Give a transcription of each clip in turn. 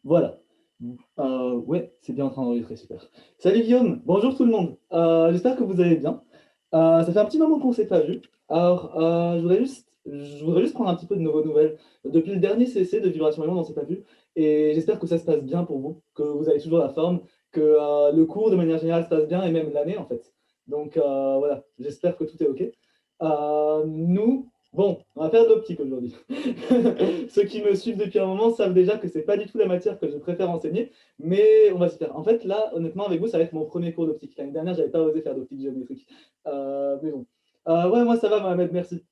Voilà. Ouais, c'est bien en train d'enregistrer, super. Salut Guillaume, bonjour tout le monde. J'espère que vous allez bien. Ça fait un petit moment qu'on ne s'est pas vu. Alors, je voudrais juste prendre un petit peu de vos nouvelles. Depuis le dernier CC de Vibration Monde, on ne s'est pas vu. Et j'espère que ça se passe bien pour vous, que vous avez toujours la forme, que le cours de manière générale se passe bien et même l'année en fait. Donc voilà, j'espère que tout est OK. Bon, on va faire de l'optique aujourd'hui. Ceux qui me suivent depuis un moment savent déjà que c'est pas du tout la matière que je préfère enseigner, mais on va se faire. En fait, là, honnêtement, avec vous, ça va être mon premier cours d'optique. L'année dernière, j'avais pas osé faire d'optique géométrique. Mais bon. Ouais, moi, ça va, Mohamed, merci.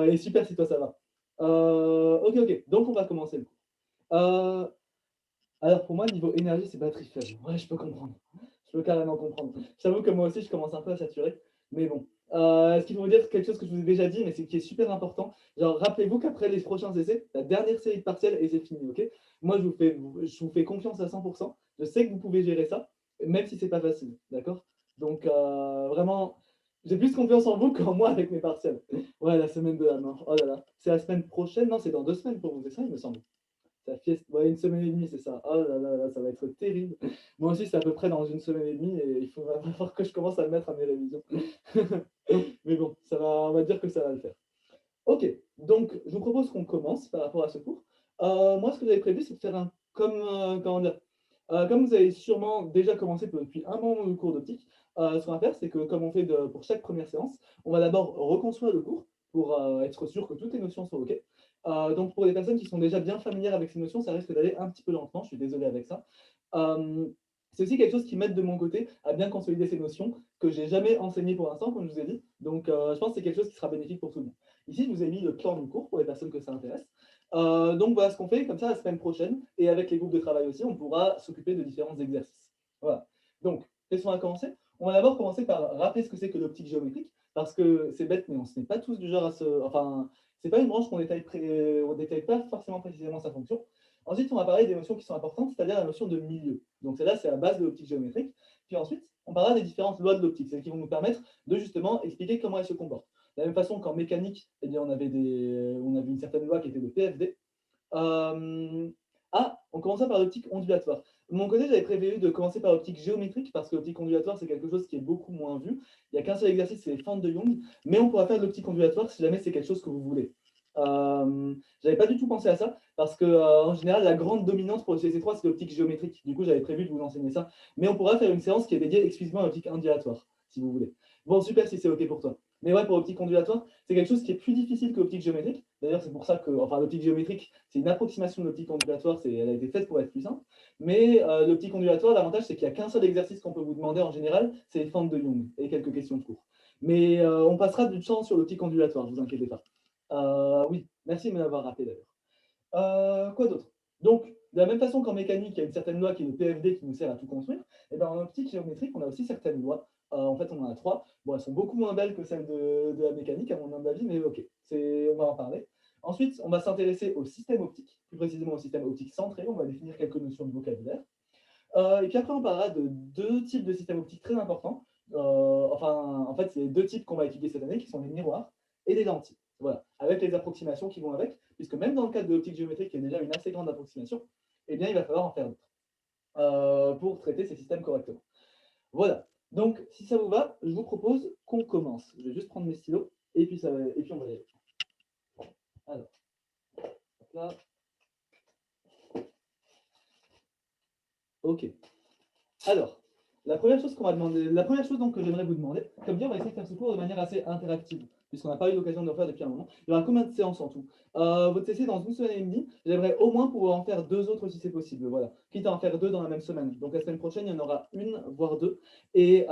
Et super si toi, ça va. Ok, ok. Donc, on va commencer le cours. Euh, alors, pour moi, niveau énergie, c'est batterie faible. Ouais, je peux comprendre. Je peux carrément comprendre. J'avoue que moi aussi, je commence un peu à saturer. Mais bon. Est-ce qu'il faut vous dire quelque chose que je vous ai déjà dit, mais c'est qui est super important. Genre, rappelez-vous qu'après les prochains essais, la dernière série de partiels et c'est fini, ok? Moi, je vous fais confiance à 100%. Je sais que vous pouvez gérer ça, même si c'est pas facile, d'accord? Donc, vraiment, j'ai plus confiance en vous qu'en moi avec mes partiels. Ouais, la semaine de la mort. Oh là là. C'est la semaine prochaine? Non, c'est dans 2 semaines pour vous, c'est ça, il me semble. Ça fait ouais, une semaine et demie, c'est ça. Oh là là là, ça va être terrible. Moi aussi, c'est à peu près dans une semaine et demie et il faut vraiment que je commence à me mettre à mes révisions. Mais bon, on va dire que ça va le faire. Ok, donc je vous propose qu'on commence par rapport à ce cours. Moi, ce que j'avais prévu, c'est de faire comment dire, comme vous avez sûrement déjà commencé depuis un moment le cours d'optique, ce qu'on va faire, c'est que comme on fait pour chaque première séance, on va d'abord reconstruire le cours pour être sûr que toutes les notions sont OK. Donc pour les personnes qui sont déjà bien familières avec ces notions, ça risque d'aller un petit peu lentement, je suis désolé avec ça. Euh, c'est aussi quelque chose qui m'aide de mon côté à bien consolider ces notions que j'ai jamais enseignées pour l'instant, comme je vous ai dit. Donc je pense que c'est quelque chose qui sera bénéfique pour tout le monde. Ici, je vous ai mis le plan du cours pour les personnes que ça intéresse. Donc voilà ce qu'on fait, comme ça la semaine prochaine, et avec les groupes de travail aussi, on pourra s'occuper de différents exercices. Voilà. Donc, qu'est-ce qu'on va commencer? On va d'abord commencer par rappeler ce que c'est que l'optique géométrique, parce que c'est bête, mais on se n'est pas tous du genre à se. Enfin, c'est pas une branche on détaille pas forcément précisément sa fonction. Ensuite, on va parler des notions qui sont importantes, c'est-à-dire la notion de milieu. Donc, celle-là, c'est la base de l'optique géométrique. Puis ensuite, on parlera des différentes lois de l'optique, celles qui vont nous permettre de justement expliquer comment elle se comporte. De la même façon qu'en mécanique, eh bien, on avait une certaine loi qui était de PFD. Euh, on commençait par l'optique ondulatoire. De mon côté, j'avais prévu de commencer par l'optique géométrique parce que l'optique ondulatoire, c'est quelque chose qui est beaucoup moins vu. Il n'y a qu'un seul exercice, c'est les fentes de Young, mais on pourra faire de l'optique ondulatoire si jamais c'est quelque chose que vous voulez. J'avais pas du tout pensé à ça parce que en général, la grande dominante pour le CC3, c'est l'optique géométrique. Du coup, j'avais prévu de vous enseigner ça. Mais on pourra faire une séance qui est dédiée exclusivement à l'optique ondulatoire, si vous voulez. Bon, super si c'est OK pour toi. Mais ouais, pour l'optique ondulatoire, c'est quelque chose qui est plus difficile que l'optique géométrique. D'ailleurs, c'est pour ça que, enfin, l'optique géométrique, c'est une approximation de l'optique ondulatoire, elle a été faite pour être plus simple. Mais l'optique ondulatoire, l'avantage, c'est qu'il n'y a qu'un seul exercice qu'on peut vous demander en général, c'est les fentes de Young et quelques questions de cours. Mais on passera du temps sur l'optique ondulatoire, ne vous inquiétez pas. Oui, merci de me l'avoir rappelé d'ailleurs. Quoi d'autre? Donc, de la même façon qu'en mécanique, il y a une certaine loi qui est le PFD qui nous sert à tout construire, et bien en optique géométrique, on a aussi certaines lois. En fait, on en a trois. Bon, elles sont beaucoup moins belles que celles de la mécanique, à mon humble avis, mais ok, on va en parler. Ensuite, on va s'intéresser au système optique, plus précisément au système optique centré. On va définir quelques notions de vocabulaire. Et puis après, on parlera de deux types de systèmes optiques très importants. Enfin, en fait, c'est les deux types qu'on va étudier cette année, qui sont les miroirs et les lentilles. Voilà, avec les approximations qui vont avec, puisque même dans le cadre de l'optique géométrique, qui est déjà une assez grande approximation, eh bien, il va falloir en faire d'autres pour traiter ces systèmes correctement. Voilà. Donc, si ça vous va, je vous propose qu'on commence. Je vais juste prendre mes stylos et puis, et puis on va y aller. Alors, là. Ok. Alors, la première chose donc, que j'aimerais vous demander, comme dit, on va essayer de faire ce cours de manière assez interactive, puisqu'on n'a pas eu l'occasion de le faire depuis un moment. Il y aura combien de séances en tout? Votre CC dans une semaine et demie, j'aimerais au moins pouvoir en faire deux autres si c'est possible. Voilà. Quitte à en faire deux dans la même semaine. Donc la semaine prochaine, il y en aura une, voire deux. Et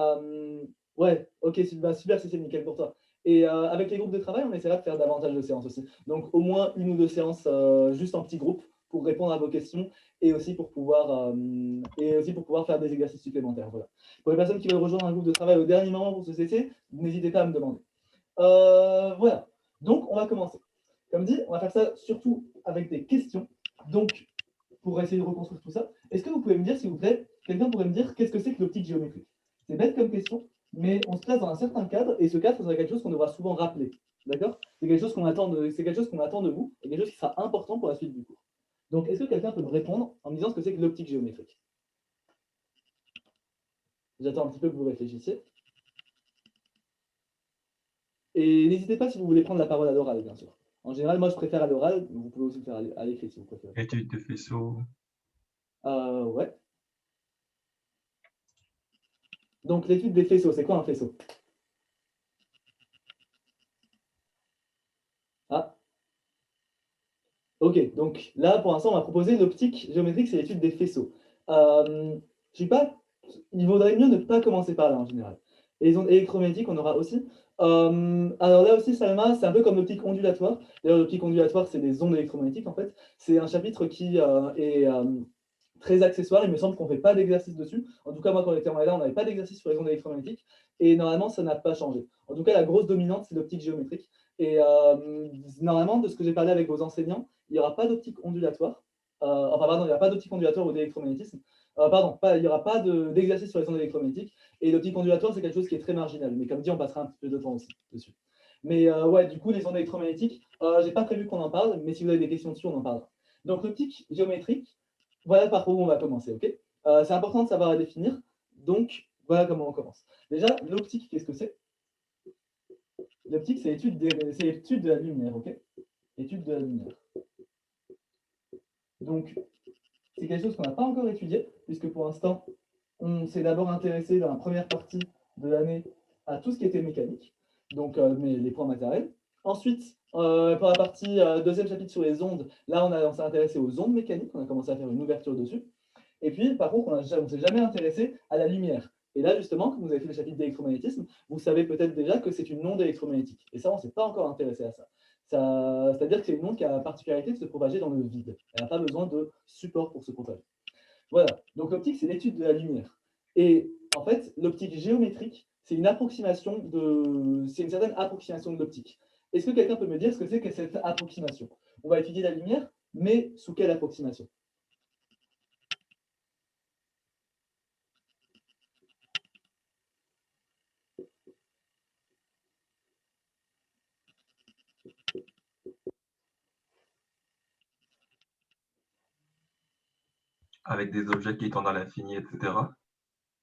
ouais, ok, super si c'est nickel pour toi. Et avec les groupes de travail, on essaiera de faire davantage de séances aussi. Donc au moins une ou deux séances juste en petits groupes pour répondre à vos questions et aussi pour pouvoir faire des exercices supplémentaires. Voilà. Pour les personnes qui veulent rejoindre un groupe de travail au dernier moment pour ce CC, n'hésitez pas à me demander. Voilà. Donc, on va commencer. Comme dit, on va faire ça surtout avec des questions. Donc, pour essayer de reconstruire tout ça, est-ce que vous pouvez me dire, s'il vous plaît, quelqu'un pourrait me dire qu'est-ce que c'est que l'optique géométrique? C'est bête comme question, mais on se place dans un certain cadre, et ce cadre, c'est quelque chose qu'on devra souvent rappeler. D'accord? C'est quelque chose qu'on attend de vous, et quelque chose qui sera important pour la suite du cours. Donc, est-ce que quelqu'un peut me répondre en me disant ce que c'est que l'optique géométrique? J'attends un petit peu que vous réfléchissiez. Et n'hésitez pas si vous voulez prendre la parole à l'oral, bien sûr. En général, moi, je préfère à l'oral, mais vous pouvez aussi le faire à l'écrit si vous préférez. Étude de faisceau. Ouais. Donc, l'étude des faisceaux, c'est quoi un faisceau? Ah, ok. Donc là, pour l'instant, on va proposer l'optique géométrique, c'est l'étude des faisceaux. Je sais pas, il vaudrait mieux ne pas commencer par là, en général. Et les ondes électromagnétiques, on aura aussi. Alors là aussi, Salma, c'est un peu comme l'optique ondulatoire. D'ailleurs, l'optique ondulatoire, c'est des ondes électromagnétiques, en fait. C'est un chapitre qui est très accessoire. Il me semble qu'on ne fait pas d'exercice dessus. En tout cas, moi, quand j'étais en LA, on n'avait pas d'exercice sur les ondes électromagnétiques. Et normalement, ça n'a pas changé. En tout cas, la grosse dominante, c'est l'optique géométrique. Et normalement, de ce que j'ai parlé avec vos enseignants, il n'y aura pas d'optique ondulatoire. Enfin, pardon, il n'y aura pas d'optique ondulatoire ou d'électromagnétisme. Pardon, il n'y aura pas d'exercice sur les ondes électromagnétiques. Et l'optique ondulatoire, c'est quelque chose qui est très marginal. Mais comme dit, on passera un petit peu de temps aussi dessus. Mais ouais, du coup, les ondes électromagnétiques, je n'ai pas prévu qu'on en parle, mais si vous avez des questions dessus, on en parlera. Donc, l'optique géométrique, voilà par où on va commencer, ok? C'est important de savoir la définir. Donc, voilà comment on commence. Déjà, l'optique, qu'est-ce que c'est? L'optique, c'est l'étude de la lumière, ok? Étude de la lumière. Donc, c'est quelque chose qu'on n'a pas encore étudié, puisque pour l'instant, on s'est d'abord intéressé dans la première partie de l'année à tout ce qui était mécanique, donc les points matériels. Ensuite, pour la partie deuxième chapitre sur les ondes, là, on s'est intéressé aux ondes mécaniques, on a commencé à faire une ouverture dessus. Et puis, par contre, on ne s'est jamais intéressé à la lumière. Et là, justement, quand vous avez fait le chapitre d'électromagnétisme, vous savez peut-être déjà que c'est une onde électromagnétique. Et ça, on ne s'est pas encore intéressé à ça. C'est-à-dire que c'est une onde qui a la particularité de se propager dans le vide. Elle n'a pas besoin de support pour se propager. Voilà. Donc l'optique, c'est l'étude de la lumière. Et en fait, l'optique géométrique, c'est une certaine approximation de l'optique. Est-ce que quelqu'un peut me dire ce que c'est que cette approximation? On va étudier la lumière, mais sous quelle approximation? Avec des objets qui tendent à l'infini, etc.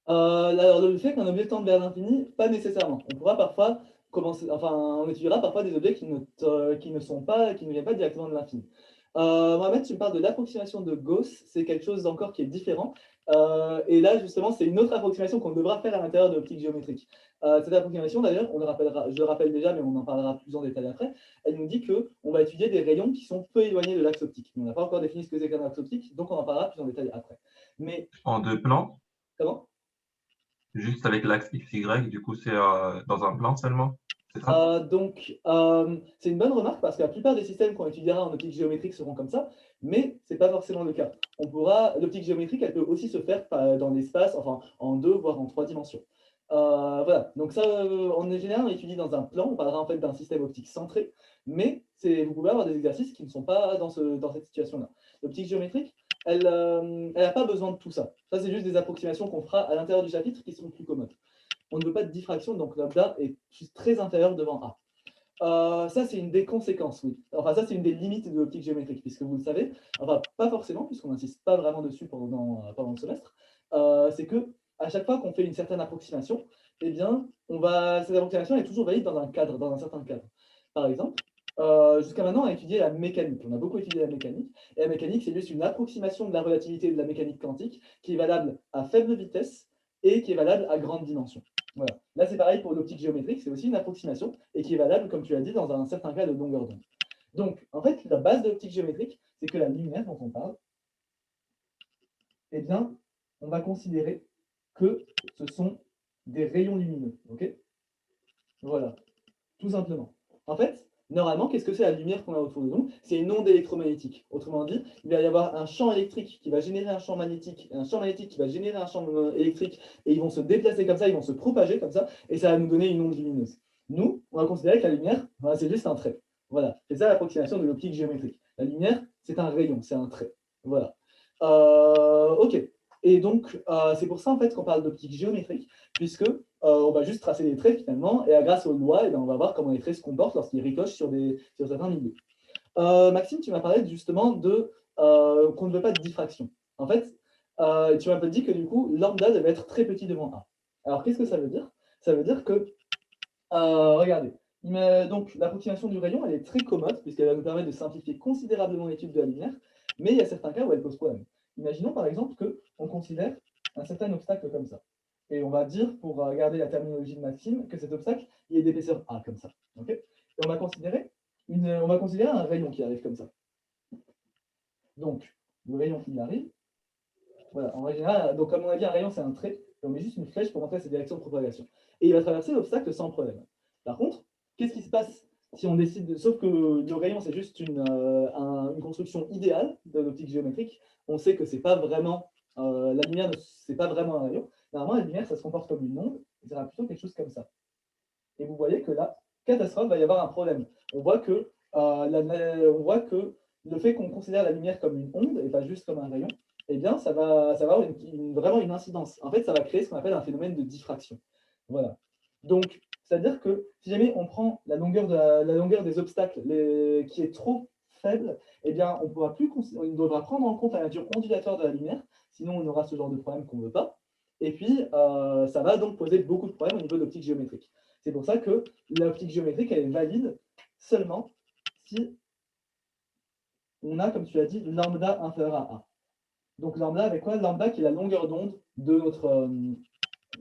Alors, le fait qu'un objet tende vers l'infini, pas nécessairement. On pourra parfois commencer, enfin, on étudiera parfois des objets qui ne sont pas, qui ne viennent pas directement de l'infini. Mohamed, tu me parles de l'approximation de Gauss, c'est quelque chose encore qui est différent. Et là, justement, c'est une autre approximation qu'on devra faire à l'intérieur de l'optique géométrique. Cette approximation, d'ailleurs, je le rappelle déjà, mais on en parlera plus en détail après, elle nous dit qu'on va étudier des rayons qui sont peu éloignés de l'axe optique. On n'a pas encore défini ce que c'est qu'un axe optique, donc on en parlera plus en détail après. Mais, En deux plans, comment? juste avec l'axe XY, du coup, c'est dans un plan seulement. C'est ça? C'est une bonne remarque parce que la plupart des systèmes qu'on étudiera en optique géométrique seront comme ça, mais ce n'est pas forcément le cas. L'optique géométrique, elle peut aussi se faire dans l'espace, enfin en deux, voire en trois dimensions. Voilà, donc ça, en général, on étudie dans un plan, on parlera en fait d'un système optique centré, mais vous pouvez avoir des exercices qui ne sont pas dans cette situation-là. L'optique géométrique, elle n'a pas besoin de tout ça. Ça, c'est juste des approximations qu'on fera à l'intérieur du chapitre qui seront plus commodes. On ne veut pas de diffraction, donc lambda est très inférieur devant A. Ça, c'est une des conséquences, oui. Enfin, ça, c'est une des limites de l'optique géométrique, puisque vous le savez, enfin, pas forcément, puisqu'on n'insiste pas vraiment dessus pendant le semestre, c'est que à chaque fois qu'on fait une certaine approximation, eh bien, cette approximation est toujours valide dans un certain cadre. Par exemple, jusqu'à maintenant, on a étudié la mécanique. On a beaucoup étudié la mécanique. Et la mécanique, c'est juste une approximation de la relativité de la mécanique quantique qui est valable à faible vitesse et qui est valable à grande dimension. Voilà. Là, c'est pareil pour l'optique géométrique, c'est aussi une approximation et qui est valable, comme tu l'as dit, dans un certain cas de longueur d'onde. Donc, en fait, la base de l'optique géométrique, c'est que la lumière dont on parle, eh bien, on va considérer que ce sont des rayons lumineux. Ok? Voilà, tout simplement. En fait, normalement, qu'est-ce que c'est la lumière qu'on a autour de nous? C'est une onde électromagnétique. Autrement dit, il va y avoir un champ électrique qui va générer un champ magnétique, et un champ magnétique qui va générer un champ électrique, et ils vont se déplacer comme ça, ils vont se propager comme ça, et ça va nous donner une onde lumineuse. Nous, on va considérer que la lumière, c'est juste un trait. Voilà, c'est ça l'approximation de l'optique géométrique. La lumière, c'est un rayon, c'est un trait. Voilà. Ok. Et donc, c'est pour ça en fait qu'on parle d'optique géométrique, puisque on va juste tracer des traits finalement, et grâce aux lois, on va voir comment les traits se comportent lorsqu'ils ricochent sur certains milieux. Maxime, tu m'as parlé justement de qu'on ne veut pas de diffraction. En fait, tu m'as un peu dit que du coup, lambda devait être très petit devant A. Alors, qu'est-ce que ça veut dire? Ça veut dire que, regardez, donc l'approximation du rayon, elle est très commode, puisqu'elle va nous permettre de simplifier considérablement l'étude de la lumière, mais il y a certains cas où elle pose problème. Imaginons par exemple qu'on considère un certain obstacle comme ça. Et on va dire, pour garder la terminologie de Maxime, que cet obstacle, il est d'épaisseur A, comme ça. Okay, et on va considérer un rayon qui arrive comme ça. Donc, le rayon, il arrive. Voilà, en général, donc comme on a dit, un rayon, c'est un trait. Et on met juste une flèche pour montrer sa direction de propagation. Et il va traverser l'obstacle sans problème. Par contre, qu'est-ce qui se passe si on décide de... Sauf que le rayon, c'est juste une construction idéale de l'optique géométrique. On sait que c'est pas vraiment... la lumière, c'est pas vraiment un rayon. Normalement, la lumière, ça se comporte comme une onde. Ça sera plutôt quelque chose comme ça. Et vous voyez que là, catastrophe, va y avoir un problème. On voit que, le fait qu'on considère la lumière comme une onde et pas juste comme un rayon, eh bien, ça va avoir vraiment une incidence. En fait, ça va créer ce qu'on appelle un phénomène de diffraction. Voilà. Donc, c'est-à-dire que si jamais on prend la longueur des obstacles qui est trop faible, eh bien, on devra prendre en compte la nature ondulatoire de la lumière, sinon on aura ce genre de problème qu'on ne veut pas. Et puis, ça va donc poser beaucoup de problèmes au niveau de l'optique géométrique. C'est pour ça que l'optique géométrique, elle est valide seulement si on a, comme tu as dit, lambda inférieur à A. Donc lambda avec quoi? Lambda qui est la longueur d'onde de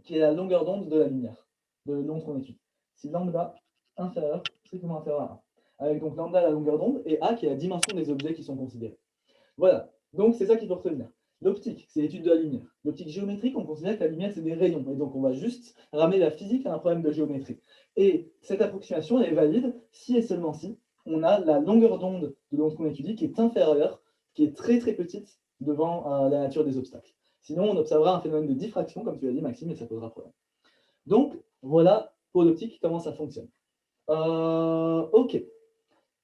qui est la longueur d'onde de la lumière, de l'onde qu'on étudie. Si lambda inférieur, strictement inférieur à A. Avec donc lambda la longueur d'onde et A qui est la dimension des objets qui sont considérés. Voilà, donc c'est ça qu'il faut retenir. L'optique, c'est l'étude de la lumière. L'optique géométrique, on considère que la lumière, c'est des rayons. Et donc, on va juste ramener la physique à un problème de géométrie. Et cette approximation, elle est valide si et seulement si on a la longueur d'onde de l'onde qu'on étudie qui est inférieure, qui est très très petite devant la nature des obstacles. Sinon, on observera un phénomène de diffraction, comme tu l'as dit, Maxime, et ça posera problème. Donc, voilà pour l'optique, comment ça fonctionne. Ok.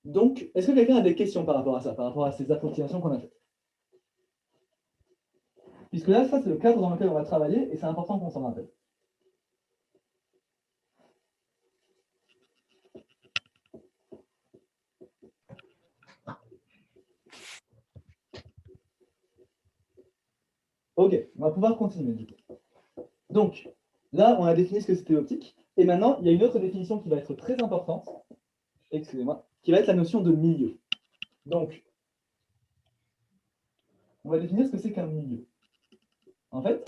Donc, est-ce que quelqu'un a des questions par rapport à ça, par rapport à ces approximations qu'on a faites? Puisque là, ça, c'est le cadre dans lequel on va travailler, et c'est important qu'on s'en rappelle. Ok, on va pouvoir continuer du coup. Donc, là, on a défini ce que c'était l'optique, et maintenant, il y a une autre définition qui va être très importante, excusez-moi, qui va être la notion de milieu. Donc, on va définir ce que c'est qu'un milieu. En fait,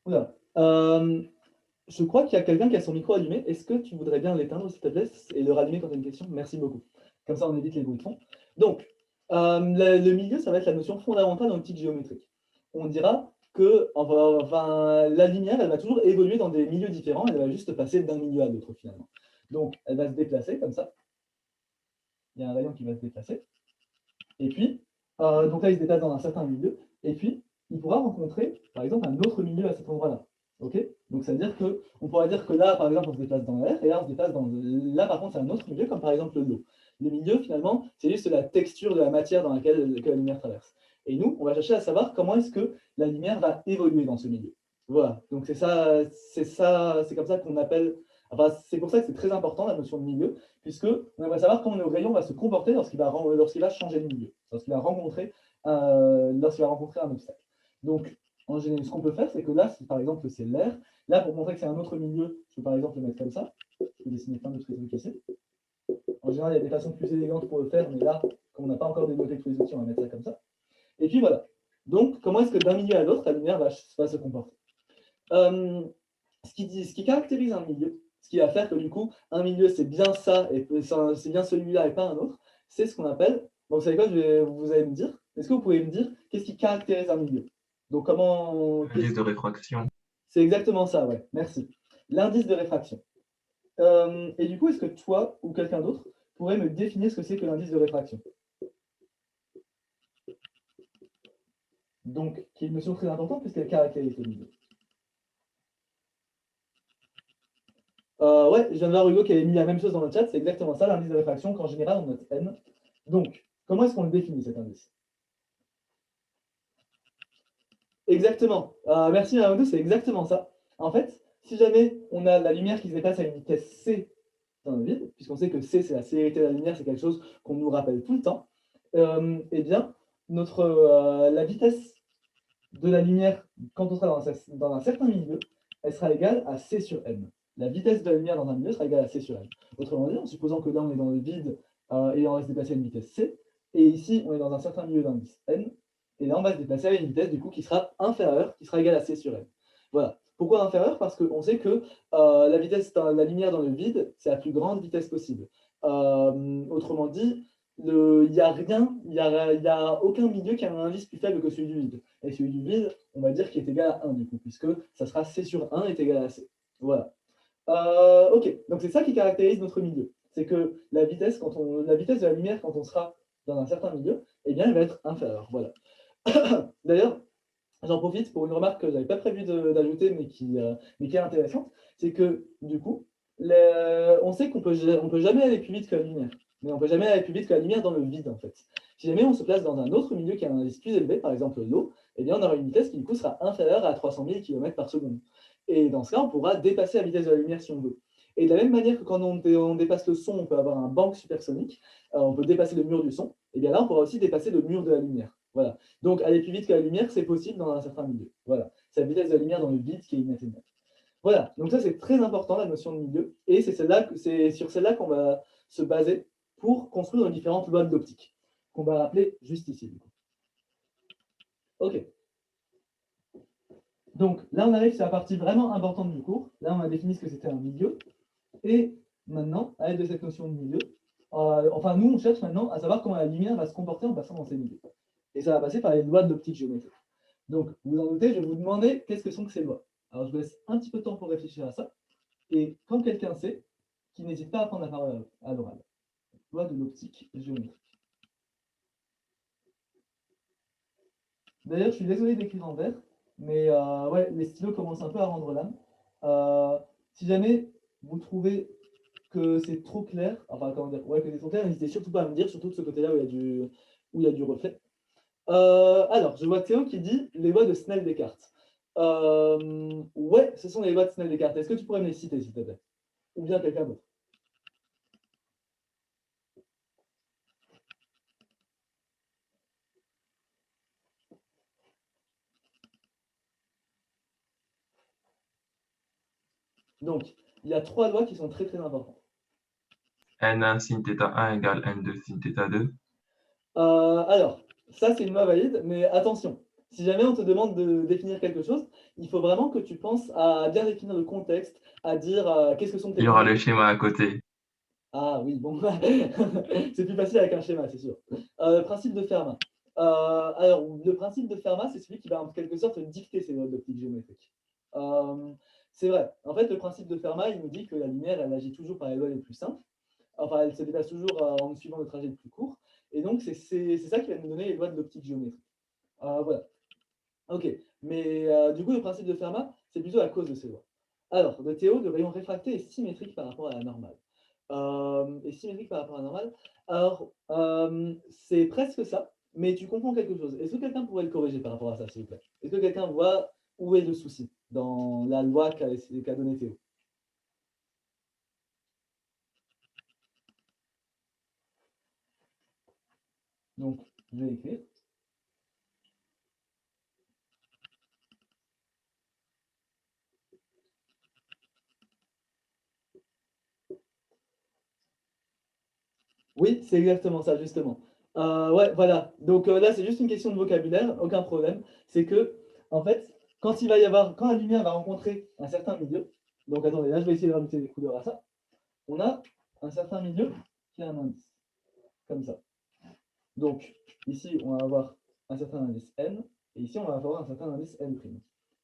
oula, je crois qu'il y a quelqu'un qui a son micro allumé. Est-ce que tu voudrais bien l'éteindre, s'il te plaît, et le rallumer quand tu as une question? Merci beaucoup. Comme ça, on évite les bruits de fond. Donc, le milieu, ça va être la notion fondamentale en optique géométrique. On dira que la lumière, elle va toujours évoluer dans des milieux différents, elle va juste passer d'un milieu à l'autre, finalement. Donc, elle va se déplacer comme ça. Il y a un rayon qui va se déplacer. Et puis, donc là, il se déplace dans un certain milieu. Et puis, il pourra rencontrer, par exemple, un autre milieu à cet endroit-là. Ok? Donc, ça veut dire qu'on pourrait dire que là, par exemple, on se déplace dans l'air, et là, on se déplace dans... Là, par contre, c'est un autre milieu, comme par exemple l'eau. Le milieu, finalement, c'est juste la texture de la matière dans laquelle que la lumière traverse. Et nous, on va chercher à savoir comment est-ce que la lumière va évoluer dans ce milieu. Voilà. Donc, c'est comme ça qu'on appelle... Enfin, c'est pour ça que c'est très important, la notion de milieu, puisqu'on aimerait savoir comment le rayon va se comporter lorsqu'il va changer de milieu, lorsqu'il va rencontrer un obstacle. Donc, en général, ce qu'on peut faire, c'est que là, si par exemple c'est l'air, là, pour montrer que c'est un autre milieu, je peux par exemple le mettre comme ça. Je peux dessiner plein de trucs cassés. En général, il y a des façons plus élégantes pour le faire, mais là, comme on n'a pas encore développé tous les outils, on va mettre ça comme ça. Et puis voilà. Donc, comment est-ce que d'un milieu à l'autre, la lumière va se comporter? Ce qui caractérise un milieu, ce qui va faire que du coup, un milieu, c'est bien ça, et c'est bien celui-là et pas un autre, c'est ce qu'on appelle, donc vous savez quoi, vous allez me dire, est-ce que vous pouvez me dire qu'est-ce qui caractérise un milieu? Donc comment... L'indice de réfraction. C'est exactement ça, ouais, merci. L'indice de réfraction. Et du coup, est-ce que toi ou quelqu'un d'autre pourrait me définir ce que c'est que l'indice de réfraction? Donc, qui est une notion très importante puisqu'elle caractérise le milieu. Ouais, je viens de voir Hugo qui avait mis la même chose dans le chat, c'est exactement ça, l'indice de réfraction, qu'en général on note n. Donc, comment est-ce qu'on le définit cet indice? Exactement. Merci Mamadou, c'est exactement ça. En fait, si jamais on a la lumière qui se déplace à une vitesse c dans le vide, puisqu'on sait que c c'est la célérité de la lumière, c'est quelque chose qu'on nous rappelle tout le temps, eh bien, la vitesse de la lumière, quand on sera dans un certain milieu, elle sera égale à c sur m. La vitesse de la lumière dans un milieu sera égale à c sur m. Autrement dit, en supposant que là, on est dans le vide et on va se déplacer à une vitesse c, et ici, on est dans un certain milieu d'indice n, et là, on va se déplacer à une vitesse du coup qui sera inférieure, qui sera égale à c sur m. Voilà. Pourquoi inférieure? Parce qu'on sait que la vitesse de la lumière dans le vide, c'est la plus grande vitesse possible. Autrement dit, il n'y a rien, il n'y a aucun milieu qui a un indice plus faible que celui du vide. Et celui du vide, on va dire qu'il est égal à 1 du coup, puisque ça sera c sur 1 est égal à c. Voilà. Ok, donc c'est ça qui caractérise notre milieu. C'est que la vitesse de la lumière, quand on sera dans un certain milieu, eh bien, elle va être inférieure. Voilà. D'ailleurs, j'en profite pour une remarque que je n'avais pas prévu d'ajouter, mais qui est intéressante. C'est que, du coup, on sait qu'on peut jamais aller plus vite que la lumière. Mais on ne peut jamais aller plus vite que la lumière dans le vide, en fait. Si jamais on se place dans un autre milieu qui a un indice plus élevé, par exemple l'eau, eh bien, on aura une vitesse qui, du coup, sera inférieure à 300 000 km par seconde. Et dans ce cas, on pourra dépasser la vitesse de la lumière si on veut. Et de la même manière que quand on dépasse le son, on peut avoir un banc supersonique, on peut dépasser le mur du son, et bien là, on pourra aussi dépasser le mur de la lumière. Voilà. Donc, aller plus vite que la lumière, c'est possible dans un certain milieu. Voilà. C'est la vitesse de la lumière dans le vide qui est inatteignable. Voilà. Donc, ça, c'est très important, la notion de milieu. Et c'est sur celle-là qu'on va se baser pour construire les différentes lois de l'optique, qu'on va rappeler juste ici. Du coup. OK. Donc, là, on arrive sur la partie vraiment importante du cours. Là, on a défini ce que c'était un milieu. Et maintenant, à l'aide de cette notion de milieu, nous, on cherche maintenant à savoir comment la lumière va se comporter en passant dans ces milieux. Et ça va passer par les lois de l'optique géométrique. Donc, vous en doutez, je vais vous demander qu'est-ce que sont que ces lois. Alors, je vous laisse un petit peu de temps pour réfléchir à ça. Et quand quelqu'un sait, qu'il n'hésite pas à prendre la parole à l'oral. Loi de l'optique géométrique. D'ailleurs, je suis désolé d'écrire en vert, mais ouais, les stylos commencent un peu à rendre l'âme. Si jamais vous trouvez que c'est trop clair, enfin, comment dire, ouais, que c'est trop clair, n'hésitez surtout pas à me dire, surtout de ce côté-là où il y a du reflet. Alors, je vois Théo qui dit les lois de Snell-Descartes. Ouais, ce sont les lois de Snell-Descartes. Est-ce que tu pourrais me les citer, s'il te plaît? Ou bien quelqu'un d'autre? Donc, il y a 3 lois qui sont très très importantes. N1 sin θ1 égale N2 sin θ2. Alors, ça c'est une loi valide, mais attention, si jamais on te demande de définir quelque chose, il faut vraiment que tu penses à bien définir le contexte, à dire qu'est-ce que sont tes Il y aura le limites. schéma à côté. Ah oui, bon, c'est plus facile avec un schéma, c'est sûr. Le principe de Fermat. Alors, le principe de Fermat, c'est celui qui va en quelque sorte dicter ces lois d'optique géométrique. C'est vrai. En fait, le principe de Fermat, il nous dit que la lumière, elle agit toujours par les lois les plus simples. Enfin, elle se déplace toujours en suivant le trajet le plus court. Et donc, c'est ça qui va nous donner les lois de l'optique géométrique. Voilà. Ok. Mais du coup, le principe de Fermat, c'est plutôt à cause de ces lois. Alors, de Théo, le rayon réfracté est symétrique par rapport à la normale. Et symétrique par rapport à la normale. Alors, c'est presque ça, mais tu comprends quelque chose. Est-ce que quelqu'un pourrait le corriger par rapport à ça, s'il vous plaît? Est-ce que quelqu'un voit où est le souci dans la loi qu'a donnée Théo? Donc, je vais écrire. Oui, c'est exactement ça, justement. Ouais, voilà. Donc là, c'est juste une question de vocabulaire, aucun problème. C'est que, en fait, quand la lumière va rencontrer un certain milieu, donc attendez, là, je vais essayer de rajouter des couleurs à ça. On a un certain milieu qui a un indice, comme ça. Donc, ici, on va avoir un certain indice n, et ici, on va avoir un certain indice n'.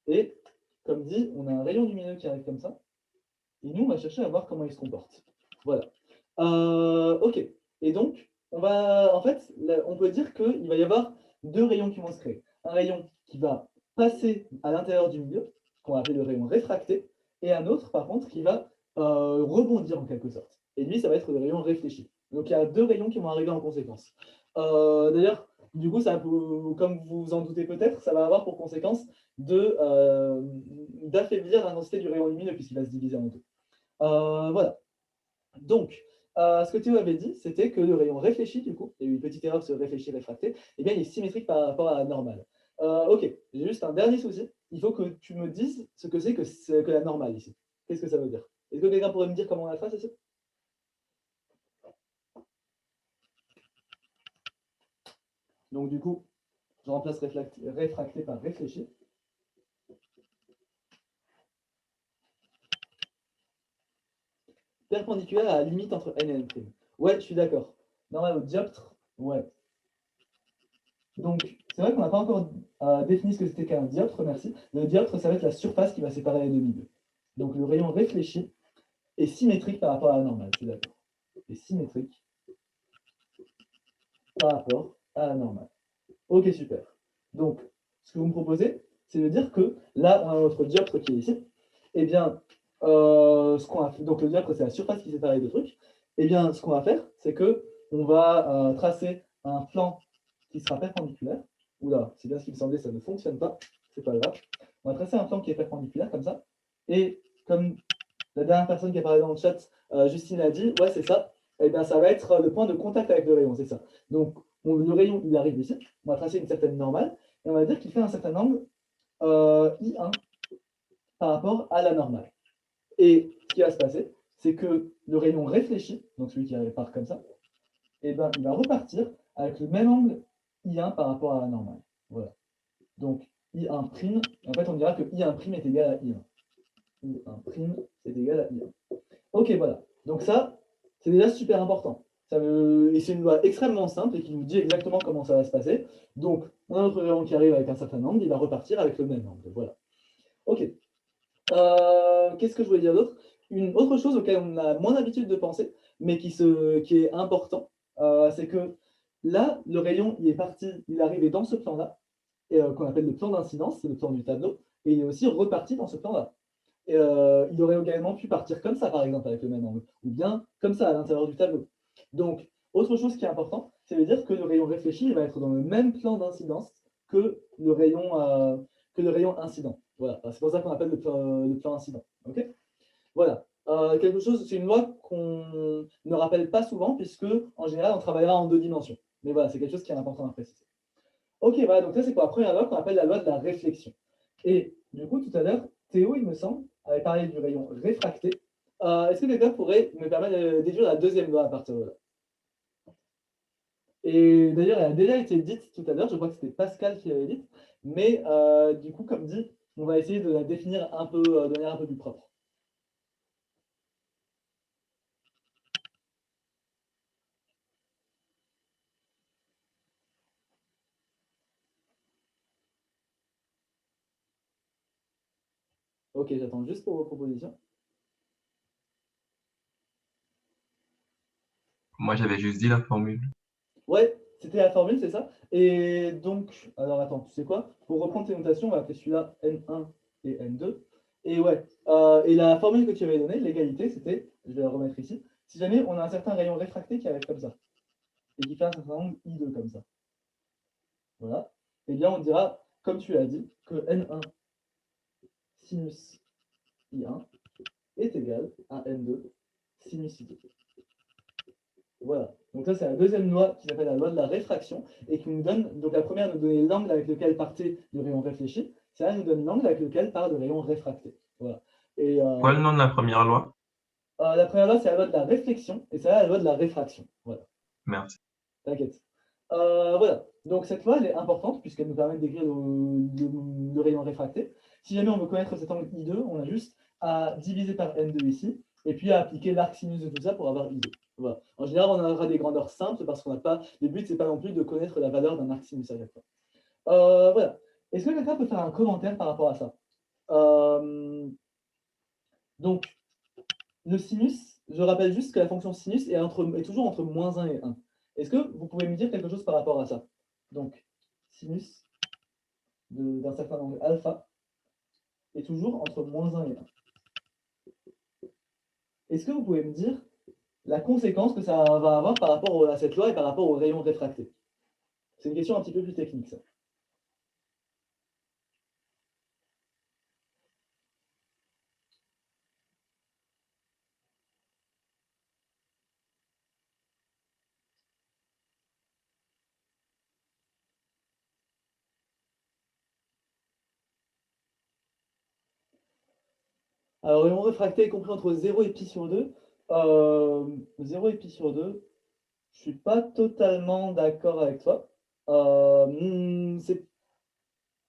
Et, comme dit, on a un rayon lumineux qui arrive comme ça, et nous, on va chercher à voir comment il se comporte. Voilà. Ok. Et donc, en fait, on peut dire qu'il va y avoir 2 rayons qui vont se créer. Un rayon qui va passer à l'intérieur du milieu, qu'on va appeler le rayon réfracté, et un autre, par contre, qui va rebondir en quelque sorte. Et lui, ça va être le rayon réfléchi. Donc, il y a 2 rayons qui vont arriver en conséquence. D'ailleurs, du coup, comme vous vous en doutez peut-être, ça va avoir pour conséquence d'affaiblir l'intensité du rayon lumineux puisqu'il va se diviser en deux. Voilà. Donc, Ce que Théo avait dit, c'était que le rayon réfléchi, du coup, il y a eu une petite erreur sur réfléchi, réfracté, eh bien, il est symétrique par rapport à la normale. Ok, j'ai juste un dernier souci. Il faut que tu me dises ce que c'est que la normale ici. Qu'est-ce que ça veut dire? Est-ce que quelqu'un pourrait me dire comment on la trace ici? Donc, du coup, je remplace réfracté par réfléchi. Perpendiculaire à la limite entre n et n'. Ouais, je suis d'accord. Normal au dioptre, ouais. Donc, c'est vrai qu'on n'a pas encore défini ce que c'était qu'un dioptre, merci. Le dioptre, ça va être la surface qui va séparer les demi-deux. Donc, le rayon réfléchi est symétrique par rapport à la normale, je suis d'accord. Est symétrique par rapport à la normale. Ok, super. Donc, ce que vous me proposez, c'est de dire que là, on a notre dioptre qui est ici. Eh bien, ce qu'on a fait, donc le dioptre, c'est la surface qui sépare les deux trucs. Eh bien, ce qu'on va faire, c'est que on va tracer un plan qui sera perpendiculaire. Oula, c'est bien ce qui me semblait, ça ne fonctionne pas. C'est pas grave. On va tracer un plan qui est perpendiculaire comme ça. Et comme la dernière personne qui a parlé dans le chat, Justine a dit, ouais, c'est ça. Eh bien, ça va être le point de contact avec le rayon, c'est ça. Donc, le rayon, il arrive ici. On va tracer une certaine normale et on va dire qu'il fait un certain angle I1 par rapport à la normale. Et ce qui va se passer, c'est que le rayon réfléchi, donc celui qui part comme ça, eh ben, il va repartir avec le même angle I1 par rapport à la normale. Voilà. Donc, I1', en fait, on dira que I1' est égal à I1. I1', c'est égal à I1. Ok, voilà. Donc ça, c'est déjà super important. Et c'est une loi extrêmement simple et qui nous dit exactement comment ça va se passer. Donc, on a notre rayon qui arrive avec un certain angle, il va repartir avec le même angle. Voilà. Ok. Qu'est-ce que je voulais dire d'autre? Une autre chose auquel on a moins l'habitude de penser, mais qui est important, c'est que là, le rayon, il est parti, il est arrivé dans ce plan-là, qu'on appelle le plan d'incidence, c'est le plan du tableau, et il est aussi reparti dans ce plan-là. Il aurait également pu partir comme ça, par exemple, avec le même angle, ou bien comme ça, à l'intérieur du tableau. Donc, autre chose qui est important, c'est de dire que le rayon réfléchi il va être dans le même plan d'incidence que le rayon incident. Voilà, c'est pour ça qu'on appelle le plan incident. Ok, voilà. Quelque chose, c'est une loi qu'on ne rappelle pas souvent, puisque en général, on travaillera en deux dimensions. Mais voilà, c'est quelque chose qui est important à préciser. Ok, voilà, donc ça c'est pour la première loi qu'on appelle la loi de la réflexion. Et du coup, tout à l'heure, Théo, il me semble, avait parlé du rayon réfracté. Est-ce que quelqu'un pourrait me permettre de déduire la deuxième loi à partir de là? Et d'ailleurs, elle a déjà été dite tout à l'heure, je crois que c'était Pascal qui l'avait dite, mais du coup, comme dit, on va essayer de la définir un peu, de manière un peu plus propre. Ok, j'attends juste pour vos propositions. Moi, j'avais juste dit la formule. Ouais, c'était la formule, c'est ça. Et donc, alors attends, tu sais quoi? Pour reprendre tes notations, on va appeler celui-là N1 et N2. Et ouais, et la formule que tu avais donnée, l'égalité, c'était, je vais la remettre ici, si jamais on a un certain rayon réfracté qui arrive comme ça, et qui fait un certain angle I2 comme ça. Voilà. Et bien on dira, comme tu l'as dit, que N1 sinus I1 est égal à N2 sinus I2. Voilà. Donc ça, c'est la deuxième loi qui s'appelle la loi de la réfraction et qui nous donne, donc la première nous donnait l'angle avec lequel partait le rayon réfléchi, ça nous donne l'angle avec lequel part le rayon réfracté. Voilà. Et Quoi le nom de la première loi? la première loi, c'est la loi de la réflexion et c'est la loi de la réfraction. Voilà. Merci. T'inquiète. Voilà. Donc cette loi, elle est importante puisqu'elle nous permet de décrire le rayon réfracté. Si jamais on veut connaître cet angle I2, on a juste à diviser par N2 ici et puis à appliquer l'arc sinus de tout ça pour avoir I2. Voilà. En général, on aura des grandeurs simples parce qu'on n'a pas. Le but, c'est pas non plus de connaître la valeur d'un arc sinus à chaque fois. Voilà. Est-ce que quelqu'un peut faire un commentaire par rapport à ça? Donc, le sinus, je rappelle juste que la fonction sinus est toujours entre -1 et 1. Est-ce que vous pouvez me dire quelque chose par rapport à ça? Donc, sinus d'un certain angle alpha est toujours entre -1 et 1. Est-ce que vous pouvez me dire la conséquence que ça va avoir par rapport à cette loi et par rapport au rayon réfracté? C'est une question un petit peu plus technique, ça. Alors, rayon réfracté est compris entre 0 et pi sur 2. 0 et pi sur 2, je ne suis pas totalement d'accord avec toi.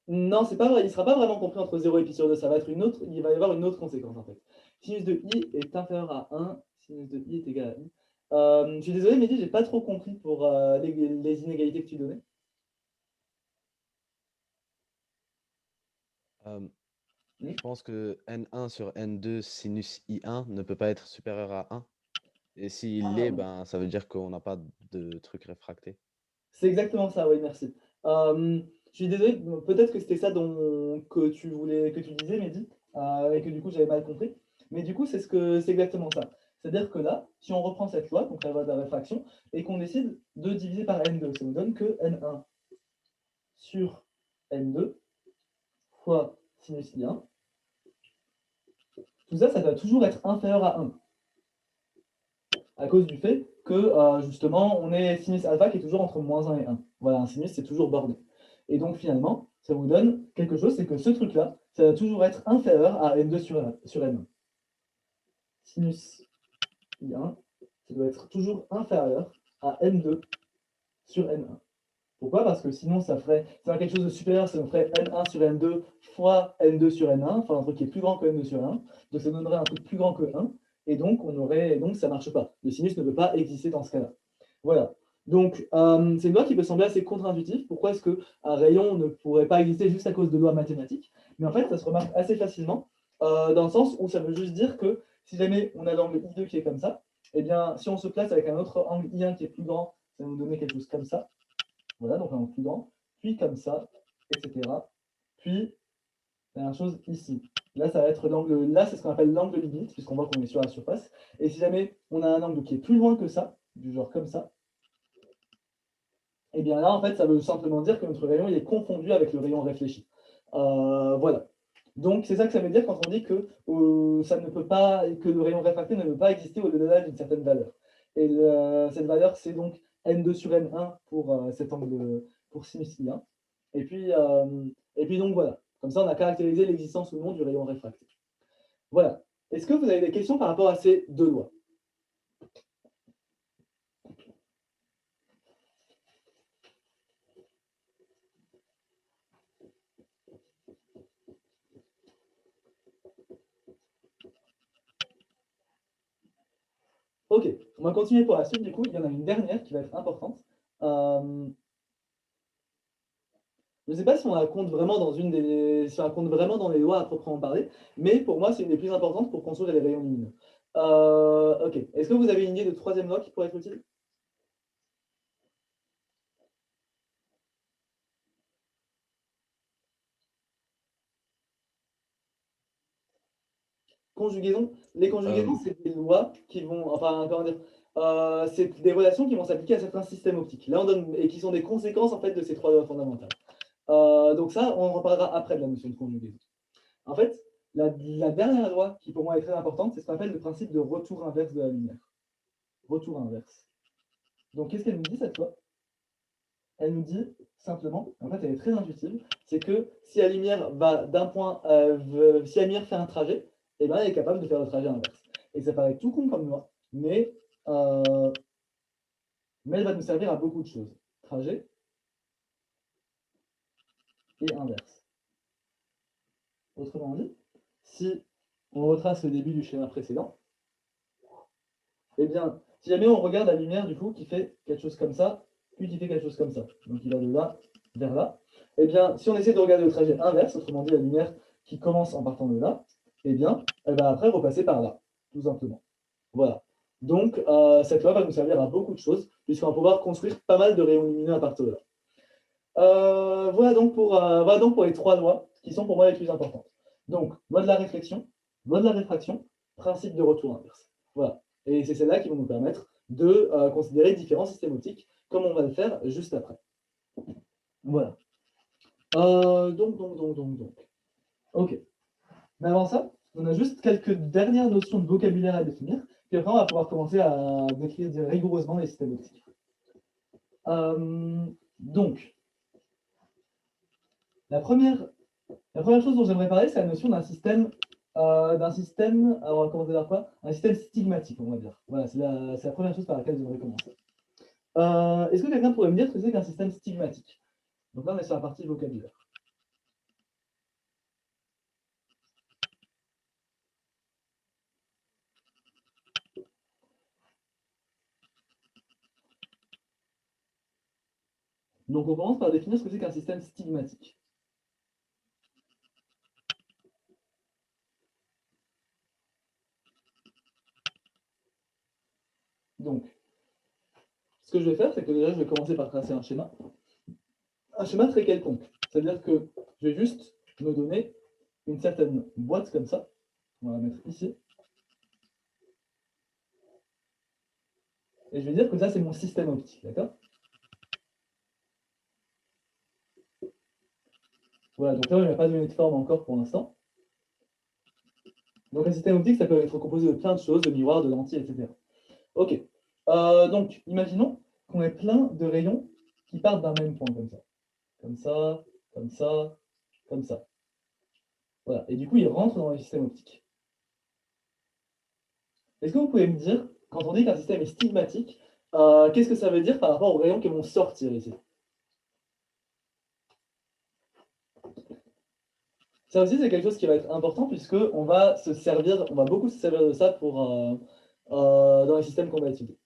Non, c'est pas vrai, il ne sera pas vraiment compris entre 0 et pi sur 2, ça va être une autre, il va y avoir une autre conséquence en fait. Sinus de i est inférieur à 1, sinus de i est égal à i. Je suis désolé, Mehdi, j'ai pas trop compris pour les inégalités que tu donnais. Euh, Hmm. je pense que n1 sur n2 sinus i1 ne peut pas être supérieur à 1. Et s'il Ah, l'est, oui. ben, ça veut dire qu'on n'a pas de truc réfracté. C'est exactement ça, oui, merci. Je suis désolé, peut-être que c'était ça que tu voulais, que tu disais, Mehdi, et que du coup j'avais mal compris. Mais du coup, c'est exactement ça. C'est-à-dire que là, si on reprend cette loi, donc la loi de la réfraction, et qu'on décide de diviser par n2, ça nous donne que n1 sur n2 fois sinus i1. Tout ça, ça doit toujours être inférieur à 1, à cause du fait que, justement, on est sinus alpha qui est toujours entre moins 1 et 1. Voilà, un sinus, c'est toujours borné. Et donc, finalement, ça vous donne quelque chose, c'est que ce truc-là, ça va toujours être inférieur à n2 sur n1. Sinus i1, ça doit être toujours inférieur à n2 sur n1. Pourquoi? Parce que sinon, ça ferait quelque chose de supérieur, ça nous ferait n1 sur n2 fois n2 sur n1, enfin un truc qui est plus grand que n2 sur n1. Donc ça donnerait un truc plus grand que 1, et donc ça ne marche pas. Le sinus ne peut pas exister dans ce cas-là. Voilà. Donc c'est une loi qui peut sembler assez contre-intuitive. Pourquoi est-ce qu'un rayon ne pourrait pas exister juste à cause de lois mathématiques? Mais en fait, ça se remarque assez facilement, dans le sens où ça veut juste dire que si jamais on a l'angle I2 qui est comme ça, eh bien, si on se place avec un autre angle I1 qui est plus grand, ça va nous donner quelque chose comme ça. Voilà, donc un plus grand, puis comme ça, etc. Puis, la même chose ici. Là, ça va être l'angle, là, c'est ce qu'on appelle l'angle limite, puisqu'on voit qu'on est sur la surface. Et si jamais on a un angle qui est plus loin que ça, du genre comme ça, et bien là, en fait, ça veut simplement dire que notre rayon il est confondu avec le rayon réfléchi. Voilà. Donc, c'est ça que ça veut dire quand on dit que ça ne peut pas, que le rayon réfracté ne peut pas exister au-delà d'une certaine valeur. Et cette valeur, c'est donc n2 sur n1 pour cet angle, pour sinus i1. Et puis donc voilà. Comme ça, on a caractérisé l'existence ou non du rayon réfracté. Voilà. Est-ce que vous avez des questions par rapport à ces deux lois? Ok, on va continuer pour la suite. Du coup, il y en a une dernière qui va être importante. Je ne sais pas si on la compte vraiment si on la compte vraiment dans les lois à proprement parler, mais pour moi, c'est une des plus importantes pour construire les rayons lumineux. Ok, est-ce que vous avez une idée de troisième loi qui pourrait être utile? Conjugaison. Les conjugaisons, Euh, c'est des lois qui vont, enfin, comment dire, c'est des relations qui vont s'appliquer à certains systèmes optiques. Là, on donne, et qui sont des conséquences en fait de ces trois lois fondamentales. Donc ça, on en reparlera après de la notion de conjugaison. En fait, la dernière loi qui pour moi est très importante, c'est ce qu'on appelle le principe de retour inverse de la lumière. Retour inverse. Donc, qu'est-ce qu'elle nous dit cette loi? Elle nous dit simplement, en fait, elle est très intuitive, c'est que si la lumière va d'un point, si la lumière fait un trajet, eh ben, elle est capable de faire le trajet inverse. Et ça paraît tout con comme loi, euh, mais elle va nous servir à beaucoup de choses. Trajet et inverse. Autrement dit, si on retrace le début du schéma précédent, eh bien, si jamais on regarde la lumière, du coup, qui fait quelque chose comme ça, puis qui fait quelque chose comme ça, donc il va de là vers là, eh bien, si on essaie de regarder le trajet inverse, autrement dit la lumière qui commence en partant de là, eh bien, elle va après repasser par là, tout simplement. Voilà. Donc, cette loi va nous servir à beaucoup de choses, puisqu'on va pouvoir construire pas mal de rayons lumineux à partir de là. Voilà donc pour les trois lois qui sont pour moi les plus importantes. Donc, loi de la réflexion, loi de la réfraction, principe de retour inverse. Voilà. Et c'est celles-là qui vont nous permettre de considérer différents systèmes optiques, comme on va le faire juste après. Voilà. Donc. Ok. Mais avant ça, on a juste quelques dernières notions de vocabulaire à définir, puis après on va pouvoir commencer à décrire rigoureusement les systèmes optiques. Donc, la première chose dont j'aimerais parler, c'est la notion d'un système d'un système, alors on va commencer par quoi? Un système stigmatique, on va dire. Voilà, c'est la première chose par laquelle je devrais commencer. Est-ce que quelqu'un pourrait me dire ce que c'est qu'un système stigmatique? Donc là, on est sur la partie vocabulaire. Donc on commence par définir ce que c'est qu'un système stigmatique. Donc, ce que je vais faire, c'est que déjà, je vais commencer par tracer un schéma. Un schéma très quelconque. C'est-à-dire que je vais juste me donner une certaine boîte comme ça. On va la mettre ici. Et je vais dire que ça, c'est mon système optique, d'accord? Voilà, donc là, il n'y a pas donné de forme encore pour l'instant. Donc un système optique, ça peut être composé de plein de choses, de miroirs, de lentilles, etc. Ok. Donc, imaginons qu'on ait plein de rayons qui partent d'un même point, comme ça. Comme ça, comme ça, comme ça. Voilà. Et du coup, ils rentrent dans le système optique. Est-ce que vous pouvez me dire, quand on dit qu'un système est stigmatique, qu'est-ce que ça veut dire par rapport aux rayons qui vont sortir ici? Ça aussi, c'est quelque chose qui va être important puisque on va beaucoup se servir de ça dans les systèmes qu'on va étudier.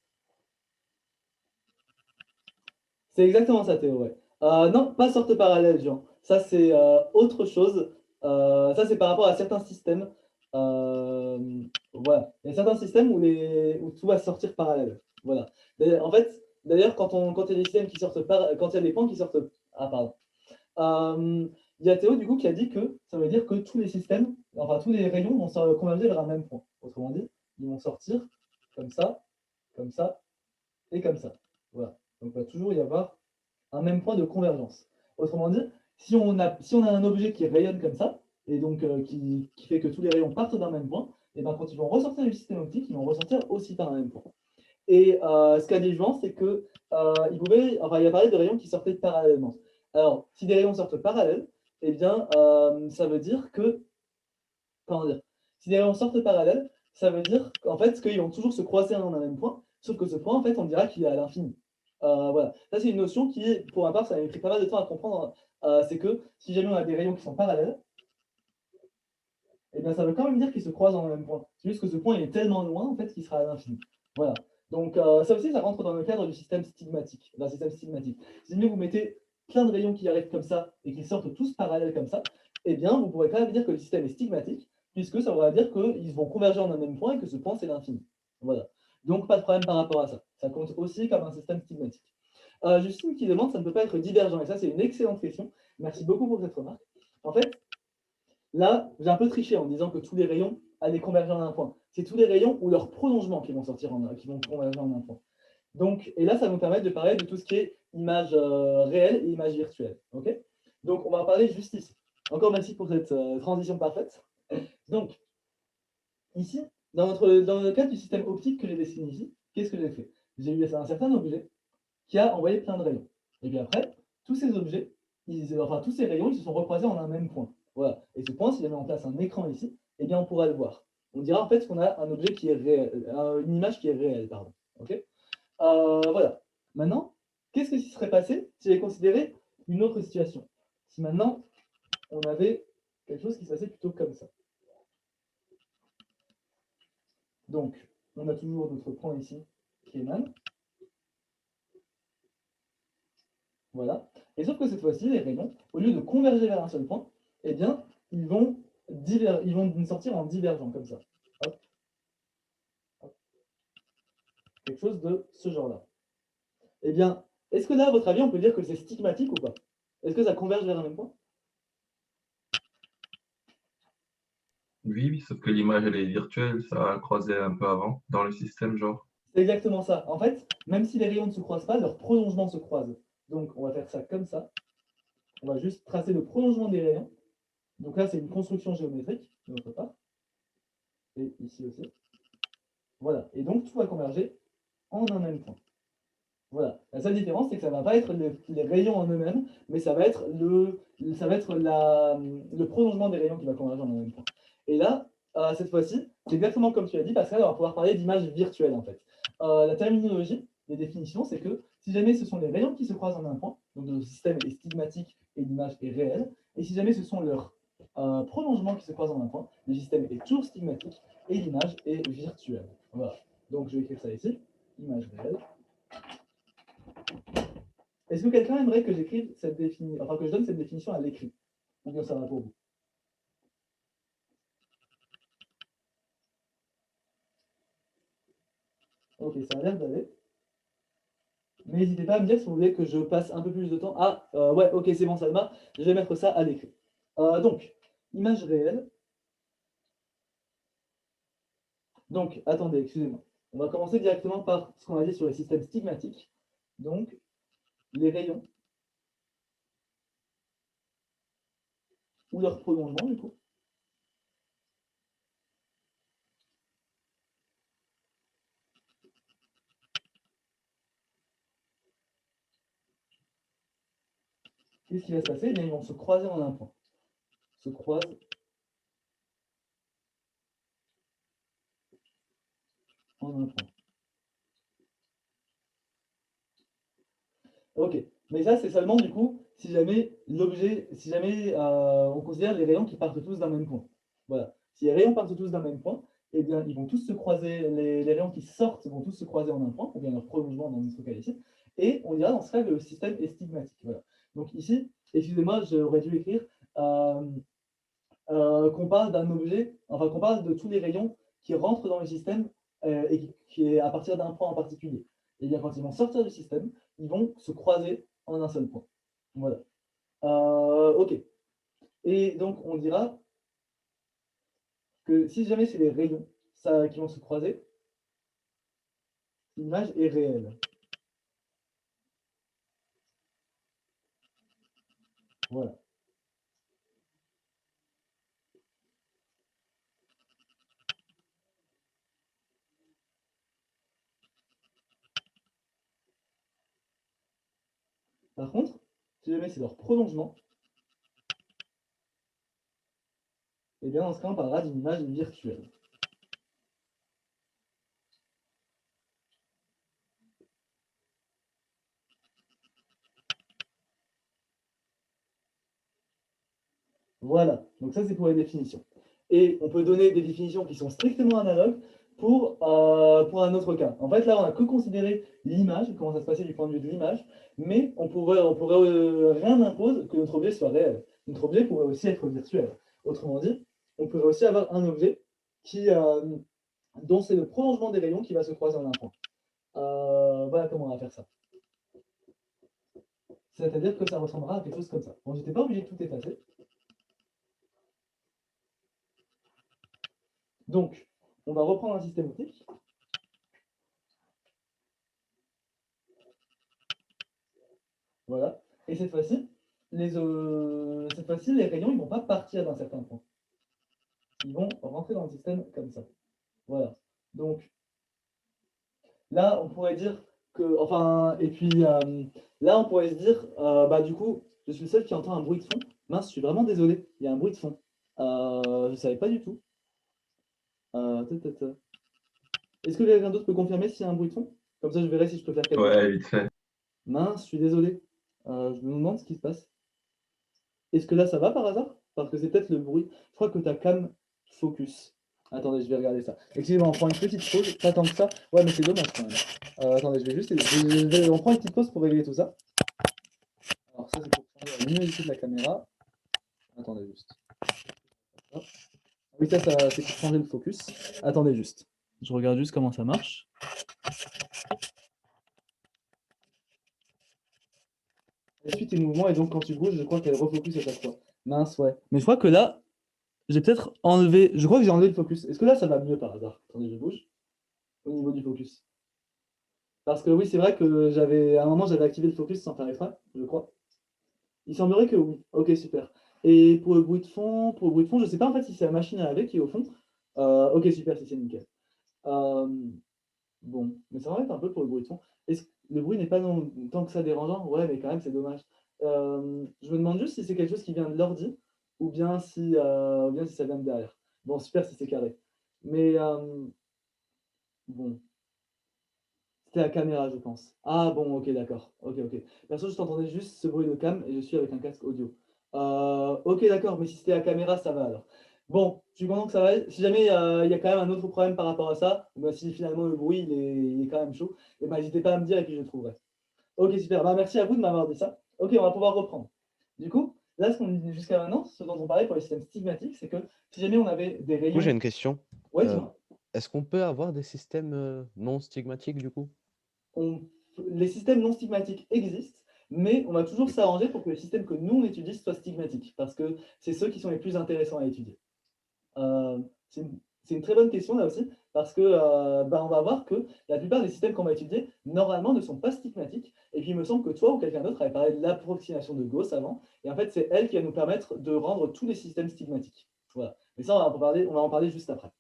C'est exactement ça, Théo, ouais. Non, pas sorte parallèle, Jean. Ça, c'est autre chose. Ça, c'est par rapport à certains systèmes. Voilà. Il y a certains systèmes où tout va sortir parallèle. Voilà. En fait, d'ailleurs, quand il y a des systèmes qui sortent quand il y a des points qui sortent. Ah, pardon. Il y a Théo, du coup, qui a dit que ça veut dire que tous les systèmes, enfin tous les rayons vont se converger vers un même point. Autrement dit, ils vont sortir comme ça et comme ça. Voilà. Donc, il va toujours y avoir un même point de convergence. Autrement dit, si on a un objet qui rayonne comme ça, et donc qui fait que tous les rayons partent d'un même point, et bien quand ils vont ressortir du système optique, ils vont ressortir aussi par un même point. Et ce qu'a dit Juan, c'est que il a parlé de rayons qui sortaient parallèlement. Alors, si des rayons sortent parallèles, eh bien, ça veut dire que, comment dire, si des rayons sortent parallèles, ça veut dire qu'en fait, qu'ils vont toujours se croiser dans un même point, sauf que ce point, en fait, on dira qu'il est à l'infini. Voilà. Ça, c'est une notion qui, pour ma part, ça m'a pris pas mal de temps à comprendre. C'est que si jamais on a des rayons qui sont parallèles, eh bien, ça veut quand même dire qu'ils se croisent dans le même point. C'est juste que ce point il est tellement loin, en fait, qu'il sera à l'infini. Voilà. Donc, ça aussi, ça rentre dans le cadre du système stigmatique, d'un système stigmatique. Si jamais vous mettez plein de rayons qui arrivent comme ça et qui sortent tous parallèles comme ça, eh bien, vous pourrez quand même dire que le système est stigmatique, puisque ça voudra dire qu'ils vont converger en un même point et que ce point, c'est l'infini. Voilà. Donc, pas de problème par rapport à ça. Ça compte aussi comme un système stigmatique. Justine qui demande, ça ne peut pas être divergent. Et ça, c'est une excellente question. Merci beaucoup pour cette remarque. En fait, là, j'ai un peu triché en disant que tous les rayons allaient converger en un point. C'est tous les rayons ou leurs prolongements qui vont converger en un point. Donc, et là, ça va nous permettre de parler de tout ce qui est image réelle et image virtuelle. Okay, donc, on va en parler juste ici. Encore merci pour cette transition parfaite. Donc, ici, dans le cas du système optique que j'ai dessiné ici, qu'est-ce que j'ai fait? J'ai eu un certain objet qui a envoyé plein de rayons. Et puis après, tous ces objets, tous ces rayons, ils se sont recroisés en un même point. Voilà. Et ce point, si jamais on place un écran ici, eh bien, on pourra le voir. On dira en fait qu'on a un objet qui est réel, une image qui est réelle, pardon. Ok. Voilà. Maintenant, qu'est-ce qui serait passé si j'avais considéré une autre situation? Si maintenant, on avait quelque chose qui se passait plutôt comme ça. Donc, on a toujours notre point ici qui émane. Voilà. Et sauf que cette fois-ci, les rayons, au lieu de converger vers un seul point, eh bien, ils vont sortir en divergent, comme ça. Hop. Hop. Quelque chose de ce genre-là. Eh bien, est-ce que là, à votre avis, on peut dire que c'est stigmatique ou pas? Est-ce que ça converge vers un même point? Oui, oui, sauf que l'image, elle est virtuelle, ça a croisé un peu avant dans le système, genre. C'est exactement ça. En fait, même si les rayons ne se croisent pas, leurs prolongements se croisent. Donc, on va faire ça comme ça. On va juste tracer le prolongement des rayons. Donc là, c'est une construction géométrique de notre part. Et ici aussi. Voilà. Et donc, tout va converger en un même point. Voilà. La seule différence, c'est que ça ne va pas être les rayons en eux-mêmes, mais ça va être le prolongement des rayons qui va converger en un même point. Et là, cette fois-ci, c'est exactement comme tu as dit, Pascal, on va pouvoir parler d'image virtuelle en fait. La terminologie, les définitions, c'est que si jamais ce sont les rayons qui se croisent en un point, donc le système est stigmatique et l'image est réelle, et si jamais ce sont leurs prolongements qui se croisent en un point, le système est toujours stigmatique et l'image est virtuelle. Voilà. Donc je vais écrire ça ici, image réelle. Est-ce que quelqu'un aimerait que j'écrive cette définition, enfin que je donne cette définition à l'écrit? Ou bien ça va pour vous? Ok, ça a l'air d'aller. Mais n'hésitez pas à me dire si vous voulez que je passe un peu plus de temps. Ah, ouais, ok, c'est bon, Salma. Je vais mettre ça à l'écrit. Donc, image réelle. Donc, attendez, excusez-moi. On va commencer directement par ce qu'on a dit sur les systèmes stigmatiques. Donc, les rayons ou leur prolongement, du coup. Qu'est-ce qui va se passer? Eh bien, ils vont se croiser en un point. Se croisent en un point. Ok, mais ça c'est seulement du coup si jamais l'objet, si jamais on considère les rayons qui partent tous d'un même point. Voilà. Si les rayons partent tous d'un même point, eh bien ils vont tous se croiser, les rayons qui sortent vont tous se croiser en un point, ou bien leur prolongement dans notre cas ici, et on dira dans ce cas que le système est stigmatique. Voilà. Donc ici, excusez-moi, j'aurais dû écrire euh, qu'on parle d'un objet, enfin qu'on parle de tous les rayons qui rentrent dans le système et qui est à partir d'un point en particulier. Et bien quand ils vont sortir du système, ils vont se croiser en un seul point. Voilà. Ok. Et donc on dira que si jamais c'est les rayons ça, qui vont se croiser, l'image est réelle. Voilà. Par contre, si jamais c'est leur prolongement, et bien dans ce cas on parlera d'une image virtuelle. Voilà, donc ça c'est pour les définitions. Et on peut donner des définitions qui sont strictement analogues pour un autre cas. En fait, là, on n'a que considéré l'image, comment ça se passait du point de vue de l'image, mais rien n'impose que notre objet soit réel. Notre objet pourrait aussi être virtuel. Autrement dit, on pourrait aussi avoir un objet dont c'est le prolongement des rayons qui va se croiser en un point. Voilà comment on va faire ça. C'est-à-dire que ça ressemblera à quelque chose comme ça. Bon, j'étais pas obligé de tout effacer. Donc, on va reprendre un système optique. Voilà. Et cette fois-ci, les rayons, ils ne vont pas partir d'un certain point. Ils vont rentrer dans le système comme ça. Voilà. Donc, là, on pourrait dire que... Enfin, et puis, là, on pourrait se dire, bah du coup, je suis le seul qui entend un bruit de fond. Mince, je suis vraiment désolé, il y a un bruit de fond. Je ne savais pas du tout. Est-ce que quelqu'un d'autre peut confirmer s'il y a un bruit de fond? Comme ça, je verrai si je peux faire quelque chose. Ouais, vite fait. Mince, je suis désolé. Je me demande ce qui se passe. Est-ce que là, ça va par hasard? Parce que c'est peut-être le bruit. Je crois que ta cam focus. Attendez, je vais regarder ça. Excusez-moi, on prend une petite pause. Pas tant que ça. Ouais, mais c'est dommage quand même. Attendez, je vais juste... On prend une petite pause pour régler tout ça. Alors ça, c'est pour changer la luminosité de la caméra. Attendez juste. Hop. Oui, ça c'est pour changer le focus. Attendez juste. Je regarde juste comment ça marche. La suite et mouvement, et donc quand tu bouges, je crois qu'elle refocus à chaque fois. Mince, ouais. Mais je crois que là, j'ai peut-être enlevé... Je crois que j'ai enlevé le focus. Est-ce que là, ça va mieux par hasard? Attendez, je bouge. Au niveau du focus. Parce que oui, c'est vrai que à un moment, j'avais activé le focus sans faire exprès, je crois. Il semblerait que oui. Ok, super. Et pour le bruit de fond, je ne sais pas en fait si c'est la machine à laver qui est au fond. Ok, super, si c'est nickel. Euh, bon, mais ça m'embête un peu pour le bruit de fond. Est-ce que le bruit n'est pas tant que ça dérangeant? Ouais, mais quand même, c'est dommage. Je me demande juste si c'est quelque chose qui vient de l'ordi ou bien si ça vient de derrière. Bon, super si c'est carré. Mais bon, c'était la caméra, je pense. Ah bon, ok, d'accord. Ok, ok. Perso, je t'entendais juste ce bruit de cam et je suis avec un casque audio. Ok, d'accord, mais si c'était la caméra, ça va alors. Bon, je suis content que ça va. Si jamais il y a quand même un autre problème par rapport à ça, bah, si finalement le bruit il est quand même chaud, et ben, n'hésitez pas à me dire et puis je le trouverai. Ok, super. Bah, merci à vous de m'avoir dit ça. Ok, on va pouvoir reprendre. Du coup, là, ce qu'on dit jusqu'à maintenant, ce dont on parlait pour les systèmes stigmatiques, c'est que si jamais on avait des Du coup, j'ai rayons. une question. Ouais, Euh, dis-moi. Est-ce qu'on peut avoir des systèmes non stigmatiques du coup? on- les systèmes non stigmatiques existent, mais on va toujours s'arranger pour que les systèmes que nous on étudie soient stigmatiques, parce que c'est ceux qui sont les plus intéressants à étudier. Euh, c'est une très bonne question là aussi, parce que bah, on va voir que la plupart des systèmes qu'on va étudier, normalement, ne sont pas stigmatiques. Et puis il me semble que toi ou quelqu'un d'autre avait parlé de l'approximation de Gauss avant, et en fait c'est elle qui va nous permettre de rendre tous les systèmes stigmatiques. Voilà. Mais ça, on va en parler juste après.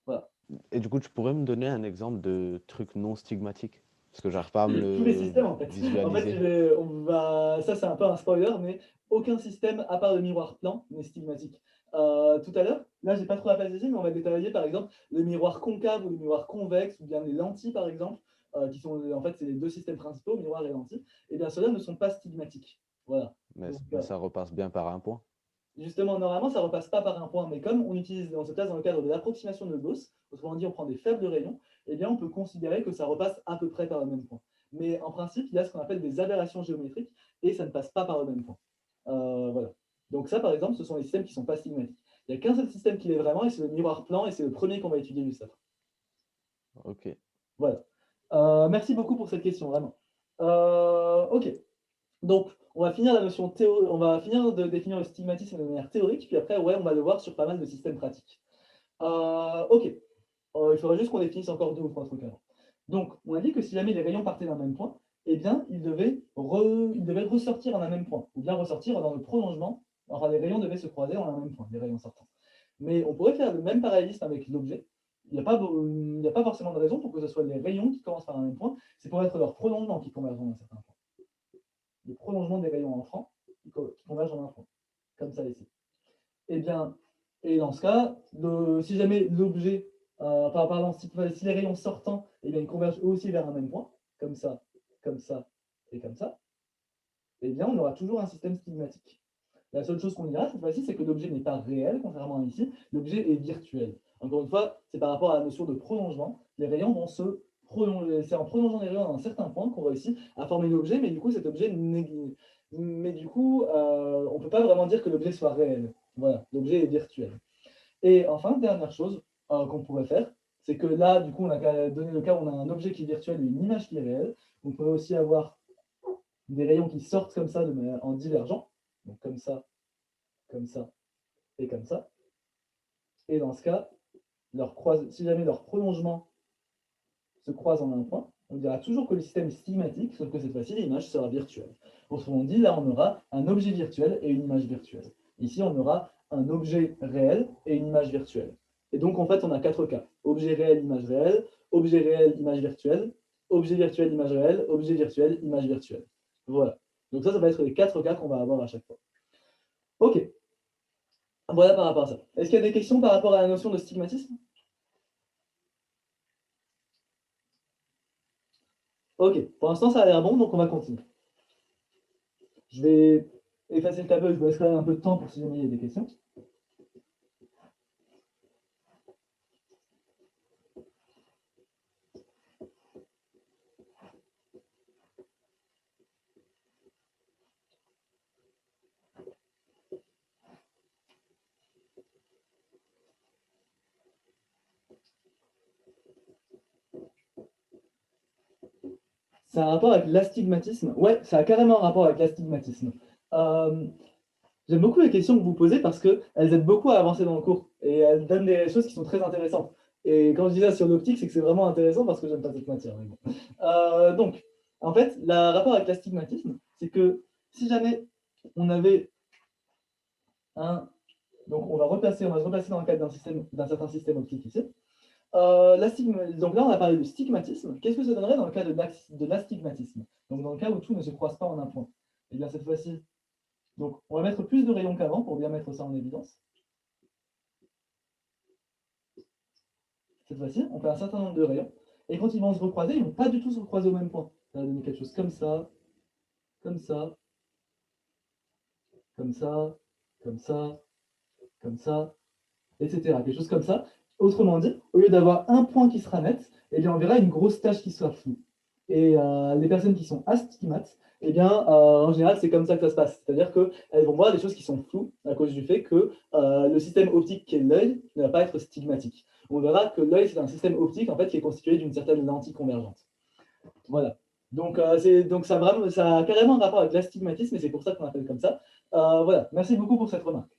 Voilà. Et du coup, tu pourrais me donner un exemple de truc non stigmatique? Parce que j'arrive pas à me Tous les le systèmes en fait. En fait, visualiser. ça c'est un peu un spoiler, mais aucun système à part le miroir plan n'est stigmatique. Tout à l'heure, là j'ai pas trop la place ici, mais on va détailler par exemple le miroir concave ou le miroir convexe, ou bien les lentilles par exemple, qui sont en fait c'est les deux systèmes principaux, miroir et lentille. Et bien ceux-là ne sont pas stigmatiques. Voilà. Donc, Mais ça repasse bien par un point. justement, normalement, ça ne repasse pas par un point, mais comme on utilise, on se place dans le cadre de l'approximation de Gauss, autrement dit, on prend des faibles rayons, eh bien, on peut considérer que ça repasse à peu près par le même point. Mais en principe, il y a ce qu'on appelle des aberrations géométriques, et ça ne passe pas par le même point. Voilà. Donc ça, par exemple, ce sont les systèmes qui ne sont pas stigmatiques. Il n'y a qu'un seul système qui l'est vraiment, et c'est le miroir plan, et c'est le premier qu'on va étudier juste après. Ok. Voilà. Merci beaucoup pour cette question, vraiment. Ok. Donc, on va finir de définir le stigmatisme de manière théorique, puis après, ouais, on va le voir sur pas mal de systèmes pratiques. Ok, il faudrait juste qu'on définisse encore deux ou trois trucs avant. Donc, on a dit que si jamais les rayons partaient d'un même point, eh bien, ils devaient ressortir en un même point, ou bien ressortir dans le prolongement. Enfin, les rayons devaient se croiser en un même point, les rayons sortants. Mais on pourrait faire le même parallélisme avec l'objet. Il n'y a pas forcément de raison pour que ce soit les rayons qui commencent par un même point, c'est pour être leur prolongement qui convergent dans un certain point. Le prolongement des rayons entrants qui convergent en un point, comme ça ici. Eh bien, et dans ce cas, si jamais l'objet, pardon, si les rayons sortants, eh bien, ils convergent eux aussi vers un même point, comme ça et comme ça, eh bien, on aura toujours un système stigmatique. La seule chose qu'on dira cette fois-ci, c'est que l'objet n'est pas réel, contrairement à ici, l'objet est virtuel. Encore une fois, c'est par rapport à la notion de prolongement. Les rayons vont se prolonger. C'est en prolongeant les rayons à un certain point qu'on réussit à former l'objet, mais du coup, cet objet mais du coup, on ne peut pas vraiment dire que l'objet soit réel. Voilà, l'objet est virtuel. Et enfin, dernière chose qu'on pourrait faire, c'est que là, du coup, on a donné le cas où on a un objet qui est virtuel et une image qui est réelle. On pourrait aussi avoir des rayons qui sortent comme ça en divergent, donc comme ça et comme ça. Et dans ce cas, si jamais leur prolongement se croise en un point, on dira toujours que le système est stigmatique, sauf que cette fois-ci, l'image sera virtuelle. Autrement dit, là, on aura un objet virtuel et une image virtuelle. Ici, on aura un objet réel et une image virtuelle. Et donc, en fait, on a quatre cas. Objet réel, image réelle, objet réel, image virtuelle, objet virtuel, image réelle, objet virtuel, image virtuelle. Voilà. Donc ça va être les quatre cas qu'on va avoir à chaque fois. Ok. Voilà par rapport à ça. Est-ce qu'il y a des questions par rapport à la notion de stigmatisme? Ok, pour l'instant ça a l'air bon, donc on va continuer. Je vais effacer le tableau, je vous laisse quand même un peu de temps pour si jamais il y a des questions. Ça a un rapport avec l'astigmatisme? Ouais, ça a carrément un rapport avec l'astigmatisme. Euh, J'aime beaucoup les questions que vous posez parce qu'elles aident beaucoup à avancer dans le cours et elles donnent des choses qui sont très intéressantes. Et quand je dis ça sur l'optique, c'est que c'est vraiment intéressant parce que j'aime pas cette matière. Mais bon. Donc, en fait, le rapport avec l'astigmatisme, c'est que si jamais on avait un. Donc, on va se replacer dans le cadre d'un certain système optique ici. Donc là, on a parlé de stigmatisme. Qu'est-ce que ça donnerait dans le cas de l'astigmatisme? Donc dans le cas où tout ne se croise pas en un point. Et bien cette fois-ci, donc on va mettre plus de rayons qu'avant pour bien mettre ça en évidence. cette fois-ci, on fait un certain nombre de rayons, et quand ils vont se recroiser, ils ne vont pas du tout se recroiser au même point. Ça va donner quelque chose comme ça, comme ça, comme ça, comme ça, comme ça, etc. Quelque chose comme ça. Autrement dit, au lieu d'avoir un point qui sera net, eh bien, on verra une grosse tache qui sera floue. Et les personnes qui sont astigmates, eh bien, en général, c'est comme ça que ça se passe. C'est-à-dire qu'elles vont voir des choses qui sont floues à cause du fait que le système optique qui est l'œil ne va pas être stigmatique. On verra que l'œil, c'est un système optique en fait, qui est constitué d'une certaine lentille convergente. Voilà. Donc, ça a carrément un rapport avec l'astigmatisme et c'est pour ça qu'on appelle comme ça. Voilà. Merci beaucoup pour cette remarque.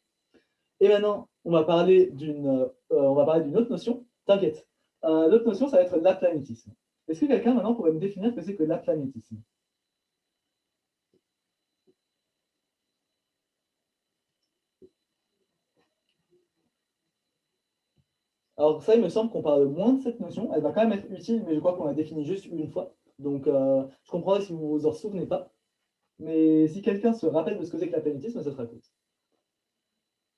Et maintenant, on va parler d'une autre notion. T'inquiète. L'autre notion, ça va être l'aplanétisme. Est-ce que quelqu'un maintenant pourrait me définir ce que c'est que l'aplanétisme? Alors ça, il me semble qu'on parle moins de cette notion. Elle va quand même être utile, mais je crois qu'on l'a définie juste une fois. Donc, je comprendrai si vous vous en souvenez pas. Mais si quelqu'un se rappelle de ce que c'est que l'aplanétisme, ça sera cool.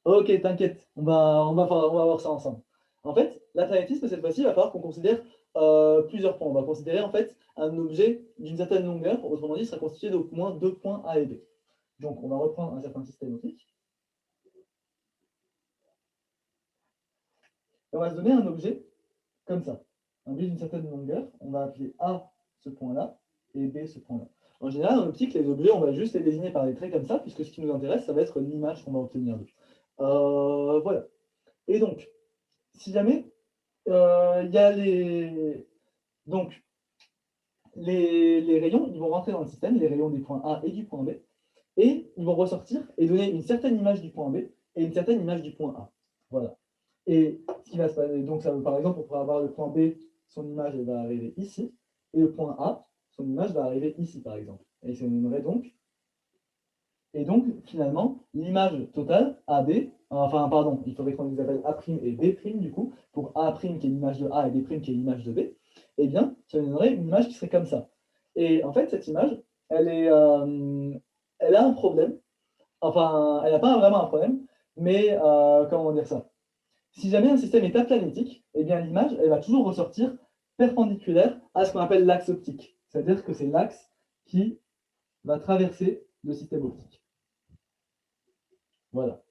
Ok, t'inquiète, on va voir ça ensemble. En fait, l'aplanétisme, cette fois-ci, il va falloir qu'on considère plusieurs points. On va considérer en fait un objet d'une certaine longueur, autrement dit, il sera constitué d'au moins deux points A et B. Donc, on va reprendre un certain système optique. Et on va se donner un objet comme ça. Un objet d'une certaine longueur, on va appeler A ce point-là et B ce point-là. En général, en optique, les objets, on va juste les désigner par des traits comme ça, puisque ce qui nous intéresse, ça va être l'image qu'on va obtenir d'eux. Voilà. Et donc, si jamais il y a les... Donc, les rayons, ils vont rentrer dans le système, les rayons des points A et du point B, et ils vont ressortir et donner une certaine image du point B et une certaine image du point A. Voilà. Et ce qui va se passer, donc ça, par exemple, on pourra avoir le point B, son image elle va arriver ici, et le point A, son image va arriver ici, par exemple. Et ça nous donnerait donc. Et donc, finalement, l'image totale, AB, enfin, pardon, il faudrait qu'on les appelle A' et B', du coup, pour A' qui est l'image de A et B' qui est l'image de B, eh bien, ça nous donnerait une image qui serait comme ça. Et en fait, cette image, elle a un problème. Enfin, elle n'a pas vraiment un problème, mais comment dire ça? Si jamais un système est aplanétique, eh bien, l'image, elle va toujours ressortir perpendiculaire à ce qu'on appelle l'axe optique. C'est-à-dire que c'est l'axe qui va traverser le système optique. Voilà.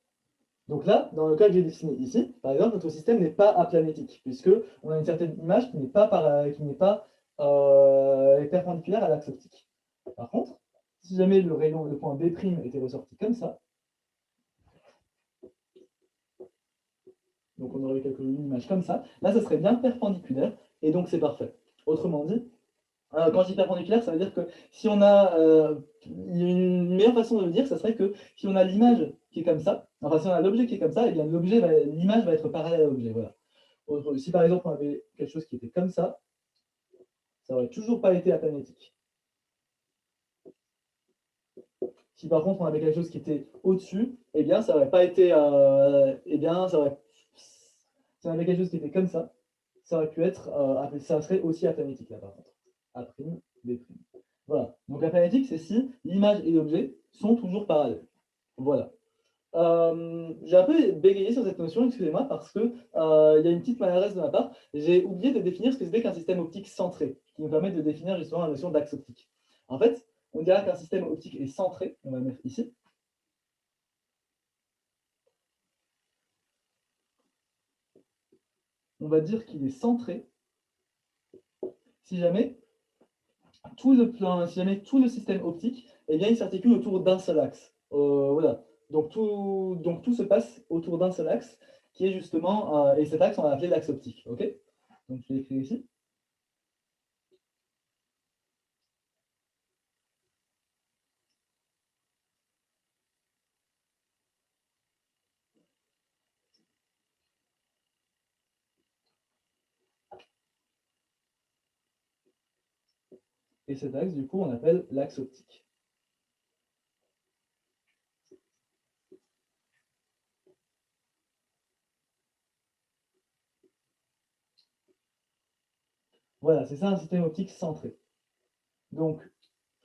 Donc là, dans le cas que j'ai dessiné ici, par exemple, notre système n'est pas aplanétique, puisqu'on a une certaine image qui n'est pas, perpendiculaire à l'axe optique. Par contre, si jamais le rayon, le point B' était ressorti comme ça, donc on aurait une image comme ça, là, ça serait bien perpendiculaire, et donc c'est parfait. Autrement dit, quand je dis perpendiculaire, ça veut dire que si on a une meilleure façon de le dire, ça serait que si on a l'image qui est comme ça, enfin si on a l'objet qui est comme ça, et bien l'image va être parallèle à l'objet. Voilà. Si par exemple on avait quelque chose qui était comme ça n'aurait toujours pas été aplanétique. Si par contre on avait quelque chose qui était au-dessus, eh bien ça n'aurait pas été. Si on avait quelque chose qui était comme ça aurait pu être. Ça serait aussi aplanétique là par contre. A', B'. Voilà. Donc aplanétique, c'est si l'image et l'objet sont toujours parallèles. Voilà. J'ai un peu bégayé sur cette notion, excusez-moi, parce que il y a une petite maladresse de ma part. J'ai oublié de définir ce que c'était qu'un système optique centré, qui nous permet de définir justement la notion d'axe optique. En fait, on dirait qu'un système optique est centré, on va le mettre ici. On va dire qu'il est centré si jamais tout le système optique, eh bien, il s'articule autour d'un seul axe. Voilà. Donc tout se passe autour d'un seul axe, qui est justement, et cet axe, on va l'appeler l'axe optique. OK? Donc je vais écrire ici. Et cet axe, du coup, on appelle l'axe optique. Voilà, c'est ça un système optique centré. Donc,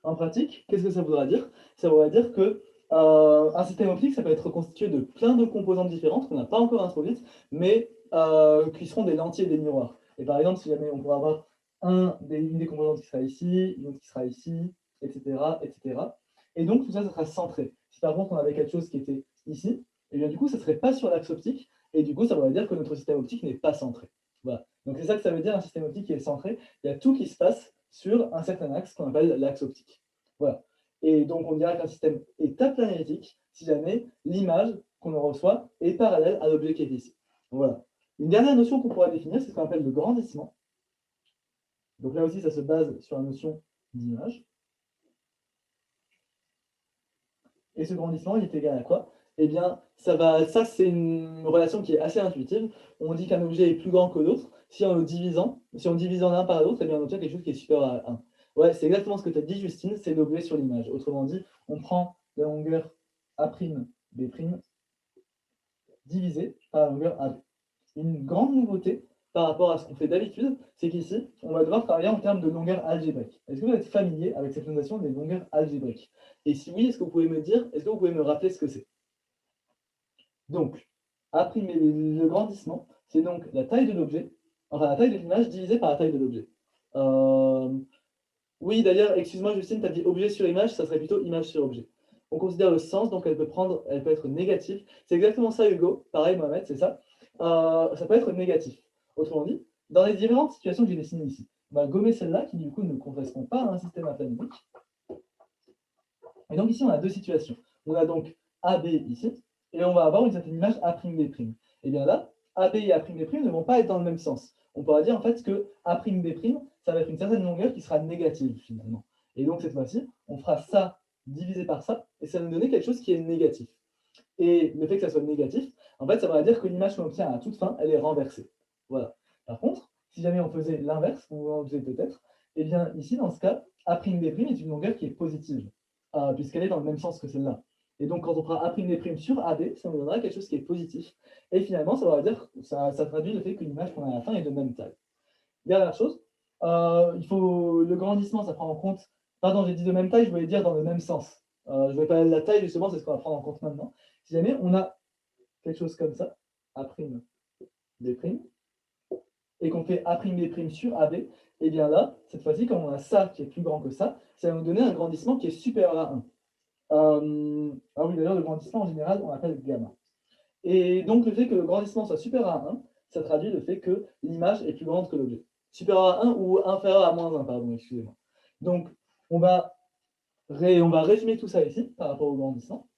en pratique, qu'est-ce que ça voudra dire? Ça voudra dire que un système optique, ça peut être constitué de plein de composantes différentes qu'on n'a pas encore introduites, mais qui seront des lentilles et des miroirs. Et par exemple, si jamais on pourrait avoir une des composantes qui sera ici, une autre qui sera ici, etc., etc. Et donc, tout ça, ça sera centré. Si par contre, on avait quelque chose qui était ici, et bien du coup, ça ne serait pas sur l'axe optique, et du coup, ça voudrait dire que notre système optique n'est pas centré. Voilà. Donc, c'est ça que ça veut dire, un système optique qui est centré. Il y a tout qui se passe sur un certain axe qu'on appelle l'axe optique. Voilà. Et donc, on dirait qu'un système est aplanétique si jamais l'image qu'on en reçoit est parallèle à l'objet qui est ici. Voilà. Une dernière notion qu'on pourra définir, c'est ce qu'on appelle le grandissement. Donc là aussi, ça se base sur la notion d'image. Et ce grandissement, il est égal à quoi? Eh bien, ça c'est une relation qui est assez intuitive. On dit qu'un objet est plus grand que l'autre si en le divisant, si on divise en un par l'autre, eh bien on obtient quelque chose qui est supérieur à 1. Ouais, c'est exactement ce que tu as dit, Justine, c'est l'objet sur l'image. Autrement dit, on prend la longueur A'B' divisée par la longueur AB. Une grande nouveauté par rapport à ce qu'on fait d'habitude, c'est qu'ici, on va devoir travailler en termes de longueur algébrique. Est-ce que vous êtes familier avec cette notion des longueurs algébriques? Et si oui, est-ce que vous pouvez me dire, est-ce que vous pouvez me rappeler ce que c'est? Donc, le grandissement, c'est donc la taille de l'objet, enfin la taille de l'image divisée par la taille de l'objet. Oui, d'ailleurs, excuse-moi Justine, tu as dit objet sur image, ça serait plutôt image sur objet. On considère le sens, donc elle peut être négative. C'est exactement ça, Hugo. Pareil, Mohamed, c'est ça. Ça peut être négatif. Autrement dit, dans les différentes situations que j'ai dessinées ici, on va gommer celles-là qui, du coup, ne correspondent pas à un système aplanique. Et donc ici, on a deux situations. On a donc AB ici, et on va avoir une certaine image A'B'. Et bien là, AB et A'B' ne vont pas être dans le même sens. On pourra dire en fait que A'B', ça va être une certaine longueur qui sera négative finalement. Et donc cette fois-ci, on fera ça divisé par ça, et ça va nous donner quelque chose qui est négatif. Et le fait que ça soit négatif, en fait, ça va dire que l'image qu'on obtient à toute fin, elle est renversée. Voilà. Par contre, si jamais on faisait l'inverse, on en faisait peut-être, et bien ici, dans ce cas, A'B' est une longueur qui est positive, puisqu'elle est dans le même sens que celle-là. Et donc, quand on fera A'B' sur AB, ça nous donnera quelque chose qui est positif. Et finalement, ça va dire, ça traduit le fait que l'image qu'on a à la fin est de même taille. Dernière chose, le grandissement, ça prend en compte, pardon, j'ai dit de même taille, je voulais dire dans le même sens. Je vais parler de la taille, justement, c'est ce qu'on va prendre en compte maintenant. Si jamais on a quelque chose comme ça, A'B', et qu'on fait A'B' sur AB, et bien là, cette fois-ci, quand on a ça qui est plus grand que ça va nous donner un grandissement qui est supérieur à 1. Ah oui, d'ailleurs, le grandissement, en général, on l'appelle gamma. Et donc, le fait que le grandissement soit supérieur à 1, ça traduit le fait que l'image est plus grande que l'objet. Supérieur à 1 ou inférieur à moins 1, pardon, excusez-moi. Donc, on va résumer tout ça ici, par rapport au grandissement.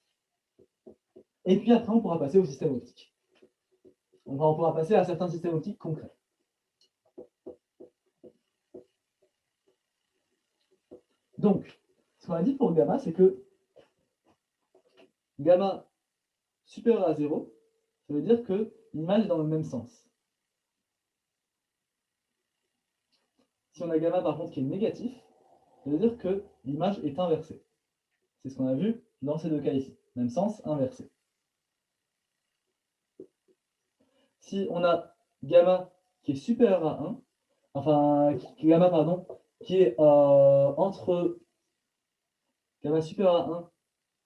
Et puis après, on pourra passer au système optique. On pourra passer à certains systèmes optiques concrets. Donc, ce qu'on a dit pour gamma, c'est que gamma supérieur à 0, ça veut dire que l'image est dans le même sens. Si on a gamma par contre qui est négatif, ça veut dire que l'image est inversée. C'est ce qu'on a vu dans ces deux cas ici. Même sens, inversé. Si on a gamma qui est supérieur à 1, enfin, gamma, pardon, qui est entre gamma supérieur à 1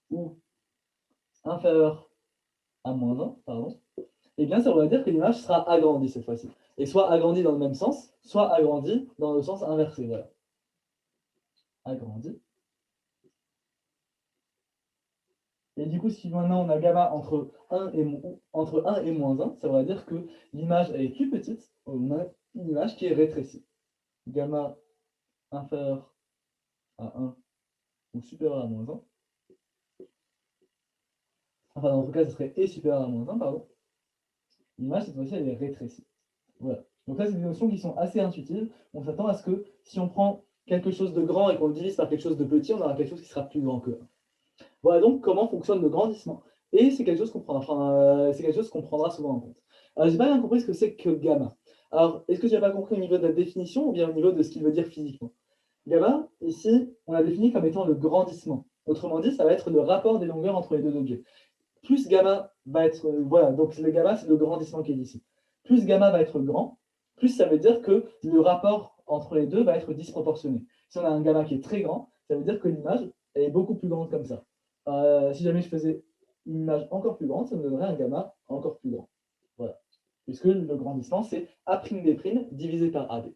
ou inférieur à moins 1, pardon, eh bien, ça voudrait dire que l'image sera agrandie cette fois-ci. Et soit agrandie dans le même sens, soit agrandie dans le sens inversé. Voilà. Agrandie. Et du coup, si maintenant on a gamma entre 1 et moins 1, ça voudrait dire que l'image est plus petite, on a une image qui est rétrécie. Gamma inférieur à 1 ou supérieur à moins 1. Enfin, dans notre cas, ce serait et supérieur à moins 1, pardon. L'image, cette fois-ci, elle est rétrécie. Voilà. Donc là, c'est des notions qui sont assez intuitives. On s'attend à ce que si on prend quelque chose de grand et qu'on le divise par quelque chose de petit, on aura quelque chose qui sera plus grand que 1. Voilà donc comment fonctionne le grandissement. Et c'est quelque chose qu'on prendra souvent en compte. Alors, j'ai pas bien compris ce que c'est que gamma. Alors, est-ce que tu n'as pas compris au niveau de la définition ou bien au niveau de ce qu'il veut dire physiquement? Gamma, ici, on l'a défini comme étant le grandissement. Autrement dit, ça va être le rapport des longueurs entre les deux objets. Plus gamma va être... voilà, donc le gamma, c'est le grandissement qui est ici. Plus gamma va être grand, plus ça veut dire que le rapport entre les deux va être disproportionné. Si on a un gamma qui est très grand, ça veut dire que l'image est beaucoup plus grande comme ça. Si jamais je faisais une image encore plus grande, ça me donnerait un gamma encore plus grand. Voilà. puisque le grandissement, c'est A'B' divisé par AB.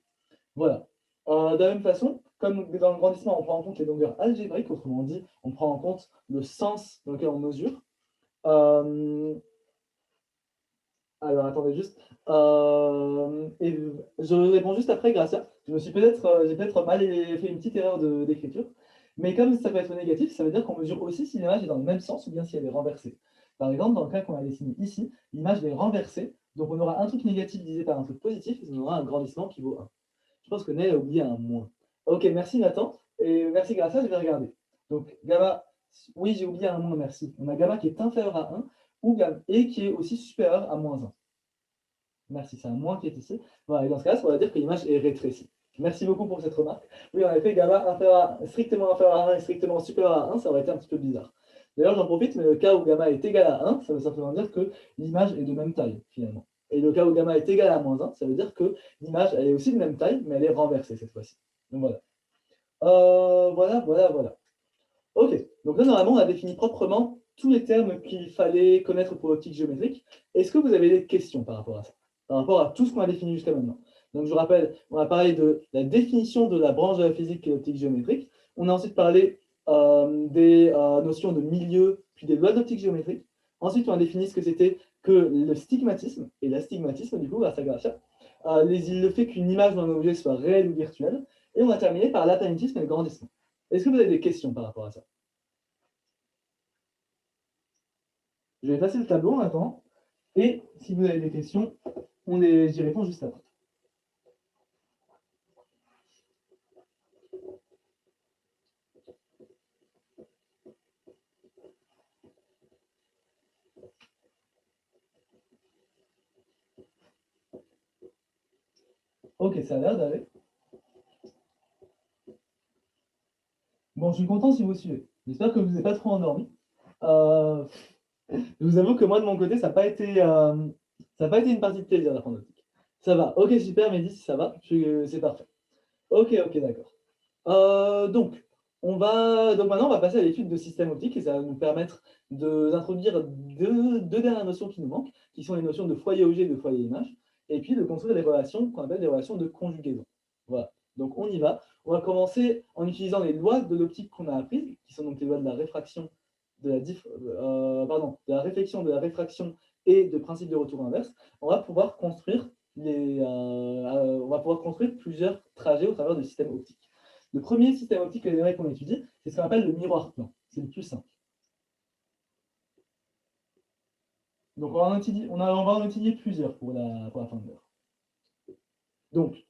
Voilà. De la même façon, comme dans le grandissement, on prend en compte les longueurs algébriques, autrement dit, on prend en compte le sens dans lequel on mesure. Alors, attendez juste. Et je réponds juste après, Gracia. J'ai peut-être mal fait une petite erreur d'écriture. Mais comme ça peut être négatif, ça veut dire qu'on mesure aussi si l'image est dans le même sens ou bien si elle est renversée. Par exemple, dans le cas qu'on a dessiné ici, l'image est renversée. Donc, on aura un truc négatif divisé par un truc positif et on aura un grandissement qui vaut 1. Je pense que Nel a oublié un moins. Ok, merci Nathan. Et merci Gracia, je vais regarder. Donc, gamma, oui, j'ai oublié un moins, merci. On a gamma qui est inférieur à 1 ou gamma et qui est aussi supérieur à moins 1. Merci, c'est un moins qui est ici. Voilà, et dans ce cas-là, ça va dire que l'image est rétrécie. Merci beaucoup pour cette remarque. Oui, en effet, gamma strictement inférieur à 1 et strictement supérieur à 1, ça aurait été un petit peu bizarre. D'ailleurs, j'en profite, mais le cas où gamma est égal à 1, ça veut simplement dire que l'image est de même taille, finalement. Et le cas où gamma est égal à moins 1, ça veut dire que l'image, elle est aussi de même taille, mais elle est renversée cette fois-ci. Donc voilà. Voilà. Ok, donc là, normalement, on a défini proprement tous les termes qu'il fallait connaître pour l'optique géométrique. Est-ce que vous avez des questions par rapport à ça? Par rapport à tout ce qu'on a défini jusqu'à maintenant? Donc, je vous rappelle, on a parlé de la définition de la branche de la physique qui est l'optique géométrique. On a ensuite parlé des notions de milieu, puis des lois d'optique géométrique. Ensuite, on a défini ce que c'était que le stigmatisme, et l'astigmatisme, du coup, grâce à Gracia, le fait qu'une image d'un objet soit réelle ou virtuelle. Et on a terminé par l'apéritisme et le grandissement. Est-ce que vous avez des questions par rapport à ça? Je vais passer le tableau en attendant. Et si vous avez des questions, j'y réponds juste après. Ok, ça a l'air d'aller. Bon, je suis content si vous suivez. J'espère que vous n'êtes pas trop endormi. Je vous avoue que moi, de mon côté, ça n'a pas été une partie de plaisir d'apprendre l'optique. Ça va. Ok, super, Mehdi, si ça va, c'est parfait. Ok, d'accord. Donc maintenant, on va passer à l'étude de système optique et ça va nous permettre d'introduire deux dernières notions qui nous manquent, qui sont les notions de foyer objet et de foyer image, et puis de construire des relations qu'on appelle des relations de conjugaison. Voilà. Donc on y va. On va commencer en utilisant les lois de l'optique qu'on a apprises, qui sont donc les lois de la réfraction, de la réflexion, de la réfraction et de principe de retour inverse. On va pouvoir construire plusieurs trajets au travers du système optique. Le premier système optique que j'aimerais qu'on étudie, c'est ce qu'on appelle le miroir plan. C'est le plus simple. Donc, on va en étudier plusieurs pour la fin de l'heure. Donc,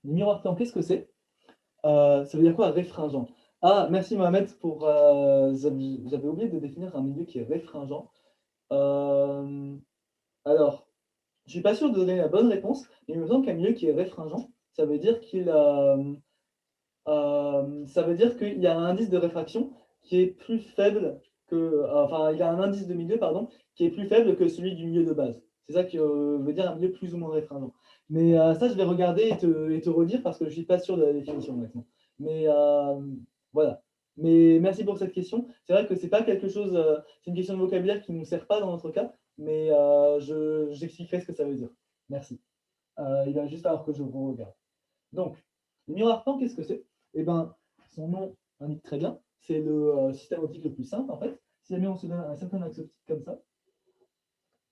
le miroir plan, qu'est-ce que c'est? Ça veut dire quoi, réfringent? Ah, merci Mohamed pour... J'avais oublié de définir un milieu qui est réfringent. Alors, je ne suis pas sûr de donner la bonne réponse, mais il me semble qu'un milieu qui est réfringent, ça veut dire qu'il y a un indice de réfraction qui est plus faible il y a un indice de milieu, pardon, qui est plus faible que celui du milieu de base. C'est ça que veut dire un milieu plus ou moins réfringent. Mais ça, je vais regarder et te redire parce que je ne suis pas sûr de la définition maintenant. Mais voilà. Mais merci pour cette question. C'est vrai que c'est pas quelque chose, c'est une question de vocabulaire qui ne nous sert pas dans notre cas, mais j'expliquerai ce que ça veut dire. Merci. Il va juste falloir que je vous regarde. Donc, le miroir plan, qu'est-ce que c'est? Eh bien, son nom indique très bien. C'est le système optique le plus simple, en fait. Si jamais on se donne un certain axe optique comme ça,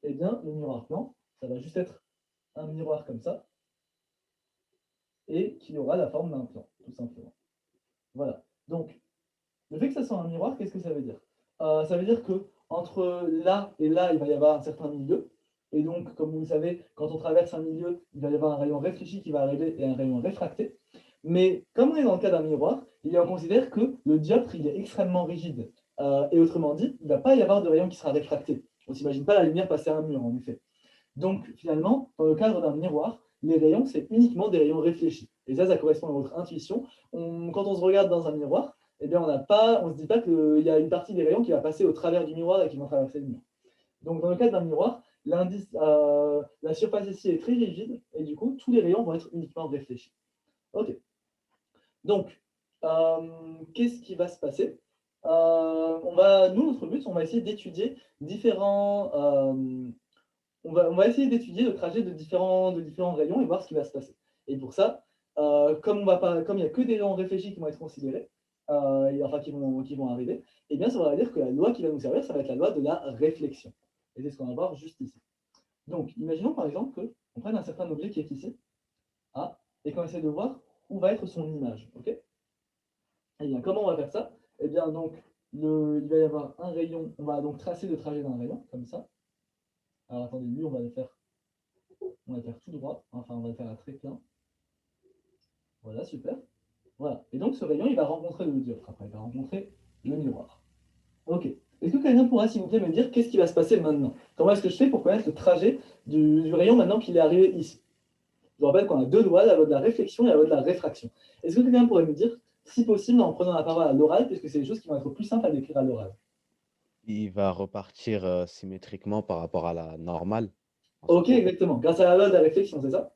eh bien, le miroir plan, ça va juste être un miroir comme ça, et qui aura la forme d'un plan, tout simplement. Voilà. Donc, le fait que ça soit un miroir, qu'est-ce que ça veut dire? Ça veut dire que entre là et là, il va y avoir un certain milieu. Et donc, comme vous le savez, quand on traverse un milieu, il va y avoir un rayon réfléchi qui va arriver et un rayon réfracté. Mais comme on est dans le cas d'un miroir, on considère que le dioptre il est extrêmement rigide. Et autrement dit, il ne va pas y avoir de rayon qui sera réfracté. On ne s'imagine pas la lumière passer à un mur, en effet. Donc, finalement, dans le cadre d'un miroir, les rayons, c'est uniquement des rayons réfléchis. Et ça correspond à votre intuition. Quand on se regarde dans un miroir, eh bien, on ne se dit pas qu'il y a une partie des rayons qui va passer au travers du miroir et qui vont traverser le mur. Donc, dans le cadre d'un miroir, la surface ici est très rigide et du coup, tous les rayons vont être uniquement réfléchis. Ok. Donc, qu'est-ce qui va se passer? Notre but, on va essayer d'étudier différents on va essayer d'étudier le trajet de différents rayons et voir ce qui va se passer. Et pour ça, comme il n'y a que des rayons réfléchis qui vont être considérés, enfin qui vont arriver, eh bien ça va dire que la loi qui va nous servir, ça va être la loi de la réflexion. Et c'est ce qu'on va voir juste ici. Donc, imaginons par exemple qu'on prenne un certain objet qui est ici, A, et qu'on essaie de voir où va être son image. Ok? Eh bien, comment on va faire ça? Eh bien, donc, il va y avoir un rayon, on va donc tracer le trajet d'un rayon, comme ça. Alors, attendez, lui, on va le faire tout droit, enfin, on va le faire à très plein. Voilà, super. Voilà. Et donc, ce rayon, il va rencontrer le dioptre après, il va rencontrer le miroir. Ok. Est-ce que quelqu'un pourra, s'il vous plaît, me dire qu'est-ce qui va se passer maintenant? Comment est-ce que je fais pour connaître le trajet du rayon maintenant qu'il est arrivé ici? Je vous rappelle qu'on a deux lois, la loi de la réflexion et la loi de la réfraction. Est-ce que quelqu'un pourrait me dire, si possible, en prenant la parole à l'oral, puisque c'est des choses qui vont être plus simples à décrire à l'oral? Il va repartir symétriquement par rapport à la normale. Ok, exactement. Grâce à la loi de la réflexion, c'est ça?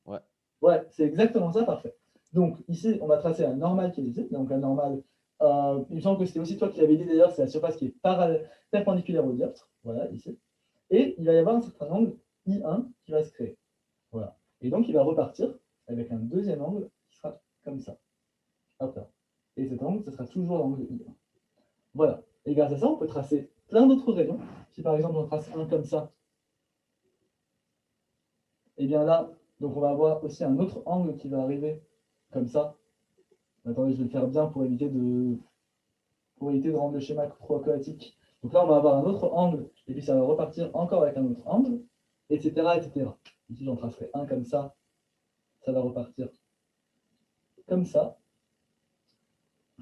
Ouais. Ouais, c'est exactement ça, parfait. Donc ici, on va tracer la normale qui est ici. Donc la normale, il me semble que c'était aussi toi qui l'avais dit d'ailleurs, c'est la surface qui est perpendiculaire au dioptre. Voilà, ici. Et il va y avoir un certain angle I1 qui va se créer. Voilà. Et donc il va repartir avec un deuxième angle qui sera comme ça. Hop là. Et cet angle, ce sera toujours l'angle I1. Voilà. Et grâce à ça, on peut tracer plein d'autres rayons. Si par exemple on trace un comme ça, et bien là, donc on va avoir aussi un autre angle qui va arriver comme ça. Attendez, je vais le faire bien pour éviter de rendre le schéma trop chaotique. Donc là, on va avoir un autre angle, et puis ça va repartir encore avec un autre angle, etc. etc. Ici, j'en tracerai un comme ça va repartir comme ça,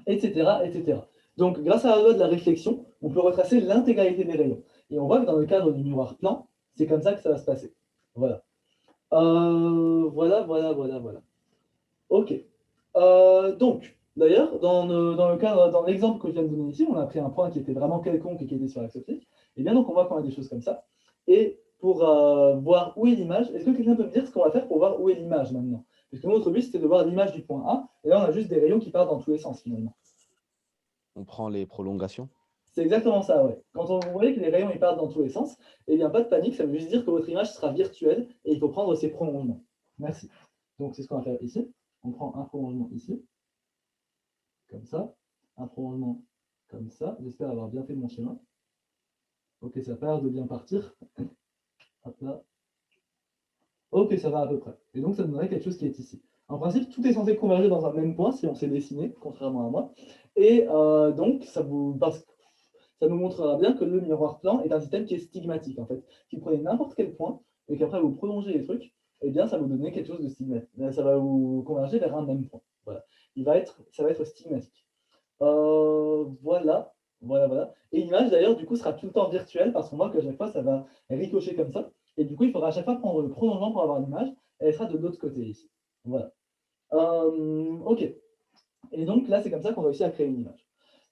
etc. etc. Donc, grâce à la loi de la réflexion, on peut retracer l'intégralité des rayons. Et on voit que dans le cadre du miroir plan, c'est comme ça que ça va se passer. Voilà. Voilà. Ok. Donc, d'ailleurs, dans l'exemple que je viens de donner ici, on a pris un point qui était vraiment quelconque et qui était sur l'axe optique. Et bien donc, on voit qu'on a des choses comme ça. Et pour voir où est l'image, est-ce que quelqu'un peut me dire ce qu'on va faire pour voir où est l'image maintenant? Parce que notre but, c'était de voir l'image du point A. Et là, on a juste des rayons qui partent dans tous les sens, finalement. On prend les prolongations. C'est exactement ça, ouais. Quand vous voyez que les rayons ils partent dans tous les sens, eh bien, pas de panique, ça veut juste dire que votre image sera virtuelle et il faut prendre ses prolongements. Merci. Donc, c'est ce qu'on va faire ici. On prend un prolongement ici, comme ça, un prolongement comme ça. J'espère avoir bien fait mon schéma. Ok, ça a pas l'air de bien partir. Hop là. Ok, ça va à peu près. Et donc, ça donnerait quelque chose qui est ici. En principe, tout est censé converger dans un même point si on s'est dessiné, contrairement à moi. Et donc, ça nous montrera bien que le miroir plan est un système qui est stigmatique, en fait. Si vous prenez n'importe quel point et qu'après vous prolongez les trucs, eh bien, ça va vous donner quelque chose de stigmatique. Ça va vous converger vers un même point. Voilà. Ça va être stigmatique. Voilà. Et l'image, d'ailleurs, du coup, sera tout le temps virtuelle parce qu'on voit qu'à chaque fois, ça va ricocher comme ça. Et du coup, il faudra à chaque fois prendre le prolongement pour avoir l'image. Elle sera de l'autre côté ici. Voilà. Ok. Et donc, là, c'est comme ça qu'on réussit à créer une image.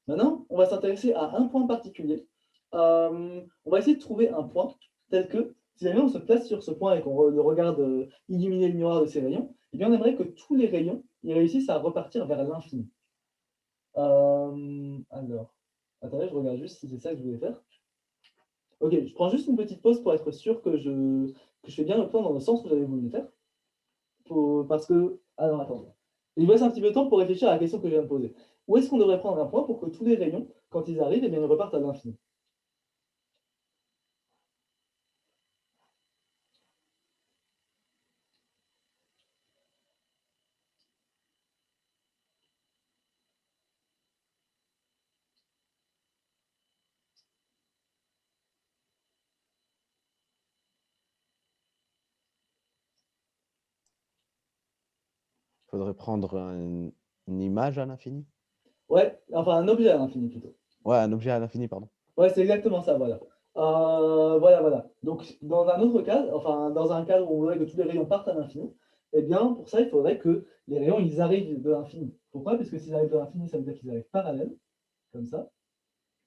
Maintenant, on va s'intéresser à un point particulier. On va essayer de trouver un point tel que, si jamais on se place sur ce point et qu'on le regarde illuminer le miroir de ses rayons, eh bien, on aimerait que tous les rayons ils réussissent à repartir vers l'infini. Alors, attendez, je regarde juste si c'est ça que je voulais faire. Ok, je prends juste une petite pause pour être sûr que je fais bien le point dans le sens où j'avais voulu le faire. Parce que, alors attendez. Il vous laisse un petit peu de temps pour réfléchir à la question que je viens de poser. Où est-ce qu'on devrait prendre un point pour que tous les rayons, quand ils arrivent, eh bien, ils repartent à l'infini? Il faudrait prendre une image à l'infini. Ouais, enfin un objet à l'infini plutôt. Ouais, un objet à l'infini, pardon. Ouais, c'est exactement ça, voilà. Voilà. Donc, dans un autre cas, enfin, dans un cas où on voudrait que tous les rayons partent à l'infini, eh bien, pour ça, il faudrait que les rayons, ils arrivent de l'infini. Pourquoi? Parce que s'ils arrivent de l'infini, ça veut dire qu'ils arrivent parallèles, comme ça.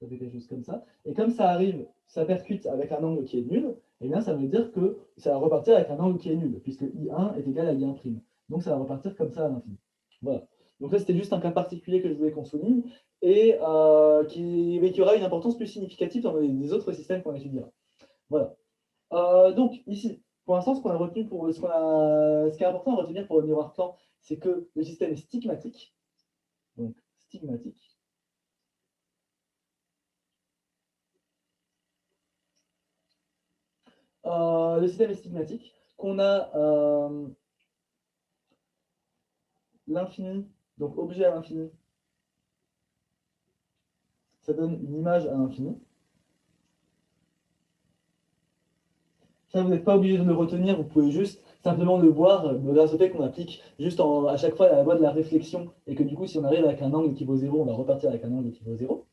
Ça fait quelque chose comme ça. Et comme ça arrive, ça percute avec un angle qui est nul, eh bien, ça veut dire que ça va repartir avec un angle qui est nul, puisque I1 est égal à I1'. Donc, ça va repartir comme ça à l'infini. Voilà. Donc là, c'était juste un cas particulier que je voulais qu'on souligne et qui aura une importance plus significative dans les autres systèmes qu'on étudiera. Voilà. Donc, ici, pour l'instant, ce qu'on a retenu pour ce qui est important à retenir pour le miroir plan, c'est que le système est stigmatique. Donc, stigmatique. Le système est stigmatique, qu'on a l'infini, donc objet à l'infini, ça donne une image à l'infini. Ça, vous n'êtes pas obligé de le retenir, vous pouvez juste simplement le voir grâce au fait qu'on applique juste à chaque fois la loi de la réflexion et que du coup, si on arrive avec un angle qui vaut 0, on va repartir avec un angle qui vaut 0.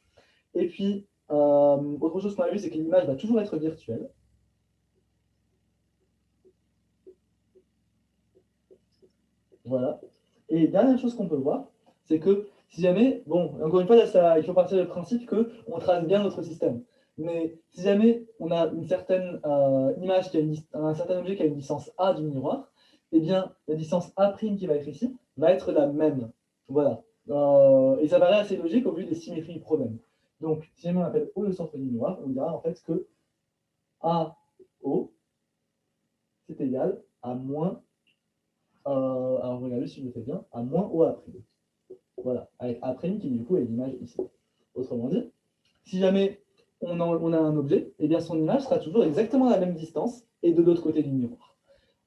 Et puis, autre chose qu'on a vu, c'est que l'image va toujours être virtuelle. Voilà. Et dernière chose qu'on peut voir, c'est que si jamais, bon, encore une fois, là, il faut partir du principe qu'on trace bien notre système. Mais si jamais on a une certaine image, un certain objet qui a une distance A du miroir, eh bien, la distance A' qui va être ici va être la même. Voilà. Et ça paraît assez logique au vu des symétries du problème. Donc, si jamais on appelle O le centre du miroir, on dira en fait que AO, c'est égal à moins, alors regardez si je le fais bien, à moins OA'. Voilà, avec A' qui du coup est l'image ici. Autrement dit, si jamais on a un objet, eh bien son image sera toujours exactement à la même distance et de l'autre côté du miroir.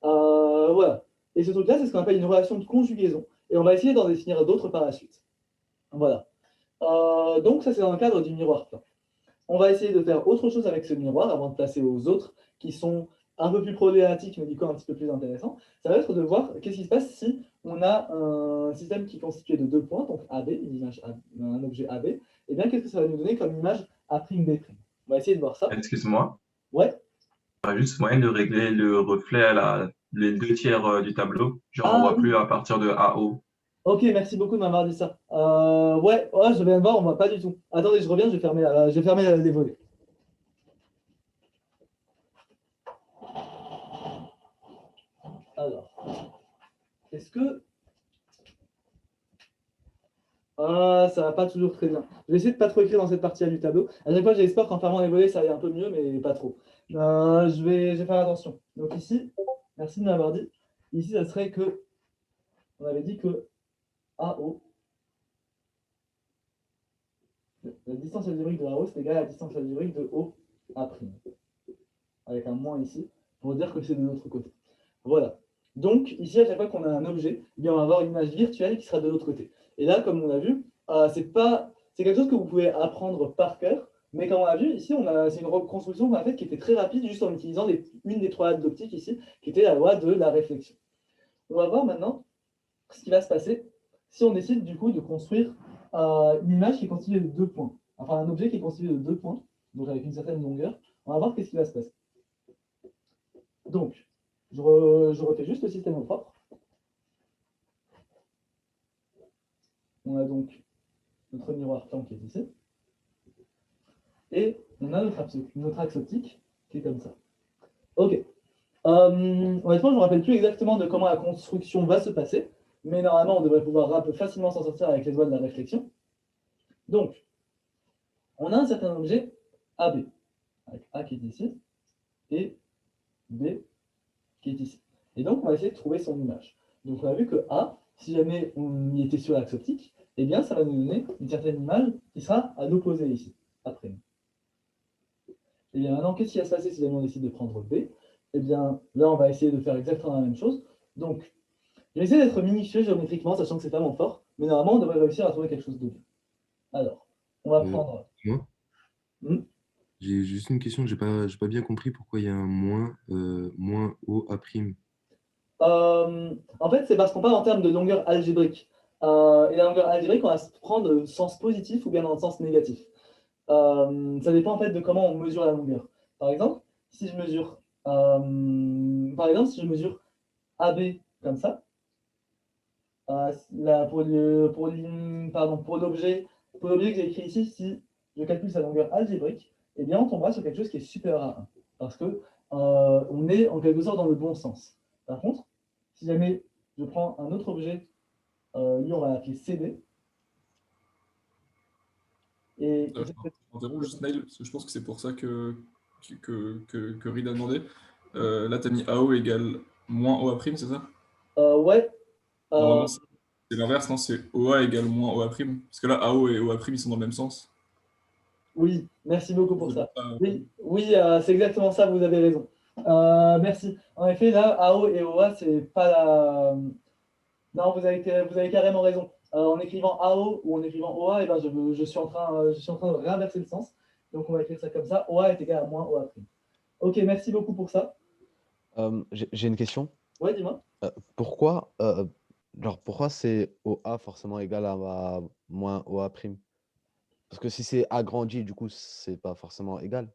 Voilà. Et ce truc-là, c'est ce qu'on appelle une relation de conjugaison. Et on va essayer d'en définir d'autres par la suite. Voilà. Donc ça, c'est dans le cadre du miroir plan. On va essayer de faire autre chose avec ce miroir avant de passer aux autres qui sont un peu plus problématiques, mais du coup un petit peu plus intéressants. Ça va être de voir qu'est-ce qui se passe si on a un système qui est constitué de 2 points, donc AB, une image un objet AB, et bien qu'est-ce que ça va nous donner comme image A'B'. On va essayer de voir ça. Excuse-moi, Ouais. il y a juste moyen de régler le reflet à les 2 tiers du tableau. Genre, on Ah voit plus oui, à partir de AO. ok, merci beaucoup de m'avoir dit ça. Ouais, je viens de voir, on voit pas du tout. Attendez, je reviens, je vais fermer les volets. Alors, est-ce que ça va pas toujours très bien. Je vais essayer de pas trop écrire dans cette partie-là du tableau. À chaque fois, j'ai espoir qu'en fermant les volets, ça aille un peu mieux, mais pas trop. Je vais faire attention. Donc ici, merci de m'avoir dit. Ici, ça serait que, on avait dit que AO, la distance algébrique de AO, c'est égal à la distance algébrique de OA', avec un moins ici, pour dire que c'est de l'autre côté. Voilà. Donc, ici, à chaque fois qu'on a un objet, eh bien, on va avoir une image virtuelle qui sera de l'autre côté. Et là, comme on a vu, c'est quelque chose que vous pouvez apprendre par cœur, mais comme on a vu, ici, c'est une reconstruction qu'on a faite qui était très rapide, juste en utilisant une des trois lois d'optique ici, qui était la loi de la réflexion. On va voir maintenant ce qui va se passer si on décide du coup de construire une image qui est constituée de 2 points. Enfin, un objet qui est constitué de 2 points, donc avec une certaine longueur. On va voir qu'est-ce qui va se passer. Donc, je refais juste le système au propre. On a donc notre miroir plan qui est ici. Et on a notre axe optique qui est comme ça. Ok. Honnêtement, je ne me rappelle plus exactement de comment la construction va se passer, mais normalement, on devrait pouvoir facilement s'en sortir avec les lois de la réflexion. Donc, on a un certain objet AB, avec A qui est ici, et B qui est ici. Et donc, on va essayer de trouver son image. Donc, on a vu que A, si jamais on y était sur l'axe optique, eh bien, ça va nous donner une certaine image qui sera à l'opposé ici, après. Et bien maintenant, qu'est-ce qui va se passer si jamais on décide de prendre B? Eh bien, là, on va essayer de faire exactement la même chose. Donc, je vais essayer d'être minutieux géométriquement, sachant que c'est pas mon fort, mais normalement, on devrait réussir à trouver quelque chose de bien. Alors, on va prendre... Moi, Hmm. j'ai juste une question que j'ai pas bien compris pourquoi il y a un moins OA'. En fait, c'est parce qu'on parle en termes de longueur algébrique. Et la longueur algébrique, on va se prendre dans le sens positif ou bien dans le sens négatif. Ça dépend en fait de comment on mesure la longueur. Par exemple, si je mesure, AB comme ça, là, pour l'objet que j'ai écrit ici, si je calcule sa longueur algébrique, eh bien on tombera sur quelque chose qui est supérieur à 1. Parce que on est en quelque sorte dans le bon sens. Par contre, si jamais je prends un autre objet, lui on va l'appeler CD, et Je m'interromps juste, Nail, parce que je pense que c'est pour ça que que Reed a demandé. Là, tu as mis AO égale moins OA', c'est ça? Ouais. Normalement, c'est l'inverse, non? C'est OA égale moins OA'. Parce que là, AO et OA', ils sont dans le même sens. Oui, merci beaucoup pour C'est ça. pour ça. Oui, oui, c'est exactement ça, vous avez raison. Merci. En effet, là, AO et OA, c'est pas la. Non, vous avez carrément raison. En écrivant AO ou en écrivant OA, eh ben, je suis en train de réinverser le sens. Donc, on va écrire ça comme ça. OA est égal à moins OA'. Ok, merci beaucoup pour ça. J'ai une question. Ouais, dis-moi. Pourquoi, pourquoi c'est OA forcément égal à moins OA'? Parce que si c'est agrandi, du coup, c'est pas forcément égal.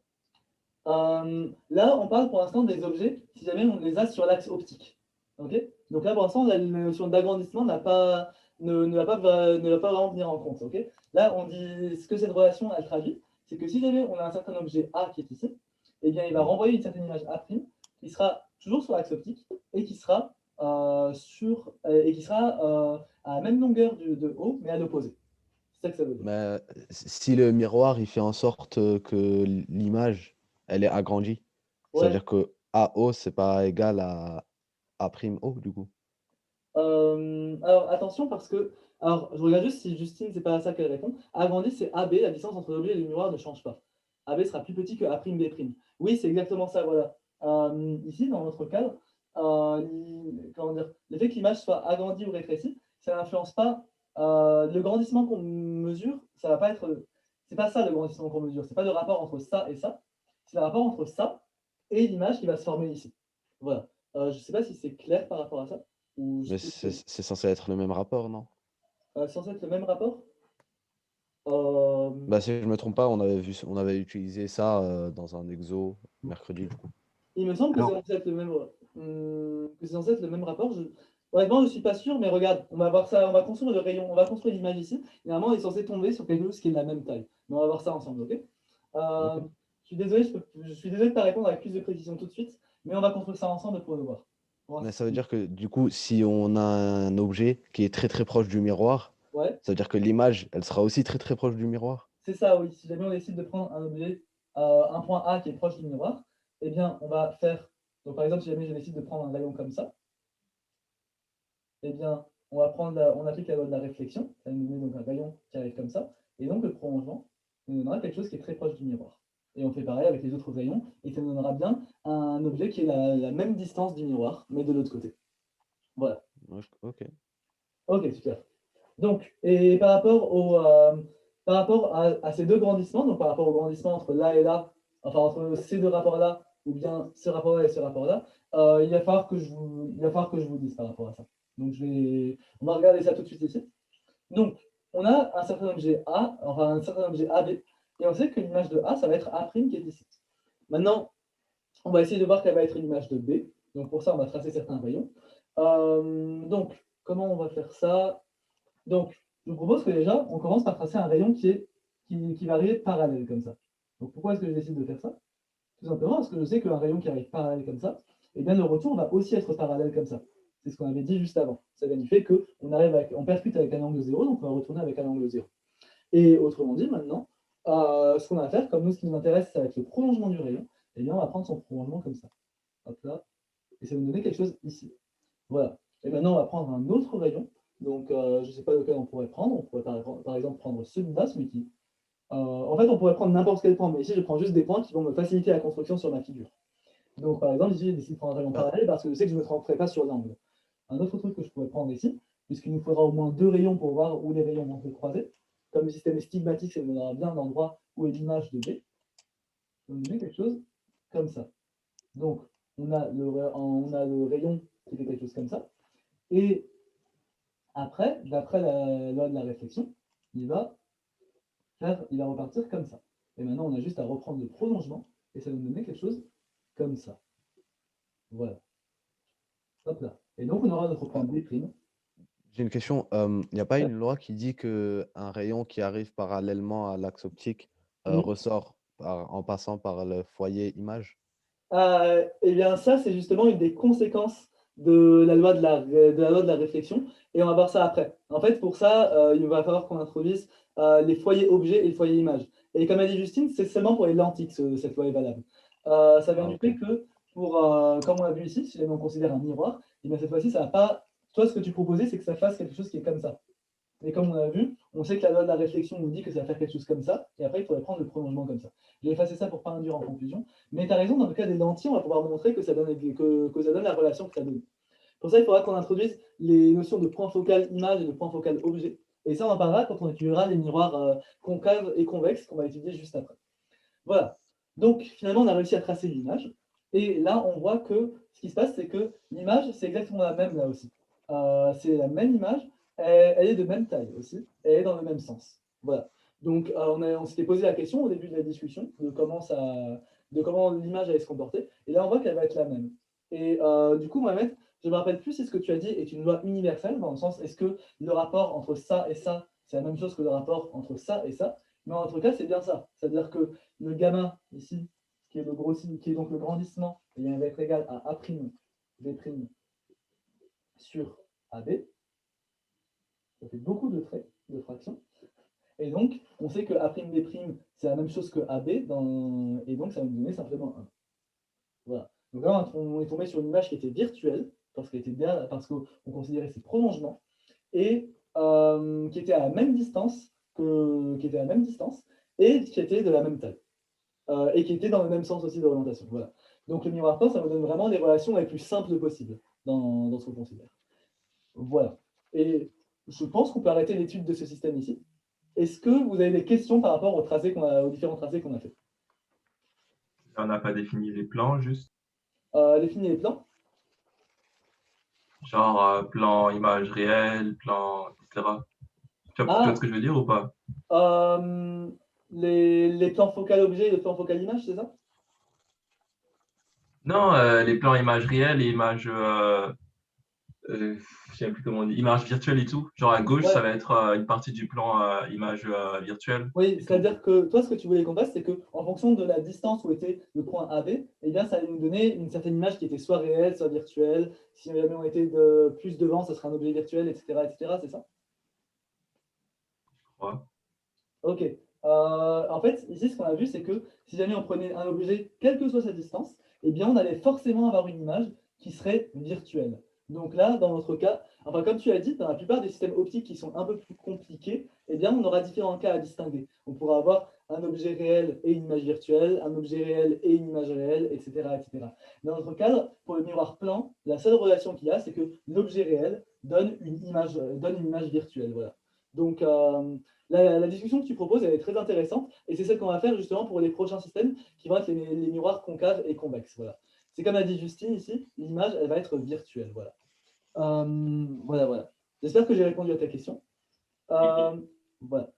Là, on parle pour l'instant des objets si jamais on les a sur l'axe optique. Ok. Donc là, pour l'instant, la notion d'agrandissement ne va pas vraiment venir en compte. Ok. Là, on dit ce que cette relation elle traduit, c'est que si jamais on a un certain objet A qui est ici, eh bien, il va renvoyer une certaine image A' qui sera toujours sur l'axe optique et qui sera à la même longueur de haut, mais à l'opposé. C'est ça que ça veut dire. Mais si le miroir, il fait en sorte que l'image, elle est agrandie, ça veut Ouais. dire que AO, c'est pas égal à A'O, du coup. Alors attention parce que, alors je regarde juste si Justine, c'est pas à ça qu'elle répond. Agrandi, c'est AB, la distance entre l'objet et le miroir ne change pas. AB sera plus petit que A'B'. Oui, c'est exactement ça, voilà. Ici, dans notre cadre, comment dire, le fait que l'image soit agrandie ou rétrécie, ça n'influence pas le grandissement qu'on mesure, ça va pas être. C'est pas ça le grandissement qu'on mesure, c'est pas le rapport entre ça et ça, c'est le rapport entre ça et l'image qui va se former ici. Voilà. Je sais pas si c'est clair par rapport à ça. Ou Mais c'est censé être le même rapport, non? censé être le même rapport? Bah, si je me trompe pas, on avait utilisé ça dans un exo mercredi, du coup. Il me semble que c'est Alors, censé être le même, que c'est censé être le même rapport. Honnêtement, je ne suis pas sûr, mais regarde, on va voir ça, on va construire le rayon, on va construire l'image ici. Et normalement, on est censé tomber sur quelque chose qui est de la même taille. Mais on va voir ça ensemble, ok? Ok. Je suis désolé, je suis désolé de ne pas répondre avec plus de précision tout de suite, mais on va construire ça ensemble pour le voir. Pour voir Mais si ça veut dire que du coup, si on a un objet qui est très très proche du miroir, Ouais, ça veut dire que l'image, elle sera aussi très très proche du miroir. c'est ça, oui. Si jamais on décide de prendre un objet, un point A qui est proche du miroir, eh bien, on va faire. Donc, par exemple, si jamais je décide de prendre un rayon comme ça, eh bien, on applique la loi de la réflexion. Ça va nous donner donc un rayon qui arrive comme ça. Et donc, le prolongement nous donnera quelque chose qui est très proche du miroir. Et on fait pareil avec les autres rayons. Et ça nous donnera bien un objet qui est la même distance du miroir, mais de l'autre côté. Voilà. Ok. Ok, super. Donc, et par rapport à ces deux grandissements, donc par rapport au grandissement entre là et là, enfin entre ces deux rapports-là, ou bien ce rapport-là et ce rapport-là, il va falloir que il va falloir que je vous dise par rapport à ça. Donc, on va regarder ça tout de suite ici. Donc, on a un certain objet A, enfin un certain objet AB, et on sait que l'image de A, ça va être A' qui est ici. Maintenant, on va essayer de voir quelle va être l'image de B. Donc, pour ça, on va tracer certains rayons. Donc, comment on va faire ça? Donc, je vous propose que déjà, on commence par tracer un rayon qui va arriver parallèle comme ça. Donc, pourquoi est-ce que je décide de faire ça? Tout simplement parce que je sais qu'un rayon qui arrive parallèle comme ça, eh bien, le retour va aussi être parallèle comme ça. C'est ce qu'on avait dit juste avant. Ça vient du fait on percute avec un angle 0, donc on va retourner avec un angle 0. Et autrement dit, maintenant, ce qu'on va faire, comme nous, ce qui nous intéresse, ça va être le prolongement du rayon, eh bien, on va prendre son prolongement comme ça. Hop là. Et ça va nous donner quelque chose ici. Voilà. Et maintenant, on va prendre un autre rayon. Donc, je ne sais pas lequel on pourrait prendre. On pourrait par exemple prendre celui-là, celui qui. En fait, on pourrait prendre n'importe quel point, mais ici, je prends juste des points qui vont me faciliter la construction sur ma figure. Donc, par exemple, ici, j'ai décidé de prendre un rayon parallèle parce que je sais que je ne me tromperai pas sur l'angle. Un autre truc que je pourrais prendre ici, puisqu'il nous faudra au moins deux rayons pour voir où les rayons vont se croiser. Comme le système est stigmatique, ça nous donnera bien l'endroit où est l'image de B. Je vais vous donner quelque chose comme ça. Donc, on a le rayon qui fait quelque chose comme ça. Et après, d'après la loi de la réflexion, il va repartir comme ça. Et maintenant, on a juste à reprendre le prolongement et ça va nous donner quelque chose comme ça. Voilà. Hop là. Et donc, on aura notre point B'. J'ai une question. Il n'y a pas une loi qui dit qu'un rayon qui arrive parallèlement à l'axe optique ressort en passant par le foyer image? Eh bien, ça, c'est justement une des conséquences de la loi de la réflexion. Et on va voir ça après. En fait, pour ça, il va falloir qu'on introduise les foyers objets et le foyer image. Et comme a dit Justine, c'est seulement pour les lentilles que cette loi est valable. Ça vient Ah, du ok. fait que, comme on a vu ici, si jamais on considère un miroir, et bien cette fois-ci, ça va pas. Toi, ce que tu proposais, c'est que ça fasse quelque chose qui est comme ça. Et comme on a vu, on sait que la loi de la réflexion nous dit que ça va faire quelque chose comme ça, et après, il faudrait prendre le prolongement comme ça. Je vais effacer ça pour ne pas induire en confusion. Mais tu as raison, dans le cas des lentilles, on va pouvoir montrer que ça donne, que ça donne la relation que ça donne. Pour ça, il faudra qu'on introduise les notions de point focal image et de point focal objet. Et ça, on en parlera quand on étudiera les miroirs concaves et convexes qu'on va étudier juste après. Voilà. Donc, finalement, on a réussi à tracer l'image. Et là, on voit que ce qui se passe, c'est que l'image, c'est exactement la même là aussi. C'est la même image, elle est de même taille aussi, elle est dans le même sens. Voilà. Donc, on s'était posé la question au début de la discussion de comment l'image allait se comporter. Et là, on voit qu'elle va être la même. Et du coup, Mohamed, je me rappelle plus si ce que tu as dit est une loi universelle, dans le sens, est-ce que le rapport entre ça et ça, c'est la même chose que le rapport entre ça et ça? Mais en tout cas, c'est bien ça. C'est-à-dire que le gamma, ici, qui est qui est donc le grandissement, eh bien, il va être égal à A', V' sur AB. Ça fait beaucoup de traits, de fractions. Et donc, on sait que A'B', c'est la même chose que AB, et donc ça va nous donner simplement 1. Voilà. Donc là, on est tombé sur une image qui était virtuelle, parce qu'on considérait ses prolongements, et qui était à la même distance, et qui était de la même taille. Et qui était dans le même sens aussi d'orientation. Voilà. Donc le miroir peint, ça nous donne vraiment les relations les plus simples possibles dans ce qu'on considère. Voilà. Et je pense qu'on peut arrêter l'étude de ce système ici. Est-ce que vous avez des questions par rapport aux différents tracés qu'on a fait? On n'a pas défini les plans, juste. Définir les plans. Genre plan image réelle, plan, etc. Tu vois ce que je veux dire ou pas? Les plans focal objet et les plans focal image, c'est ça? Non, les plans image réelle et image, je sais plus comment on dit, image virtuelle et tout. Genre à gauche, ça Ouais. va être une partie du plan image virtuelle Oui, et tout. c'est-à-dire que toi, ce que tu voulais qu'on fasse, c'est qu'en fonction de la distance où était le point AB, eh bien, ça allait nous donner une certaine image qui était soit réelle, soit virtuelle. Si jamais on était plus devant, ça serait un objet virtuel, etc., etc., c'est ça? Ouais. Ok. En fait, ici, ce qu'on a vu, c'est que si jamais on prenait un objet, quelle que soit sa distance, eh bien, on allait forcément avoir une image qui serait virtuelle. Donc là, dans notre cas, enfin, comme tu as dit, dans la plupart des systèmes optiques qui sont un peu plus compliqués, eh bien, on aura différents cas à distinguer. On pourra avoir un objet réel et une image virtuelle, un objet réel et une image réelle, etc., etc. Dans notre cas, pour le miroir plan, la seule relation qu'il y a, c'est que l'objet réel donne une image virtuelle. Voilà. Donc, la discussion que tu proposes, elle est très intéressante, et c'est celle qu'on va faire justement pour les prochains systèmes, qui vont être les miroirs concaves et convexes. Voilà. C'est comme a dit Justine ici, l'image, elle va être virtuelle. Voilà. Voilà. J'espère que j'ai répondu à ta question. Voilà.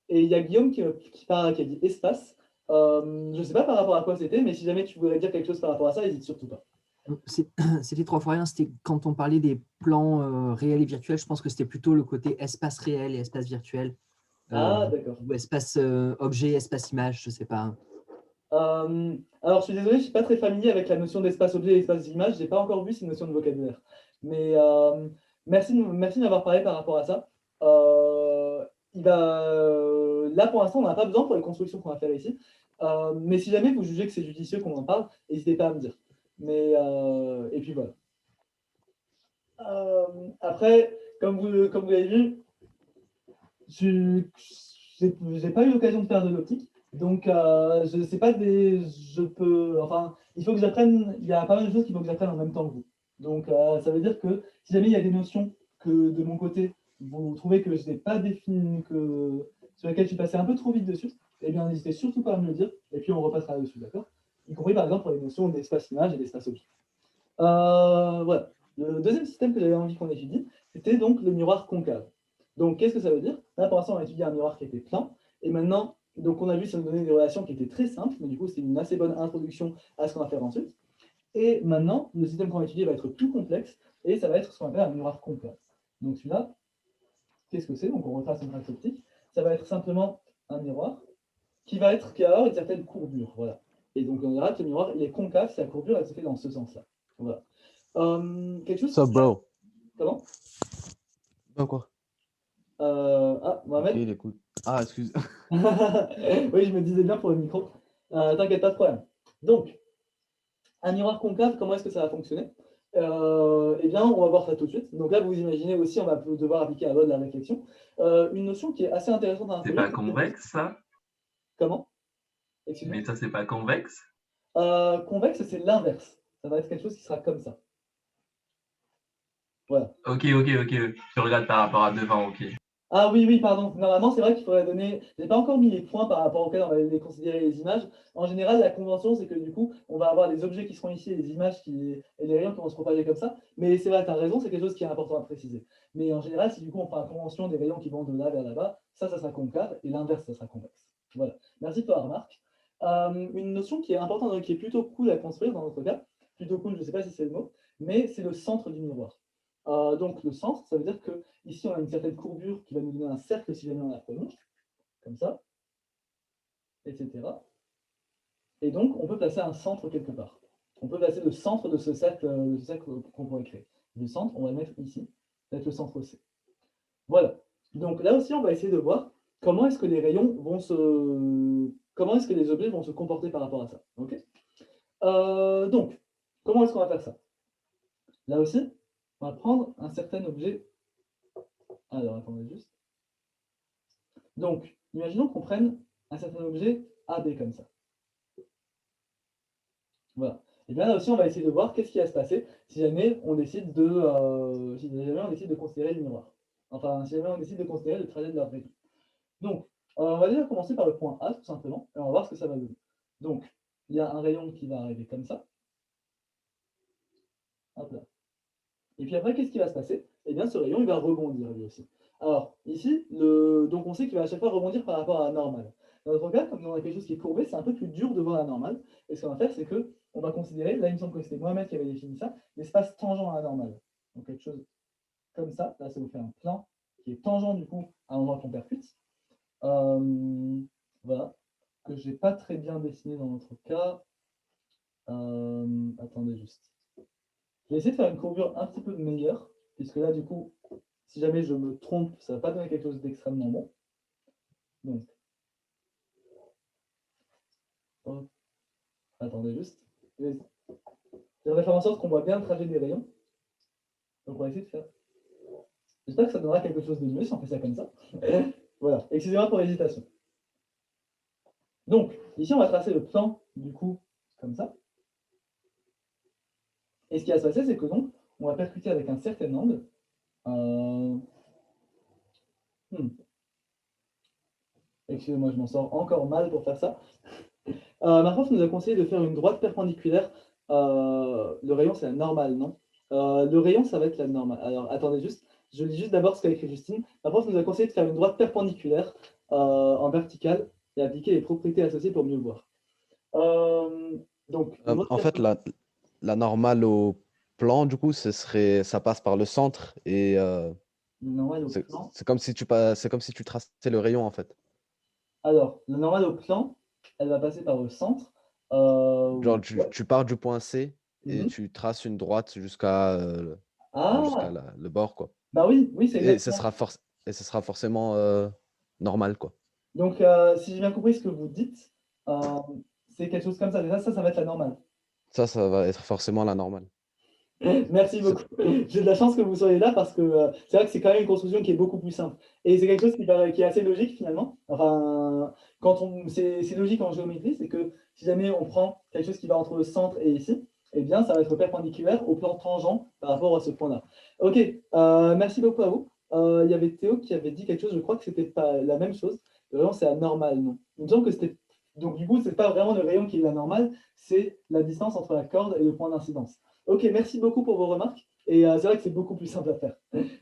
Et il y a Guillaume qui a dit espace. Je ne sais pas par rapport à quoi c'était, mais si jamais tu voudrais dire quelque chose par rapport à ça, n'hésite surtout pas. C'était 3 fois rien. C'était quand on parlait des plans réels et virtuels, je pense que c'était plutôt le côté espace réel et espace virtuel. Ah, d'accord. Ou espace objet, espace image, je ne sais pas. Alors, je suis désolé, je ne suis pas très familier avec la notion d'espace-objet et espace-image. Je n'ai pas encore vu ces notions de vocabulaire. Mais merci de m'avoir parlé par rapport à ça. Là, pour l'instant, on n'a pas besoin pour les constructions qu'on va faire ici. Mais si jamais vous jugez que c'est judicieux qu'on en parle, n'hésitez pas à me dire. Et puis voilà. Après, comme vous l'avez vu, je n'ai pas eu l'occasion de faire de l'optique. Donc, je ne sais pas, enfin, il faut que j'apprenne, il y a pas mal de choses qu'il faut que j'apprenne en même temps que vous. Donc, ça veut dire que si jamais il y a des notions que de mon côté, vous trouvez que je n'ai pas défini, sur lesquelles je suis passé un peu trop vite dessus, eh bien, n'hésitez surtout pas à me le dire, et puis on repassera dessus, d'accord? Y compris par exemple pour les notions d'espace-image et d'espace-objet. Voilà. Le deuxième système que j'avais envie qu'on étudie, c'était donc le miroir concave. Donc, qu'est-ce que ça veut dire? Là, pour l'instant, on a étudié un miroir qui était plein. Et maintenant, donc on a vu, ça nous donnait des relations qui étaient très simples, mais du coup, c'est une assez bonne introduction à ce qu'on va faire ensuite. Et maintenant, le système qu'on va étudier va être plus complexe, et ça va être ce qu'on appelle un miroir concave. Donc celui-là, qu'est-ce que c'est? Donc on retrace une trace optique. Ça va être simplement un miroir qui va avoir une certaine courbure. Voilà. Et donc on verra que le miroir, il est concave, sa courbure, elle se fait dans ce sens-là. Voilà. Quelque chose. So, bro. Comment? Ben quoi? Mohamed. Ok, il écoute. Ah, excuse. Oui, je me disais bien pour le micro. T'inquiète, pas de problème. Donc, Un miroir concave, comment est-ce que ça va fonctionner? Eh bien, on va voir ça tout de suite. Donc là, vous imaginez aussi, on va devoir appliquer la loi de la réflexion. Une notion qui est assez intéressante à C'est introduire. pas convexe, ça? Comment? Excuse-moi. Mais ça, c'est pas convexe? Convexe, c'est l'inverse. Ça va être quelque chose qui sera comme ça. Voilà. Ok. Je regarde par rapport à devant, ok. Ah oui, pardon. Normalement, c'est vrai qu'il faudrait donner. Je n'ai pas encore mis les points par rapport auxquels on va les considérer les images. En général, la convention, c'est que du coup, on va avoir les objets qui seront ici et les images et les rayons qui vont se propager comme ça. Mais c'est vrai, tu as raison, c'est quelque chose qui est important à préciser. Mais en général, si du coup on prend la convention des rayons qui vont de là vers là-bas, ça sera concave et l'inverse, ça sera convexe. Voilà. Merci pour la remarque. Une notion qui est importante, qui est plutôt cool à construire dans notre cas, plutôt cool, je ne sais pas si c'est le mot, mais c'est le centre du miroir. Donc le centre, ça veut dire que ici on a une certaine courbure qui va nous donner un cercle si jamais on la prolonge, comme ça, etc. Et donc on peut placer un centre quelque part. On peut placer le centre de ce cercle qu'on pourrait créer. Le centre, on va le mettre ici, peut-être le centre C. Voilà. Donc là aussi, on va essayer de voir comment est-ce que les rayons vont comment est-ce que les objets vont se comporter par rapport à ça. Ok. Donc, comment est-ce qu'on va faire ça? Là aussi, on va prendre un certain objet. Alors, attendez juste. Donc, imaginons qu'on prenne un certain objet AB comme ça. Voilà. Et bien là aussi, on va essayer de voir qu'est-ce qui va se passer si jamais on décide de considérer le miroir. Enfin, si jamais on décide de considérer le trajet de la rayon. Donc, on va déjà commencer par le point A, tout simplement, et on va voir ce que ça va donner. Donc, il y a un rayon qui va arriver comme ça. Hop là. Et puis après, qu'est-ce qui va se passer? Eh bien, ce rayon, il va rebondir lui aussi. Alors, ici, donc on sait qu'il va à chaque fois rebondir par rapport à la normale. Dans notre cas, comme on a quelque chose qui est courbé, c'est un peu plus dur de voir la normale. Et ce qu'on va faire, c'est qu'on va considérer, là, il me semble que c'était Mohamed qui avait défini ça, l'espace tangent à la normale. Donc, quelque chose comme ça. Là, ça vous fait un plan qui est tangent, du coup, à l'endroit qu'on percute. Voilà. Que je n'ai pas très bien dessiné dans notre cas. Attendez juste. Je vais essayer de faire une courbure un petit peu meilleure, puisque là, du coup, si jamais je me trompe, ça ne va pas donner quelque chose d'extrêmement bon. Donc, hop. Attendez juste. J'aimerais faire en sorte qu'on voit bien le trajet des rayons. Donc, on va essayer de faire. J'espère que ça donnera quelque chose de mieux si on fait ça comme ça. Voilà. Excusez-moi pour l'hésitation. Donc, ici, on va tracer le plan, du coup, comme ça. Et ce qui va se passer, c'est que donc, on va percuter avec un certain angle. Excusez-moi, je m'en sors encore mal pour faire ça. Ma prof nous a conseillé de faire une droite perpendiculaire. Le rayon, c'est la normale, non? Le rayon, ça va être la normale. Alors, attendez juste. Je lis juste d'abord ce qu'a écrit Justine. Ma prof nous a conseillé de faire une droite perpendiculaire en verticale et appliquer les propriétés associées pour mieux voir. Donc, En fait, la normale au plan, du coup, ça passe par le centre et normale au plan. c'est comme si tu traçais le rayon, en fait. Alors, la normale au plan, elle va passer par le centre. Genre, Ouais. tu pars du point C et Mhm. tu traces une droite jusqu'à Ah, le bord, quoi. bah oui, c'est Et ce exactement. sera forcément normal, quoi. Donc, si j'ai bien compris ce que vous dites, euh, c'est quelque chose comme ça. Déjà, ça va être la normale. Ça va être forcément la normale. Merci C'est- beaucoup. J'ai de la chance que vous soyez là parce que c'est vrai que c'est quand même une construction qui est beaucoup plus simple. Et c'est quelque chose qui est assez logique finalement. Enfin, c'est logique en géométrie, c'est que si jamais on prend quelque chose qui va entre le centre et ici, eh bien, ça va être perpendiculaire au plan tangent par rapport à ce point-là. Ok, merci beaucoup à vous. Il y avait Théo qui avait dit quelque chose, je crois que c'était pas la même chose. Le rayon, c'est la normale, non? Il me semble que c'était. Donc, du coup, c'est pas vraiment le rayon qui est la normale, c'est la distance entre la corde et le point d'incidence. Ok, merci beaucoup pour vos remarques. Et c'est vrai que c'est beaucoup plus simple à faire.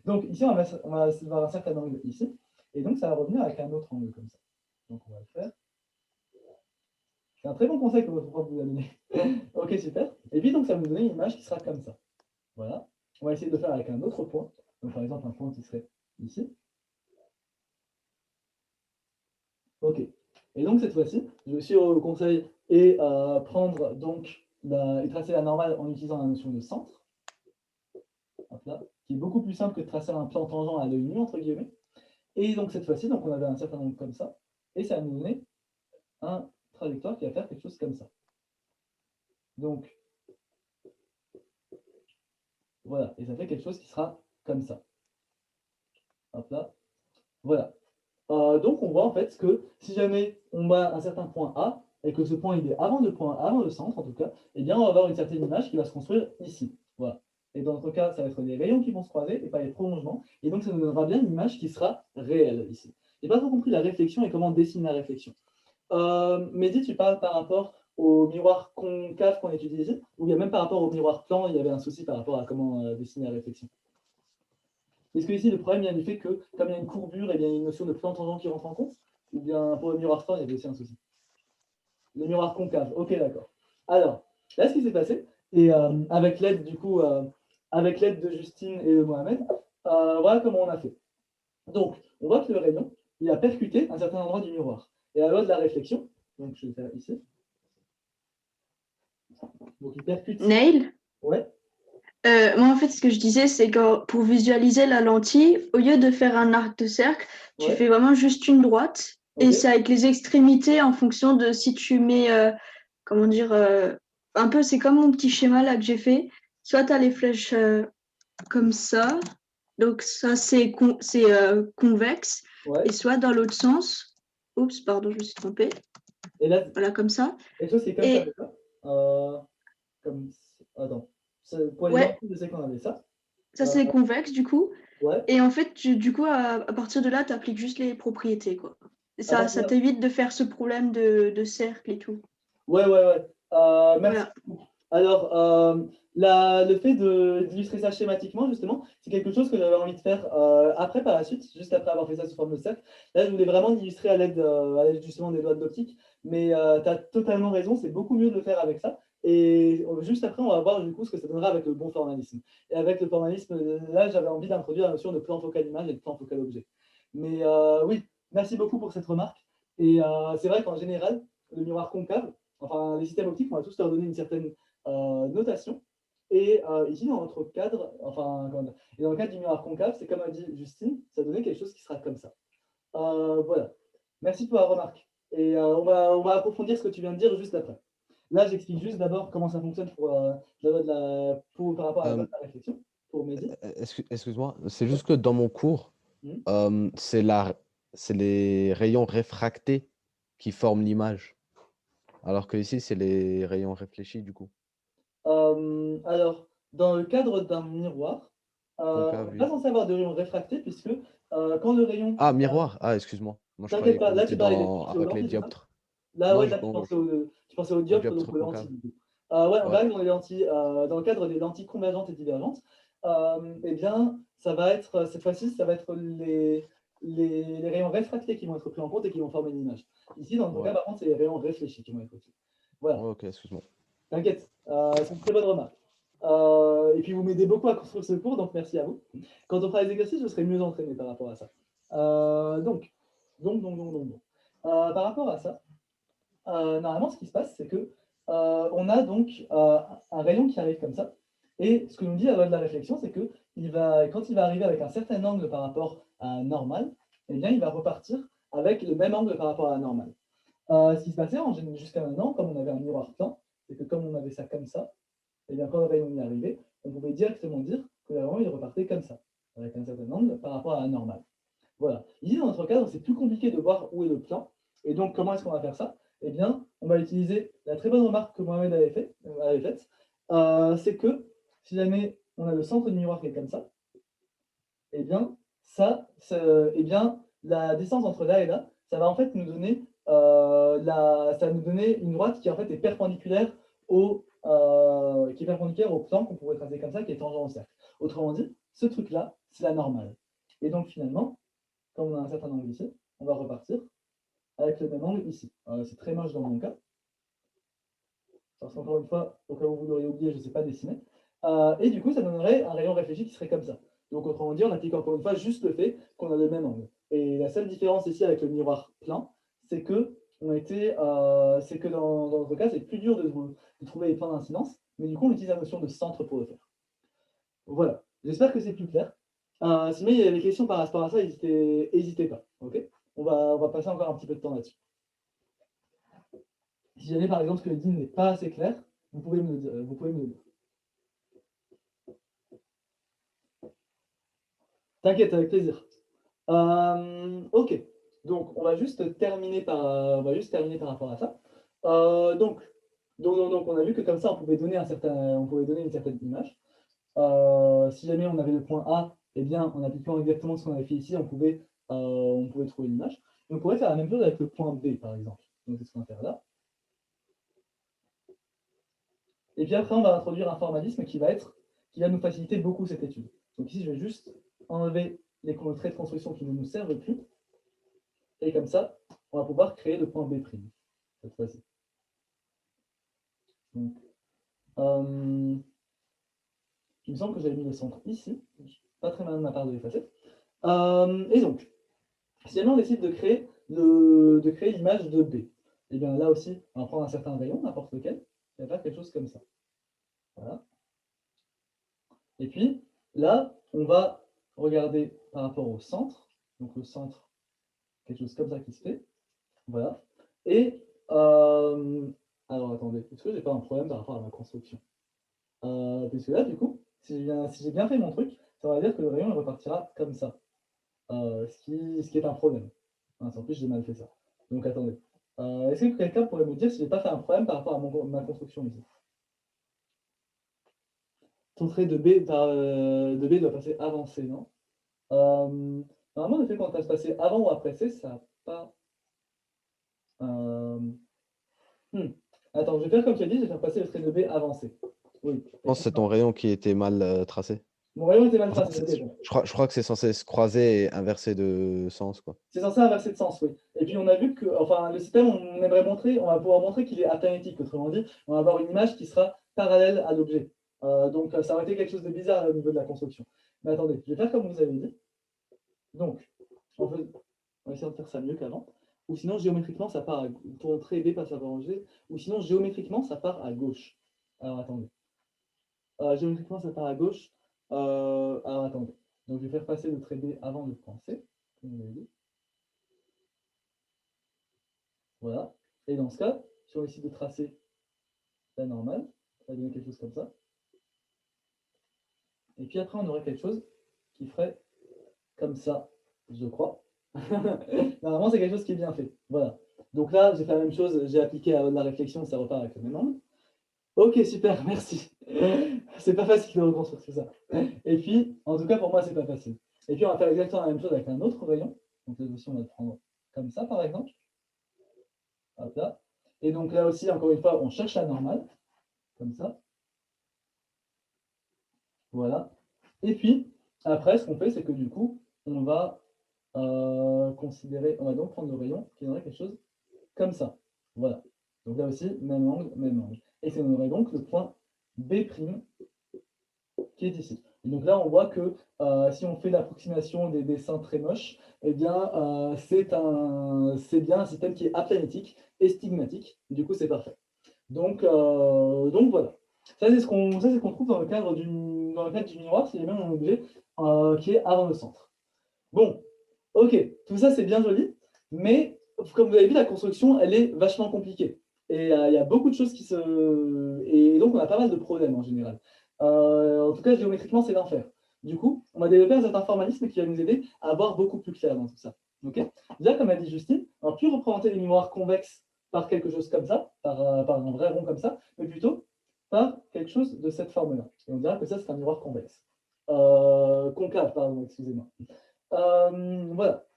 Donc ici, on va avoir un certain angle ici. Et donc, ça va revenir avec un autre angle comme ça. Donc, on va le faire. C'est un très bon conseil que votre prof vous a donné. Ok, super. Et puis, donc, ça va nous donner une image qui sera comme ça. Voilà. On va essayer de le faire avec un autre point. Donc, par exemple, un point qui serait ici. Ok. Et donc, cette fois-ci, je vais suivre le conseil et prendre donc et tracer la normale en utilisant la notion de centre. Hop là, qui est beaucoup plus simple que de tracer un plan tangent à l'œil nu, entre guillemets. Et donc cette fois-ci, donc on avait un certain nombre comme ça, et ça va nous donner un trajectoire qui va faire quelque chose comme ça. Donc, Voilà, et ça fait quelque chose qui sera comme ça. Hop là, voilà. Donc, on voit en fait que si jamais on a un certain point A, et que ce point il est avant le centre en tout cas, eh bien on va avoir une certaine image qui va se construire ici. Voilà. Et dans notre cas, ça va être des rayons qui vont se croiser et pas les prolongements. Et donc ça nous donnera bien une image qui sera réelle ici. J'ai pas trop compris la réflexion et comment on dessine la réflexion. Mehdi, tu parles par rapport au miroir concave qu'on étudie ici, ou bien même par rapport au miroir plan, il y avait un souci par rapport à comment dessiner la réflexion. Est-ce que ici le problème vient du fait que, comme il y a une courbure, eh bien, il y a une notion de plan tangent qui rentre en compte? Ou bien pour le miroir plan, il y avait aussi un souci? Le miroir concave, ok, d'accord. Alors, là, ce qui s'est passé, et avec l'aide du coup, avec l'aide de Justine et de Mohamed, voilà comment on a fait. Donc, on voit que le rayon, il a percuté un certain endroit du miroir. Et à la loi de la réflexion, donc je vais le faire ici. Donc, il percute. Nail, Ouais, moi en fait ce que je disais c'est que pour visualiser la lentille, au lieu de faire un arc de cercle, tu ouais, fais vraiment juste une droite et ok. c'est avec les extrémités en fonction de si tu mets, comment dire, un peu c'est comme mon petit schéma là que j'ai fait. Soit tu as les flèches comme ça, donc ça c'est convexe, Ouais. et soit dans l'autre sens. Oups, pardon, je me suis trompée. Et là, Voilà, comme ça. et ça, c'est comme ça, Et déjà. Comme... Attends. Pour les ouais, lentilles, je sais qu'on avait ça. ça Euh, c'est convexe du coup. ouais. Et en fait, du coup, à partir de là, tu appliques juste les propriétés, quoi. Et À ça partir t'évite de faire ce problème de cercle et tout. Ouais, ouais, ouais. Merci Voilà. beaucoup. Alors, le fait d'illustrer ça schématiquement, justement, c'est quelque chose que j'avais envie de faire après, par la suite, juste après avoir fait ça sous forme de cercle. Là, je voulais vraiment l'illustrer à l'aide justement des doigts d'optique, mais tu as totalement raison, c'est beaucoup mieux de le faire avec ça. Et juste après, on va voir du coup ce que ça donnera avec le bon formalisme. Et avec le formalisme, là, j'avais envie d'introduire la notion de plan focal image et de plan focal objet. Mais oui, merci beaucoup pour cette remarque. Et c'est vrai qu'en général, le miroir concave, enfin, les systèmes optiques, on va tous leur donner une certaine notation. Et ici, dans notre cadre, enfin, et dans le cadre du miroir concave, c'est comme a dit Justine, ça donnait quelque chose qui sera comme ça. Voilà. Merci pour la remarque. Et on va approfondir ce que tu viens de dire juste après. Là, j'explique juste d'abord comment ça fonctionne par rapport à la Euh, loi de la réflexion, pour Mehdi. Excuse-moi, c'est juste que dans mon cours, Mhm. c'est les rayons réfractés qui forment l'image, alors que ici, c'est les rayons réfléchis, du coup. Alors, dans le cadre d'un miroir, on Concave, n'est pas oui. censé avoir de rayon réfracté, puisque quand le rayon... Ah, miroir. Ah, excuse-moi. Moi, je T'inquiète croyais pas, qu'on là était tu parlais dans aux avec les lentilles, c'est ça? dioptres. Là, Non, ouais, là tu pensais aux au dioptres, donc dioptre aux lentilles. concave. Du coup. Ouais, on Ouais. va aller dans les lentilles, dans le cadre des lentilles convergentes et divergentes. Eh bien, ça va être, cette fois-ci, ça va être les rayons réfractés qui vont être pris en compte et qui vont former une image. Ici, dans notre cas, Ouais. par contre, c'est les rayons réfléchis qui vont être pris. Voilà. Ouais, ok, excuse-moi. T'inquiète, c'est une très bonne remarque. Et puis vous m'aidez beaucoup à construire ce cours, donc merci à vous. Quand on fera les exercices, je serai mieux entraîné par rapport à ça. Donc. Par rapport à ça, normalement, ce qui se passe, c'est que on a donc un rayon qui arrive comme ça. Et ce que nous dit la loi de la réflexion, c'est que quand il va arriver avec un certain angle par rapport à un normal, eh bien, il va repartir avec le même angle par rapport à la normale. Ce qui se passait jusqu'à maintenant, comme on avait un miroir plan, c'est que comme on avait ça comme ça, et bien quand le rayon y arrivait, on pouvait directement dire que le rayon il repartait comme ça, avec un certain angle par rapport à la normale. Voilà. Ici, dans notre cadre, c'est plus compliqué de voir où est le plan. Et donc, comment est-ce qu'on va faire ça? Eh bien, on va utiliser la très bonne remarque que Mohamed avait faite. C'est que si jamais on a le centre du miroir qui est comme ça, eh bien, eh bien, la distance entre là et là, ça va en fait nous donner, ça va nous donner une droite qui en fait est perpendiculaire au plan qu'on pourrait tracer comme ça, qui est tangent au cercle. Autrement dit, ce truc-là, c'est la normale. Et donc finalement, comme on a un certain angle ici, on va repartir avec le même angle ici. C'est très moche dans mon cas. Parce qu'encore une fois, au cas où vous l'auriez oublié, je ne sais pas dessiner. Et du coup, ça donnerait un rayon réfléchi qui serait comme ça. Donc, autrement dit, on applique encore une fois juste le fait qu'on a le même angle. Et la seule différence ici avec le miroir plein, c'est que, dans notre cas, c'est plus dur de trouver les points d'incidence, mais du coup, on utilise la notion de centre pour le faire. Voilà. J'espère que c'est plus clair. Si jamais il y a des questions par rapport à ça, n'hésitez pas. Okay, on va passer encore un petit peu de temps là-dessus. Si jamais, par exemple, ce que je dis n'est pas assez clair, vous pouvez me le dire. T'inquiète, avec plaisir. Ok, donc on va juste terminer par rapport à ça. Donc, on a vu que comme ça, on pouvait donner une certaine image. Si jamais on avait le point A, eh bien, en appliquant exactement ce qu'on avait fait ici, on pouvait trouver l'image. On pourrait faire la même chose avec le point B, par exemple. Donc, c'est ce qu'on va faire là. Et puis après, on va introduire un formalisme qui va nous faciliter beaucoup cette étude. Donc ici, je vais juste enlever les traits de construction qui ne nous servent plus. Et comme ça, on va pouvoir créer le point B', cette fois-ci. Donc, il me semble que j'avais mis le centre ici. Pas très malin de ma part de l'effacer. Et donc, si jamais on décide de créer l'image de B, et bien là aussi, on va prendre un certain rayon, n'importe lequel, et on va faire quelque chose comme ça. Voilà. Et puis, là, on va regarder par rapport au centre. Donc, le centre, quelque chose comme ça qui se fait. Voilà. Et, alors, attendez, est-ce que j'ai pas un problème par rapport à ma construction? Puisque là, du coup, si j'ai bien fait mon truc, ça va dire que le rayon il repartira comme ça. Ce qui est un problème. En plus, j'ai mal fait ça. Donc, attendez. Est-ce que quelqu'un pourrait me dire si j'ai pas fait un problème par rapport à ma construction ici? Ton trait de B doit passer avant C, non? Normalement, le fait qu'on fasse passer avant ou après C, ça n'a pas. Attends, je vais faire comme tu as dit, je vais faire passer le trait de B avant C. Oui. Je pense que c'est ton rayon qui était mal tracé. Mon rayon était mal En fait, tracé. je crois que c'est censé se croiser et inverser de sens, quoi. C'est censé inverser de sens, oui. Et puis on a vu que, enfin, le système, on va pouvoir montrer qu'il est aplénétique. Autrement dit, on va avoir une image qui sera parallèle à l'objet. Donc ça aurait été quelque chose de bizarre au niveau de la construction. Mais attendez, je vais faire comme vous avez dit. Donc, on va essayer de faire ça mieux qu'avant. Ou sinon, géométriquement, ça part ton trait B passe avant G. Ou sinon, géométriquement, ça part à gauche. Alors attendez. Géométriquement, ça part à gauche. Alors attendez. Donc je vais faire passer le trait B avant le point C. Comme vous l'avez dit. Voilà. Et dans ce cas, si on décide de tracer la normale, ça va donner quelque chose comme ça. Et puis après, on aurait quelque chose qui ferait comme ça, je crois. Normalement, c'est quelque chose qui est bien fait. Voilà. Donc là, j'ai fait la même chose, j'ai appliqué la réflexion, ça repart avec le même angle. Ok, super, merci. C'est pas facile de reconstruire tout ça. Et puis, en tout cas, pour moi, c'est pas facile. Et puis, on va faire exactement la même chose avec un autre rayon. Donc là aussi, on va le prendre comme ça, par exemple. Hop là. Et donc là aussi, encore une fois, on cherche la normale, comme ça. Voilà. Et puis, après, ce qu'on fait, c'est que du coup, on va on va donc prendre le rayon qui donnerait quelque chose comme ça. Voilà. Donc là aussi, même angle, même angle. Et ça donnerait donc le point B' qui est ici. Et donc là, on voit que si on fait l'approximation des dessins très moches, eh bien, c'est bien un système qui est aplanétique et stigmatique. Du coup, c'est parfait. Donc voilà. Ça, c'est ce qu'on trouve dans le cadre du miroir, c'est même un objet qui est avant le centre. Bon, ok, tout ça c'est bien joli, mais comme vous avez vu, la construction, elle est vachement compliquée. Et il y a beaucoup de choses qui se... Et donc, on a pas mal de problèmes en général. En tout cas, géométriquement, c'est l'enfer. Du coup, on va développer un certain formalisme qui va nous aider à voir beaucoup plus clair dans tout ça. Okay. Déjà, comme a dit Justine, on va plus représenter les miroirs convexes par quelque chose comme ça, par un vrai rond comme ça, mais plutôt par quelque chose de cette forme-là. Et on dira que ça, c'est un miroir convexe. Concave, pardon, excusez-moi. Voilà.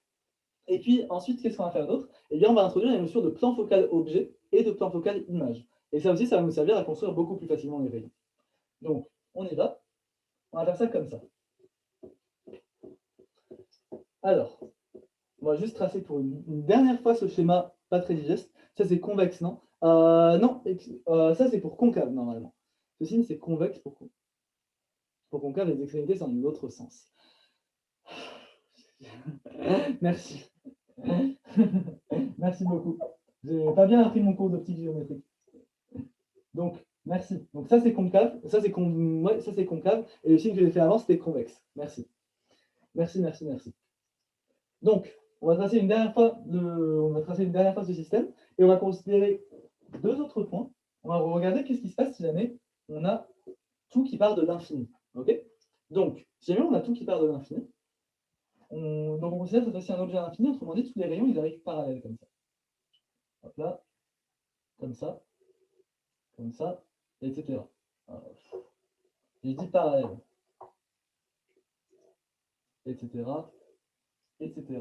Et puis ensuite, qu'est-ce qu'on va faire d'autre? Eh bien, on va introduire les notions de plan focal objet et de plan focal image. Et ça aussi, ça va nous servir à construire beaucoup plus facilement les rayons. Donc, on y va. On va faire ça comme ça. Alors, on va juste tracer pour une dernière fois ce schéma pas très digeste. Ça, c'est convexe, non? Non, ça, c'est pour concave, normalement. Ceci, c'est convexe pour concave, les extrémités sont dans l'autre sens. Merci. Merci beaucoup. J'ai pas bien appris mon cours d'optique géométrique. Donc, merci. Donc ça c'est concave, ça c'est concave, et le signe que j'ai fait avant c'était convexe. Merci. Merci. Donc, on va tracer une dernière fois ce système, et on va considérer deux autres points. On va regarder qu'est-ce qui se passe si jamais on a tout qui part de l'infini. Ok? Donc, si jamais on a tout qui part de l'infini, Donc on considère cette fois-ci un objet à l'infini, autrement dit, tous les rayons, ils arrivent parallèles, comme ça. Hop là, comme ça, etc. Alors, je dis parallèle, etc., etc.,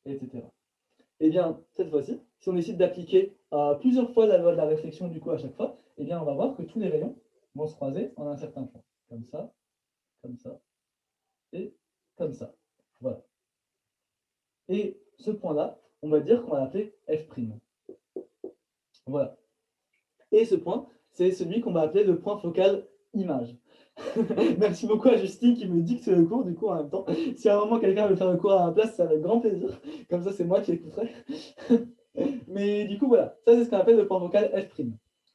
etc. Eh bien, cette fois-ci, si on décide d'appliquer plusieurs fois la loi de la réflexion, du coup, à chaque fois, eh bien, on va voir que tous les rayons vont se croiser en un certain point. Comme ça, et comme ça. Voilà. Et ce point-là, on va dire qu'on va l'appeler F'. Voilà. Et ce point, c'est celui qu'on va appeler le point focal image. Merci beaucoup à Justine qui me dicte le cours, du coup, en même temps. Si à un moment quelqu'un veut faire le cours à ma place, c'est avec grand plaisir. Comme ça, c'est moi qui écouterai. Mais du coup, voilà. Ça, c'est ce qu'on appelle le point focal F'.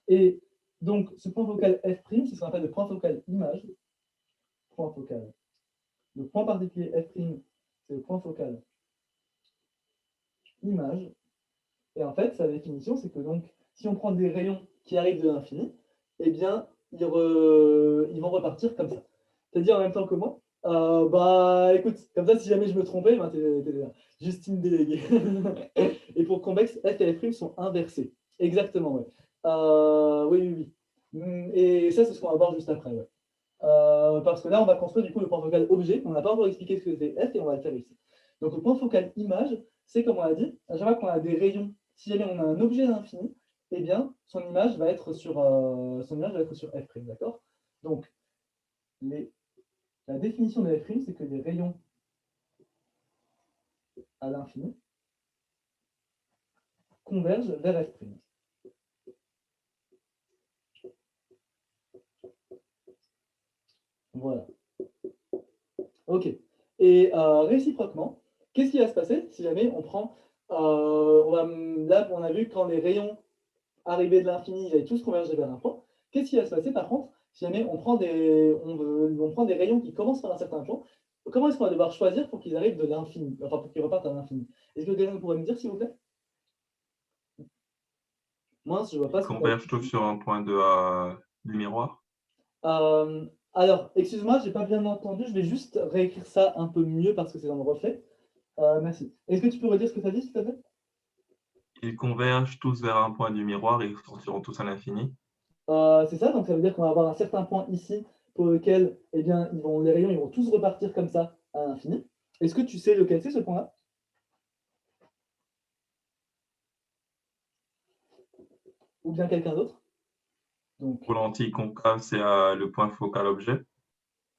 Et donc, ce point focal F', c'est ce qu'on appelle le point focal image. Point focal. Le point particulier F', c'est le point focal image. Et en fait, sa définition, c'est que donc, si on prend des rayons qui arrivent de l'infini, eh bien, ils vont repartir comme ça. C'est-à-dire en même temps que moi. Bah, écoute, comme ça, si jamais je me trompais, ben, t'es là. Justine déléguée. Et pour convexe, F et F' sont inversés. Exactement, ouais. Oui. Et ça, c'est ce qu'on va voir juste après, ouais. Parce que là, on va construire du coup le point focal objet. On n'a pas encore expliqué ce que c'est F et on va le faire ici. Donc, le point focal image, c'est comme on l'a dit, à chaque fois qu'on a des rayons, si jamais on a un objet à l'infini, eh bien, son image va être sur F', d'accord? Donc, la définition de F', c'est que les rayons à l'infini convergent vers F'. Voilà. OK. Et réciproquement, qu'est-ce qui va se passer si jamais on prend... là, on a vu que quand les rayons arrivaient de l'infini, ils allaient tous converger vers un point. Qu'est-ce qui va se passer par contre si jamais on prend on prend des rayons qui commencent par un certain point? Comment est-ce qu'on va devoir choisir pour qu'ils arrivent de l'infini, enfin pour qu'ils repartent à l'infini? Est-ce que quelqu'un pourrait me dire, s'il vous plaît? Moi, je ne vois pas Ils ce que convergent tous sur un point du miroir. Alors, excuse-moi, je n'ai pas bien entendu. Je vais juste réécrire ça un peu mieux parce que c'est dans le reflet. Merci. Est-ce que tu peux redire ce que tu as dit, s'il te plaît? Ils convergent tous vers un point du miroir et ils sortiront tous à l'infini. C'est ça, donc ça veut dire qu'on va avoir un certain point ici pour lequel eh bien, les rayons ils vont tous repartir comme ça à l'infini. Est-ce que tu sais lequel c'est ce point-là? Ou bien quelqu'un d'autre? Donc, Pour l'antique concave, c'est le point focal objet.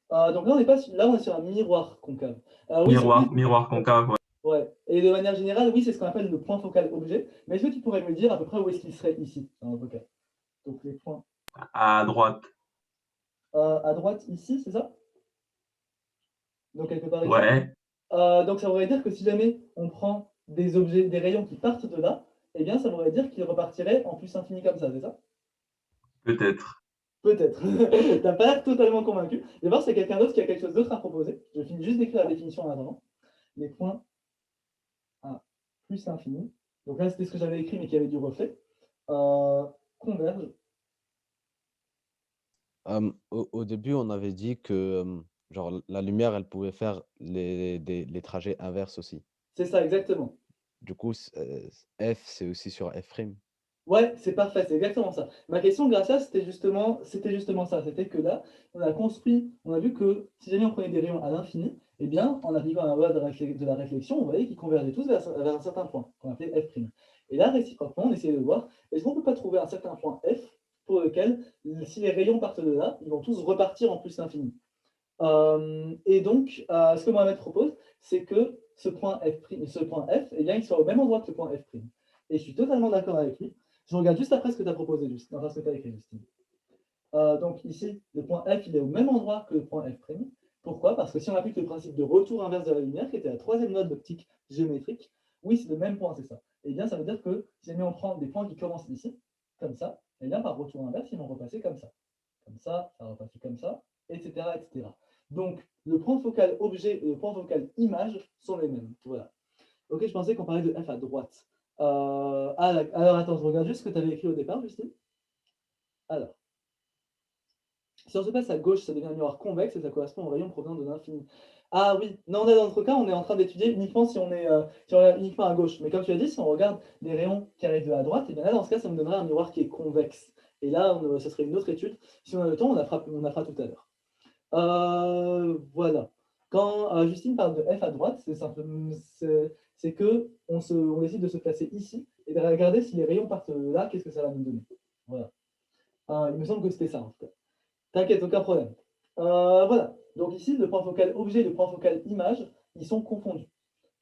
donc là, on est sur un miroir concave. Oui, Miroir concave, ouais. Ouais. Et de manière générale, oui, c'est ce qu'on appelle le point focal objet. Mais est-ce que tu pourrais me dire à peu près où est-ce qu'il serait ici, dans le focal? Donc les points À droite. à droite ici, c'est ça? Donc quelque part ici. Ouais, Donc ça voudrait dire que si jamais on prend des objets, des rayons qui partent de là, eh bien ça voudrait dire qu'ils repartiraient en plus infini comme ça, c'est ça? peut-être. Peut-être. T'as pas l'air totalement convaincu. D'abord, c'est quelqu'un d'autre qui a quelque chose d'autre à proposer. Je finis juste d'écrire la définition en attendant. Les points à plus infini. Donc là, c'était ce que j'avais écrit, mais qui avait du reflet. Convergent. Au début, on avait dit que genre, la lumière, elle pouvait faire les trajets inverses aussi. C'est ça, exactement. Du coup, F, c'est aussi sur F'. Ouais, c'est parfait, c'est exactement ça. Ma question, Gracia, c'était justement ça. C'était que là, on a vu que si jamais on prenait des rayons à l'infini, eh bien, en appliquant la loi de la réflexion, on voyait qu'ils convergeaient tous vers un certain point, qu'on appelait F'. Et là, réciproquement, on essayait de voir, est-ce qu'on ne peut pas trouver un certain point F pour lequel, si les rayons partent de là, ils vont tous repartir en plus l'infini. Et donc, ce que Mohamed propose, c'est que ce point F, eh bien, il soit au même endroit que le point F'. Et je suis totalement d'accord avec lui. Je regarde juste après ce que tu as proposé, Justine. Enfin, ce que tu as écrit, Justine. Donc ici, le point F, il est au même endroit que le point F'. Pourquoi? Parce que si on applique le principe de retour inverse de la lumière, qui était la troisième loi de l'optique géométrique, oui, c'est le même point, c'est ça. Et bien, ça veut dire que si jamais on prend des points qui commencent ici, comme ça, et bien par retour inverse, ils vont repasser comme ça. Comme ça va repasser comme ça, etc., etc. Donc, le point focal objet et le point focal image sont les mêmes. Voilà. Ok, je pensais qu'on parlait de F à droite. Alors, attends, je regarde juste ce que tu avais écrit au départ, Justine. Alors, Si on se passe à gauche, ça devient un miroir convexe et ça correspond au rayon provenant de l'infini. Ah oui, non, dans notre cas, on est en train d'étudier uniquement si on regarde uniquement à gauche. Mais comme tu as dit, si on regarde des rayons qui arrivent de la droite, et bien là, dans ce cas, ça me donnerait un miroir qui est convexe. Et là, ce serait une autre étude. Si on a le temps, on la fera tout à l'heure. Voilà. Quand Justine parle de F à droite, c'est que on décide de se placer ici et de regarder si les rayons partent de là, qu'est-ce que ça va nous donner. Voilà. Il me semble que c'était ça en tout cas. T'inquiète, aucun problème. Voilà. Donc ici, le point focal objet et le point focal image, ils sont confondus.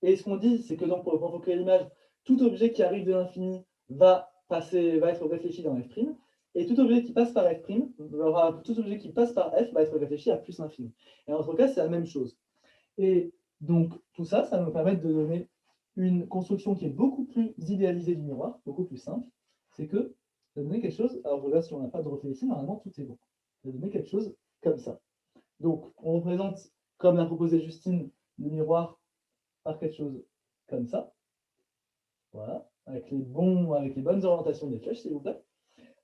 Et ce qu'on dit, c'est que donc pour le point focal image, tout objet qui arrive de l'infini va être réfléchi dans F', et tout objet qui passe par F', tout objet qui passe par F va être réfléchi à plus l'infini. Et en notre cas, c'est la même chose. Et donc, tout ça, ça va nous permettre de donner une construction qui est beaucoup plus idéalisée du miroir, beaucoup plus simple. C'est que ça va donner quelque chose, alors je regarde si on n'a pas de reflet ici, normalement tout est bon. Ça va donner quelque chose comme ça. Donc, on représente, comme l'a proposé Justine, le miroir par quelque chose comme ça. Voilà, avec les bonnes orientations des flèches, s'il vous plaît.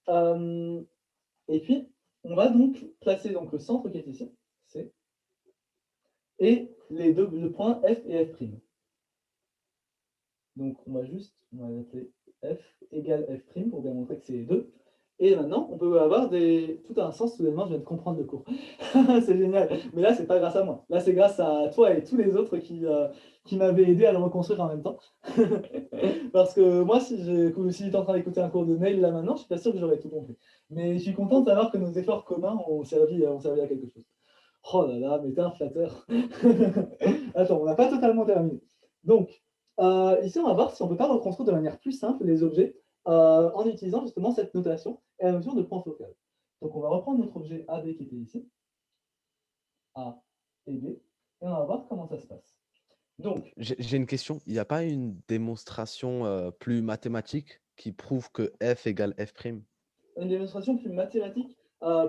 Et puis, on va donc placer donc, le centre qui est ici, C, et le point F et F'. Donc, on va appeler F égale F' pour bien montrer que c'est les deux. Et maintenant, on peut avoir tout un sens, soudainement, je viens de comprendre le cours. C'est génial. Mais là, c'est pas grâce à moi. Là, c'est grâce à toi et tous les autres qui m'avaient aidé à le reconstruire en même temps. Parce que moi, si j'étais en train d'écouter un cours de Neil là maintenant, je suis pas sûr que j'aurais tout compris. Mais je suis content de savoir que nos efforts communs ont servi à quelque chose. Oh là là, mais t'es un flatteur. Attends, on n'a pas totalement terminé. Donc, ici, on va voir si on ne peut pas reconstruire de manière plus simple les objets en utilisant justement cette notation et la notion de point focal. Donc, on va reprendre notre objet AB qui était ici, A et B, et on va voir comment ça se passe. Donc, J'ai une question. Il n'y a pas une démonstration plus mathématique qui prouve que F égale F'? une démonstration plus mathématique,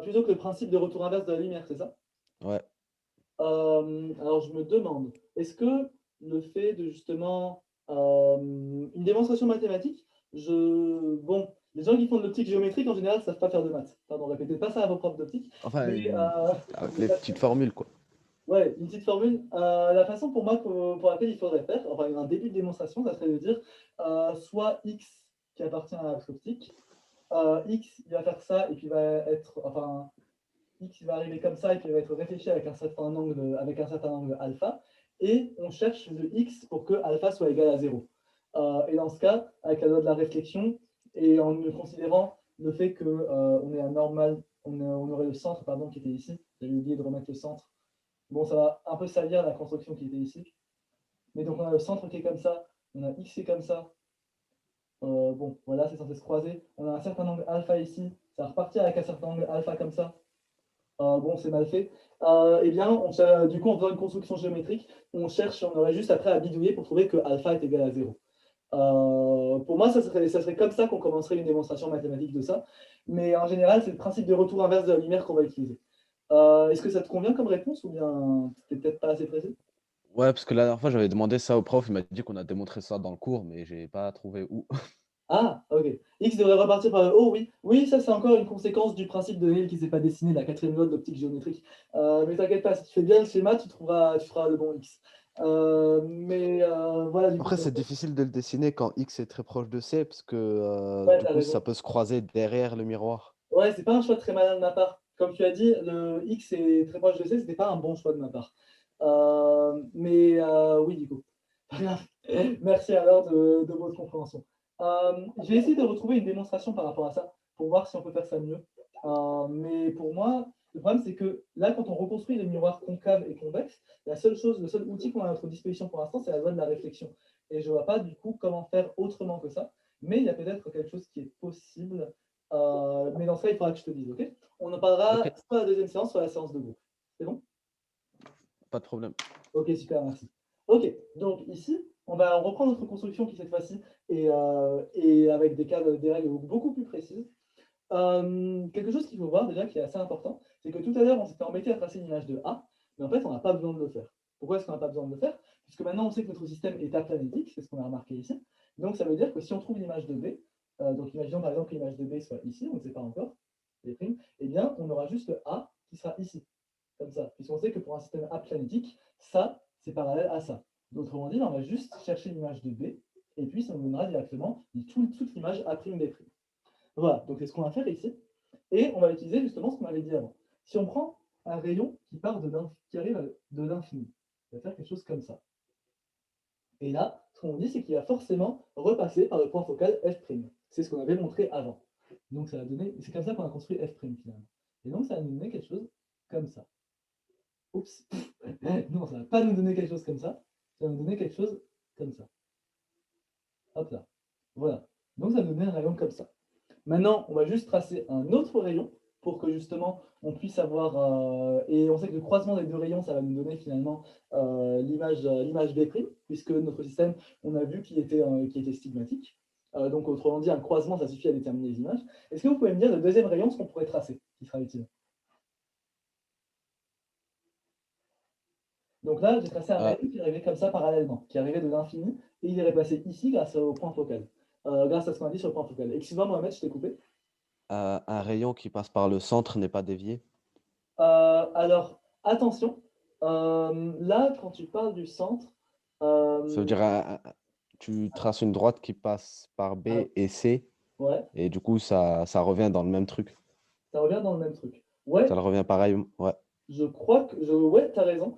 plutôt que le principe de retour inverse de la lumière, c'est ça? Ouais. Alors, je me demande, est-ce que le fait de justement une démonstration mathématique, bon, les gens qui font de l'optique géométrique en général ne savent pas faire de maths. Pardon, répétez pas ça à vos profs d'optique. Enfin, Mais, avec les petites formules, quoi. ouais, une petite formule. La façon pour moi pour laquelle il faudrait faire, enfin un début de démonstration, ça serait de dire soit X qui appartient à l'axe optique, X il va faire ça et puis va être, enfin, X va arriver comme ça et puis il va être réfléchi avec un certain angle alpha, et on cherche le X pour que alpha soit égal à 0. Et dans ce cas, avec la loi de la réflexion, et en considérant le fait qu'on est un normal, on aurait le centre pardon, qui était ici, j'avais oublié de remettre le centre. Bon, ça va un peu salir la construction qui était ici. Mais donc on a le centre qui est comme ça, on a X qui est comme ça. Bon, voilà, c'est censé se croiser. On a un certain angle alpha ici, ça va repartir avec un certain angle alpha comme ça. Bon, c'est mal fait. Eh bien, du coup, en faisant une construction géométrique, on aurait juste après à bidouiller pour trouver que alpha est égal à 0. Pour moi, ça serait comme ça qu'on commencerait une démonstration mathématique de ça. Mais en général, c'est le principe de retour inverse de la lumière qu'on va utiliser. Est-ce que ça te convient comme réponse ou bien c'était peut-être pas assez précis? Ouais, parce que la dernière fois, j'avais demandé ça au prof. Il m'a dit qu'on a démontré ça dans le cours, mais j'ai pas trouvé où. Ah, ok. X devrait repartir par le haut, oui. Oui, ça, c'est encore une conséquence du principe de Neil qui ne s'est pas dessiné, la 4e loi de l'optique géométrique. Mais t'inquiète pas, si tu fais bien le schéma, tu feras le bon X. Voilà, du coup, Après, c'est difficile de le dessiner quand X est très proche de C, parce que ouais, du t'as coup, ça raison. peut se croiser derrière le miroir. Ouais, c'est pas un choix très malin de ma part. Comme tu as dit, le X est très proche de C, c'était pas un bon choix de ma part. Oui, du coup. Pas grave. Merci alors de votre compréhension. Je vais essayer de retrouver une démonstration par rapport à ça, pour voir si on peut faire ça mieux. Mais pour moi, le problème, c'est que là, quand on reconstruit les miroirs concaves et convexes, le seul outil qu'on a à notre disposition pour l'instant, c'est la loi de la réflexion. Et je ne vois pas du coup comment faire autrement que ça. Mais il y a peut-être quelque chose qui est possible. Mais dans ce cas, il faudra que je te dise, ok? On en parlera Ok. soit à la deuxième séance, soit à la séance de groupe. C'est bon? Pas de problème. Ok, super, merci. Ok, donc ici, on va reprendre notre construction qui cette fois-ci est avec des règles beaucoup plus précises. Quelque chose qu'il faut voir déjà qui est assez important, c'est que tout à l'heure, on s'était embêté à tracer une image de A, mais en fait, on n'a pas besoin de le faire. Pourquoi est-ce qu'on n'a pas besoin de le faire? Puisque maintenant, on sait que notre système est aplanétique, c'est ce qu'on a remarqué ici. Donc, ça veut dire que si on trouve une image de B, donc imaginons par exemple que l'image de B soit ici, on ne sait pas encore, les primes, eh bien, on aura juste A qui sera ici, comme ça, puisqu'on sait que pour un système aplanétique, ça, c'est parallèle à ça. Autrement dit, on va juste chercher l'image de B, et puis ça nous donnera directement toute l'image A'B'. Voilà, donc c'est ce qu'on va faire ici. Et on va utiliser justement ce qu'on avait dit avant. Si on prend un rayon qui arrive de l'infini, on va faire quelque chose comme ça. Et là, ce qu'on dit, c'est qu'il va forcément repasser par le point focal F'. C'est ce qu'on avait montré avant. Donc ça va donner, c'est comme ça qu'on a construit F' finalement. Et donc ça va nous donner quelque chose comme ça. Oups. Non, ça ne va pas nous donner quelque chose comme ça. Ça va nous donner quelque chose comme ça. Hop là. Voilà. Donc ça va nous donner un rayon comme ça. Maintenant, on va juste tracer un autre rayon pour que justement on puisse avoir, et on sait que le croisement des deux rayons, ça va nous donner finalement l'image B', puisque notre système, on a vu qu'il était stigmatique. Donc autrement dit, un croisement, ça suffit à déterminer les images. Est-ce que vous pouvez me dire le deuxième rayon, ce qu'on pourrait tracer, qui sera utile? Donc là, j'ai tracé un rayon qui arrivait comme ça parallèlement, qui arrivait de l'infini, et il est repassé ici grâce au point focal, grâce à ce qu'on a dit sur le point focal. Excuse-moi, Mohamed, je t'ai coupé. Un rayon qui passe par le centre n'est pas dévié. Alors, attention, là, quand tu parles du centre, Ça veut dire tu traces une droite qui passe par B et C, ouais, et du coup, ça revient dans le même truc. ça revient dans le même truc. Ouais, Ça revient pareil. Ouais. je crois que... Ouais, tu as raison.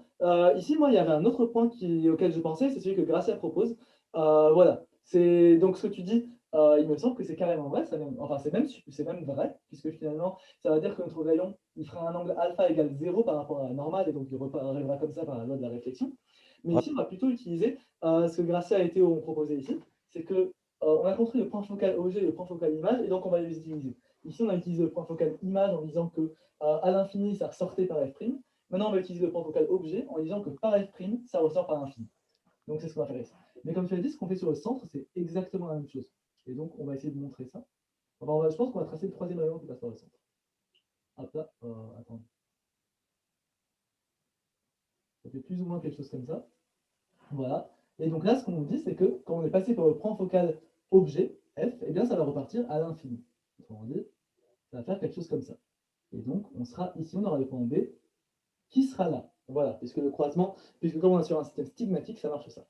Ici, moi, il y avait un autre point auquel je pensais, c'est celui que Gracia propose. Voilà, c'est donc ce que tu dis, il me semble que c'est carrément vrai, enfin c'est même vrai, puisque finalement, ça va dire que notre rayon, il fera un angle alpha égale 0 par rapport à la normale, et donc il arrivera comme ça par la loi de la réflexion. Mais Ouais. ici, on va plutôt utiliser ce que Gracia et Théo ont proposé ici, c'est que on a construit le point focal objet et le point focal image, et donc on va les utiliser. Ici, on a utilisé le point focal image en disant que à l'infini, ça ressortait par F'. Maintenant, on va utiliser le point focal objet en disant que par F', ça ressort par l'infini. Donc, c'est ce qu'on va faire ici. Mais comme tu l'as dit, ce qu'on fait sur le centre, c'est exactement la même chose. Et donc, on va essayer de montrer ça. Enfin, je pense qu'on va tracer le troisième rayon qui passe par le centre. Hop là, attends. Ça fait plus ou moins quelque chose comme ça. Voilà. Et donc là, ce qu'on nous dit, c'est que quand on est passé par le point focal objet, F, eh bien, ça va repartir à l'infini. Autrement dit, ça va faire quelque chose comme ça. Et donc, on sera ici, on aura le point B qui sera là. Voilà, puisque le croisement, puisque comme on est sur un système stigmatique, ça marche ça.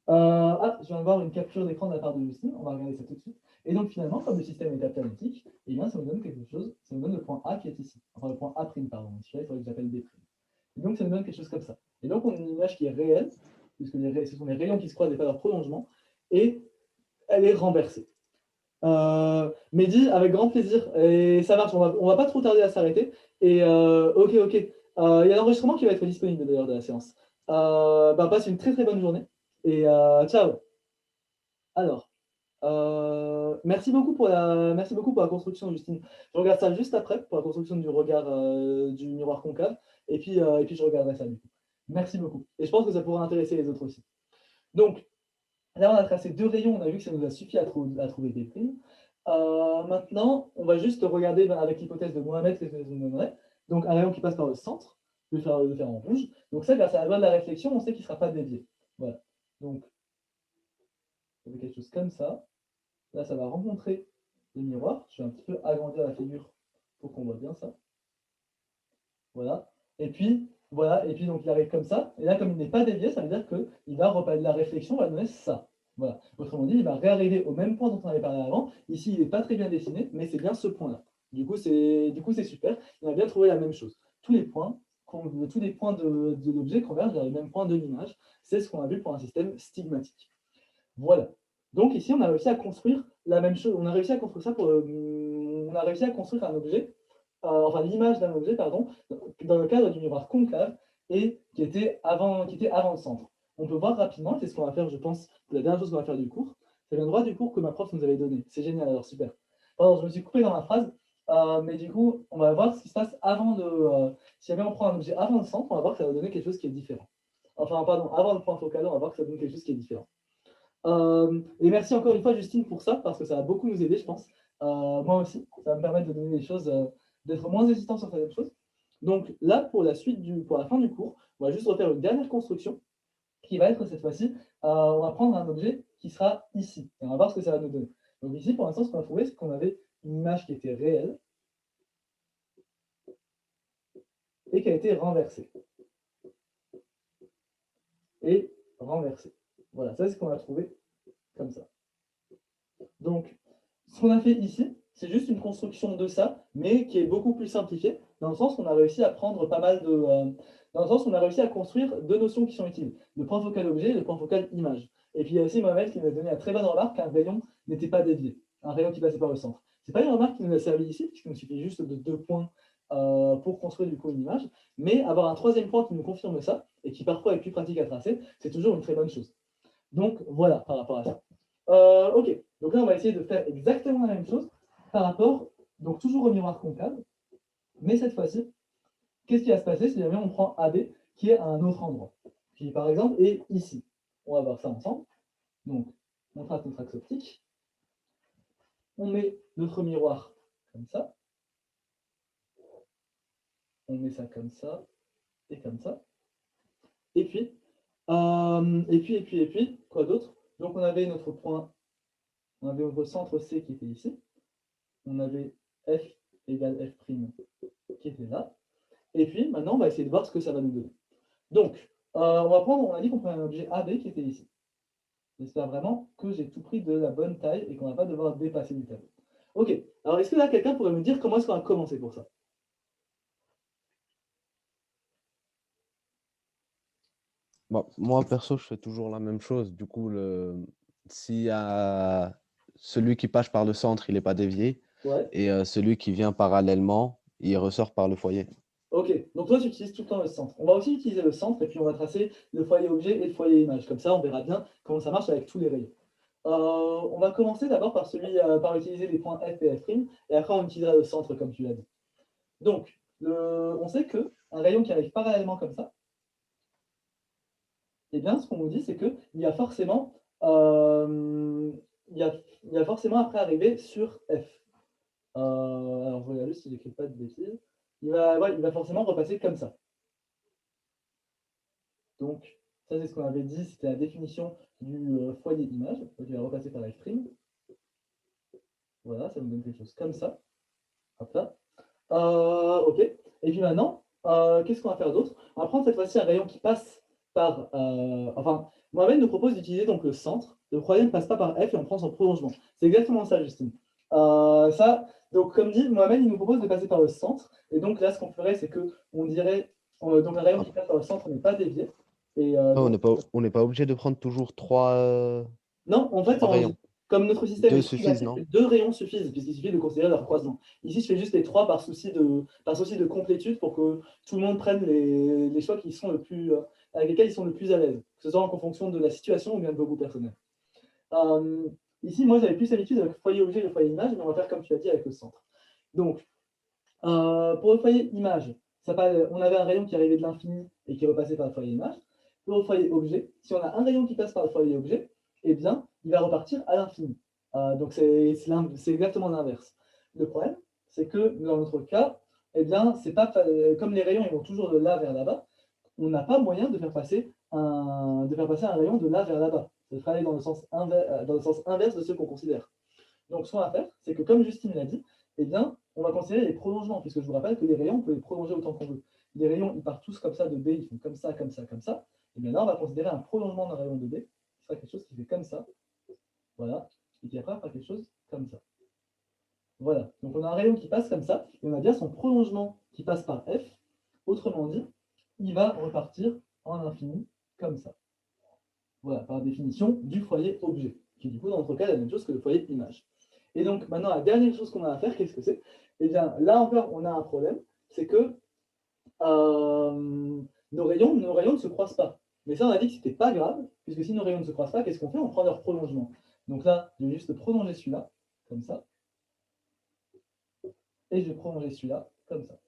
Je viens de voir une capture d'écran de la part de Justine, on va regarder ça tout de suite. Et donc finalement, comme le système est aplanétique, eh bien, ça nous donne quelque chose, ça nous donne le point A qui est ici. Enfin, le point A', pardon. Celui-là, il faudrait que j'appelle B'. Et donc, ça nous donne quelque chose comme ça. Et donc, on a une image qui est réelle, puisque ce sont les rayons qui se croisent et pas leur prolongement, et elle est renversée. Mehdi, avec grand plaisir. Et ça marche, on va pas trop tarder à s'arrêter. Et ok. Il y a l'enregistrement qui va être disponible d'ailleurs de la séance. Passe une très très bonne journée. Et ciao. Alors, merci beaucoup pour la construction, Justine. Je regarde ça juste après pour la construction du regard du miroir concave. Et puis je regarderai ça du coup. Merci beaucoup. Et je pense que ça pourra intéresser les autres aussi. Donc, là, on a tracé deux rayons. On a vu que ça nous a suffi à trouver des primes. Maintenant, on va juste regarder avec l'hypothèse de Mohamed, qu'est-ce que ça nous donnerait. Donc, un rayon qui passe par le centre, je vais le faire en rouge. Donc, ça, grâce à la loi de la réflexion, on sait qu'il ne sera pas dévié. Voilà. Donc, on fait quelque chose comme ça. Là, ça va rencontrer le miroir. Je vais un petit peu agrandir la figure pour qu'on voit bien ça. Voilà. Et puis, voilà. Et puis, donc, il arrive comme ça. Et là, comme il n'est pas dévié, ça veut dire que la réflexion va donner ça. Voilà. Autrement dit, il va réarriver au même point dont on avait parlé avant. Ici, il n'est pas très bien dessiné, mais c'est bien ce point-là. Du coup, c'est super. On a bien trouvé la même chose. Tous les points de l'objet convergent vers le même point de l'image. C'est ce qu'on a vu pour un système stigmatique. Voilà. Donc ici, on a réussi à construire la même chose. On a réussi à construire ça on a réussi à construire un objet, enfin l'image d'un objet, pardon, dans le cadre du miroir concave et qui était avant le centre. On peut voir rapidement, c'est ce qu'on va faire, je pense, la dernière chose qu'on va faire du cours. C'est le droit du cours que ma prof nous avait donné. C'est génial, alors super. Pardon, je me suis coupé dans ma phrase, mais du coup, on va voir ce qui se passe avant si jamais on prend un objet avant le centre, on va voir que ça va donner quelque chose qui est différent. Enfin, pardon, avant le point focal, on va voir que ça donne quelque chose qui est différent. Et merci encore une fois, Justine, pour ça, parce que ça va beaucoup nous aider, je pense. Moi aussi, ça va me permettre de donner des choses, d'être moins hésitant sur certaines choses. Donc là, pour la fin du cours, on va juste refaire une dernière construction qui va être cette fois-ci, on va prendre un objet qui sera ici. Et on va voir ce que ça va nous donner. Donc ici, pour l'instant, ce qu'on a trouvé, c'est qu'on avait une image qui était réelle. et qui a été renversé. Et renversé. Voilà, ça c'est ce qu'on a trouvé comme ça. Donc, ce qu'on a fait ici, c'est juste une construction de ça, mais qui est beaucoup plus simplifiée, dans le sens où on a réussi à prendre pas mal de... dans le sens où on a réussi à construire deux notions qui sont utiles, le point focal objet et le point focal image. Et puis il y a aussi Mohamed qui nous a donné la très bonne remarque qu'un rayon n'était pas dévié, un rayon qui passait par le centre. Ce n'est pas une remarque qui nous a servi ici, puisqu'il nous suffit juste de 2 points pour construire du coup une image, mais avoir un troisième point qui nous confirme ça, et qui parfois est plus pratique à tracer, c'est toujours une très bonne chose. Donc voilà par rapport à ça. Ok, donc là on va essayer de faire exactement la même chose par rapport, donc toujours au miroir concave, mais cette fois-ci, qu'est-ce qui va se passer si jamais on prend AB qui est à un autre endroit, qui par exemple est ici. On va voir ça ensemble. Donc on trace notre axe optique, on met notre miroir comme ça, on met ça comme ça, et comme ça, et puis, quoi d'autre? Donc on avait notre point, on avait notre centre C qui était ici, on avait F égale F' qui était là, et puis maintenant on va essayer de voir ce que ça va nous donner. Donc, on a dit qu'on prenait un objet AB qui était ici. J'espère vraiment que j'ai tout pris de la bonne taille et qu'on ne va pas devoir dépasser du tableau. Ok, alors est-ce que là quelqu'un pourrait me dire comment est-ce qu'on va commencer pour ça? Bon, moi, perso, je fais toujours la même chose. Du coup, s'il y a celui qui passe par le centre, il n'est pas dévié. Ouais. Et celui qui vient parallèlement, il ressort par le foyer. Ok, donc toi tu utilises tout le temps le centre. On va aussi utiliser le centre et puis on va tracer le foyer objet et le foyer image. Comme ça, on verra bien comment ça marche avec tous les rayons. On va commencer d'abord par utiliser les points F et F', et après on utilisera le centre comme tu l'as dit. Donc, on sait qu'un rayon qui arrive parallèlement comme ça, eh bien, ce qu'on nous dit, c'est qu'il y a forcément, il y a forcément après arriver sur F. Alors, je regarde juste si j'écris pas de bêtises. Il va forcément repasser comme ça. Donc, ça, c'est ce qu'on avait dit, c'était la définition du foyer image. Donc, il va repasser par F'. Voilà, ça nous donne quelque chose comme ça. Hop là. Ok. Et puis maintenant, qu'est-ce qu'on va faire d'autre? On va prendre cette fois-ci un rayon qui passe par... enfin, Mohamed nous propose d'utiliser donc le centre. Le rayon ne passe pas par F et on prend son prolongement. C'est exactement ça, Justine. Donc comme dit, Mohamed, il nous propose de passer par le centre. Et donc là, ce qu'on ferait, c'est qu'on dirait... donc un rayon qui passe par le centre n'est pas dévié. Et, donc, on n'est pas obligé de prendre toujours 3 non, en fait, rayons. comme notre système 2 est suffisent, non? 2 rayons suffisent, puisqu'il suffit de considérer leur croisement. Ici, je fais juste les 3 par souci de complétude pour que tout le monde prenne les choix qui sont avec lesquels ils sont le plus à l'aise, que ce soit en fonction de la situation ou bien de vos goûts personnels. Ici, moi, j'avais plus l'habitude avec le foyer objet et le foyer image, mais on va faire comme tu as dit avec le centre. Donc, pour le foyer image, on avait un rayon qui arrivait de l'infini et qui repassait par le foyer image. Pour le foyer objet, si on a un rayon qui passe par le foyer objet, eh bien, il va repartir à l'infini. Donc, c'est exactement l'inverse. Le problème, c'est que dans notre cas, eh bien, c'est pas comme les rayons ils vont toujours de là vers là-bas, on n'a pas moyen de faire passer un rayon de là vers là-bas. Ça ferait aller dans le sens inverse de ce qu'on considère. Donc, ce qu'on va faire, c'est que comme Justine l'a dit, eh bien, on va considérer les prolongements, puisque je vous rappelle que les rayons, on peut les prolonger autant qu'on veut. Les rayons, ils partent tous comme ça de B, ils font comme ça, comme ça, comme ça. Et bien là, on va considérer un prolongement d'un rayon de B, qui sera quelque chose qui fait comme ça. Voilà. Et puis après, on fera quelque chose comme ça. Voilà. Donc on a un rayon qui passe comme ça, et on a bien son prolongement qui passe par F. Autrement dit, il va repartir en infini comme ça. Voilà, par définition du foyer objet, qui du coup, dans notre cas, est la même chose que le foyer image. Et donc, maintenant, la dernière chose qu'on a à faire, qu'est-ce que c'est? Eh bien, là encore, on a un problème, c'est que nos rayons ne se croisent pas. Mais ça, on a dit que ce n'était pas grave, puisque si nos rayons ne se croisent pas, qu'est-ce qu'on fait? On prend leur prolongement. Donc là, je vais juste prolonger celui-là, comme ça. Et je vais prolonger celui-là, comme ça.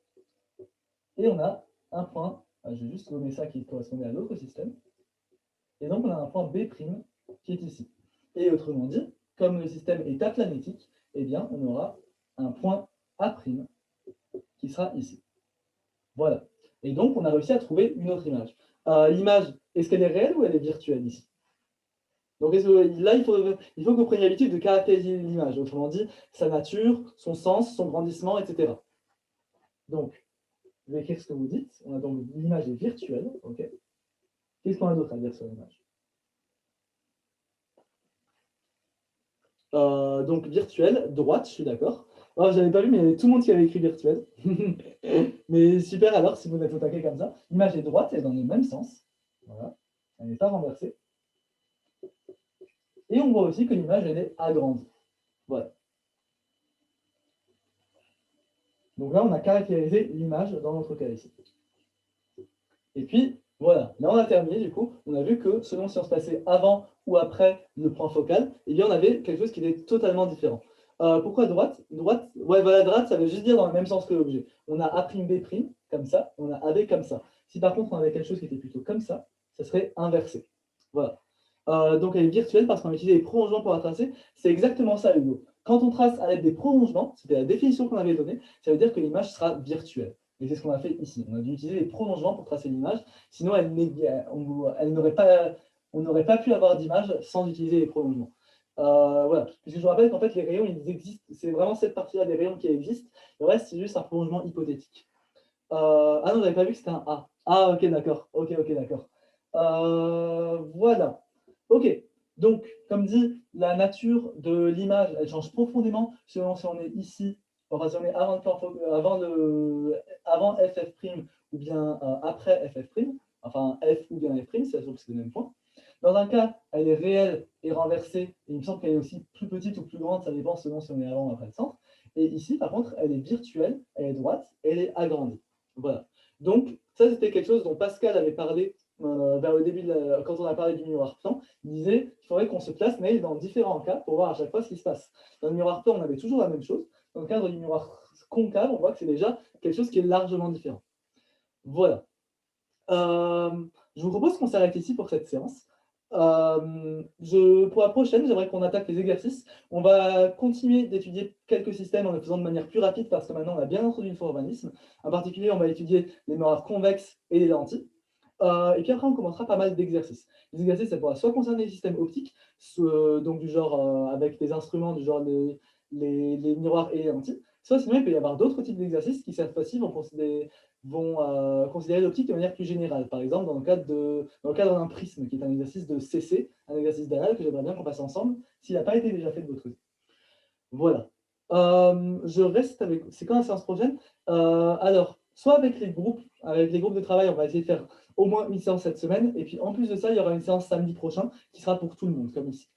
Et on a un point, je vais juste nommer ça qui correspondait à l'autre système. Et donc, on a un point B' qui est ici. Et autrement dit, comme le système est aplanétique, eh bien, on aura un point A' qui sera ici. Voilà. Et donc, on a réussi à trouver une autre image. L'image, est-ce qu'elle est réelle ou elle est virtuelle ici? Donc là, il faut que vous preniez l'habitude de caractériser l'image. Autrement dit, sa nature, son sens, son grandissement, etc. Donc, je vais écrire ce que vous dites. On a donc l'image est virtuelle. Ok. Qu'est-ce qu'on a d'autre à dire sur l'image? Donc virtuelle, droite, je suis d'accord. Oh, j'avais pas vu, mais il y avait tout le monde qui avait écrit virtuelle. Mais super alors, si vous êtes au taquet comme ça. L'image est droite, elle est dans le même sens. Voilà. Elle n'est pas renversée. Et on voit aussi que l'image, elle est agrandie. Voilà. Donc là, on a caractérisé l'image dans notre cas ici. Et puis, voilà. Là, on a terminé, du coup. On a vu que selon si on se passait avant ou après le point focal, eh bien, on avait quelque chose qui était totalement différent. Pourquoi droite? Droite, ouais, voilà, droite, ça veut juste dire dans le même sens que l'objet. On a A'B', comme ça, on a AB comme ça. Si par contre, on avait quelque chose qui était plutôt comme ça serait inversé. Voilà. Donc, elle est virtuelle parce qu'on utilise les prolongements pour la tracer. C'est exactement ça, Hugo. Quand on trace avec des prolongements, c'était la définition qu'on avait donnée, ça veut dire que l'image sera virtuelle. Et c'est ce qu'on a fait ici. On a dû utiliser les prolongements pour tracer l'image. Sinon, on n'aurait pas pu avoir d'image sans utiliser les prolongements. Voilà. Puisque je vous rappelle qu'en fait, les rayons, ils existent. C'est vraiment cette partie-là des rayons qui existe. Le reste, c'est juste un prolongement hypothétique. Ah non, j'avais pas vu que c'était un A. Ah, ok, d'accord. Ok, d'accord. Voilà. Ok. Donc, comme dit, la nature de l'image, elle change profondément selon si on est ici, enfin, si on est avant FF' ou bien après FF', enfin F ou bien F', c'est le même point. Dans un cas, elle est réelle et renversée, et il me semble qu'elle est aussi plus petite ou plus grande, ça dépend selon si on est avant ou après le centre. Et ici, par contre, elle est virtuelle, elle est droite, elle est agrandie. Voilà. Donc, ça, c'était quelque chose dont Pascal avait parlé vers le début, quand on a parlé du miroir plan. Il disait qu'il faudrait qu'on se place, mais dans différents cas, pour voir à chaque fois ce qui se passe. Dans le miroir plan, on avait toujours la même chose. Dans le cadre du miroir concave, on voit que c'est déjà quelque chose qui est largement différent. Voilà. Je vous propose qu'on s'arrête ici pour cette séance. Pour la prochaine, j'aimerais qu'on attaque les exercices. On va continuer d'étudier quelques systèmes en le faisant de manière plus rapide parce que maintenant on a bien introduit le urbanisme. En particulier, on va étudier les miroirs convexes et les lentilles. Et puis après, on commencera pas mal d'exercices. Les exercices, ça pourra soit concerner les systèmes optiques, donc du genre avec des instruments du genre les miroirs et les lentilles, soit sinon il peut y avoir d'autres types d'exercices qui cette fois-ci vont considérer l'optique de manière plus générale. Par exemple, dans le cadre d'un prisme, qui est un exercice de CC, un exercice d'anal que j'aimerais bien qu'on passe ensemble, s'il n'a pas été déjà fait de votre côté. Voilà. Je reste avec... C'est quand la séance prochaine? Alors, soit avec les groupes de travail, on va essayer de faire au moins une séance cette semaine, et puis en plus de ça, il y aura une séance samedi prochain, qui sera pour tout le monde, comme ici.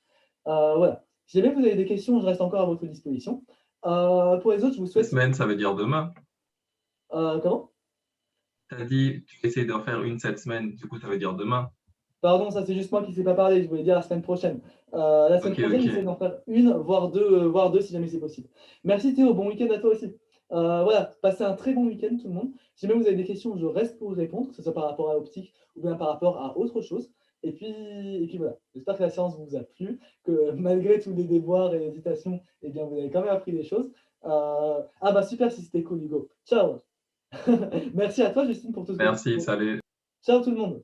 Voilà. Si jamais vous avez des questions, je reste encore à votre disposition. Pour les autres, je vous souhaite... Cette semaine, ça veut dire demain. Comment? Tu as dit tu essaies d'en faire une cette semaine, du coup ça veut dire demain. Pardon, ça c'est juste moi qui ne sais pas parler, je voulais dire la semaine prochaine. La semaine prochaine, j'essaie d'en faire une, voire deux si jamais c'est possible. Merci Théo, bon week-end à toi aussi. Voilà, passez un très bon week-end tout le monde. Si jamais vous avez des questions, je reste pour vous répondre, que ce soit par rapport à l'optique ou bien par rapport à autre chose. Et puis voilà, j'espère que la séance vous a plu, que malgré tous les déboires et les hésitations, eh bien, vous avez quand même appris des choses. Ah bah super si c'était cool Hugo. Ciao. Merci à toi Justine pour tout ce que Merci, salut. Ciao tout le monde.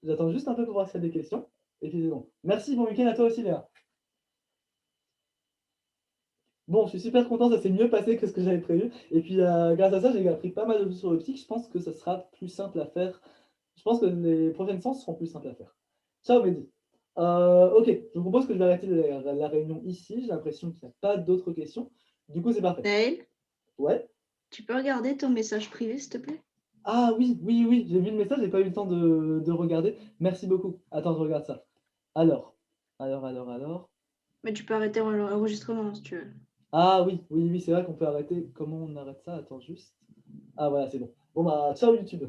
J'attends juste un peu pour voir s'il y a des questions. Et puis c'est bon. Merci, bon week-end à toi aussi, Léa. Bon, je suis super content, ça s'est mieux passé que ce que j'avais prévu. Et puis, grâce à ça, j'ai appris pas mal de choses sur l'optique. Je pense que ça sera plus simple à faire. Je pense que les prochaines séances seront plus simples à faire. Ciao, Mehdi. Ok, je vous propose que je vais arrêter la réunion ici. J'ai l'impression qu'il n'y a pas d'autres questions. Du coup, c'est parfait. Naël, Ouais. tu peux regarder ton message privé, s'il te plaît? Ah oui, j'ai vu le message, j'ai pas eu le temps de regarder. Merci beaucoup. Attends, je regarde ça. Alors. Mais tu peux arrêter l'enregistrement si tu veux. Ah oui, c'est vrai qu'on peut arrêter. Comment on arrête ça? Attends juste. Ah voilà, c'est bon. Bon bah, ciao YouTube.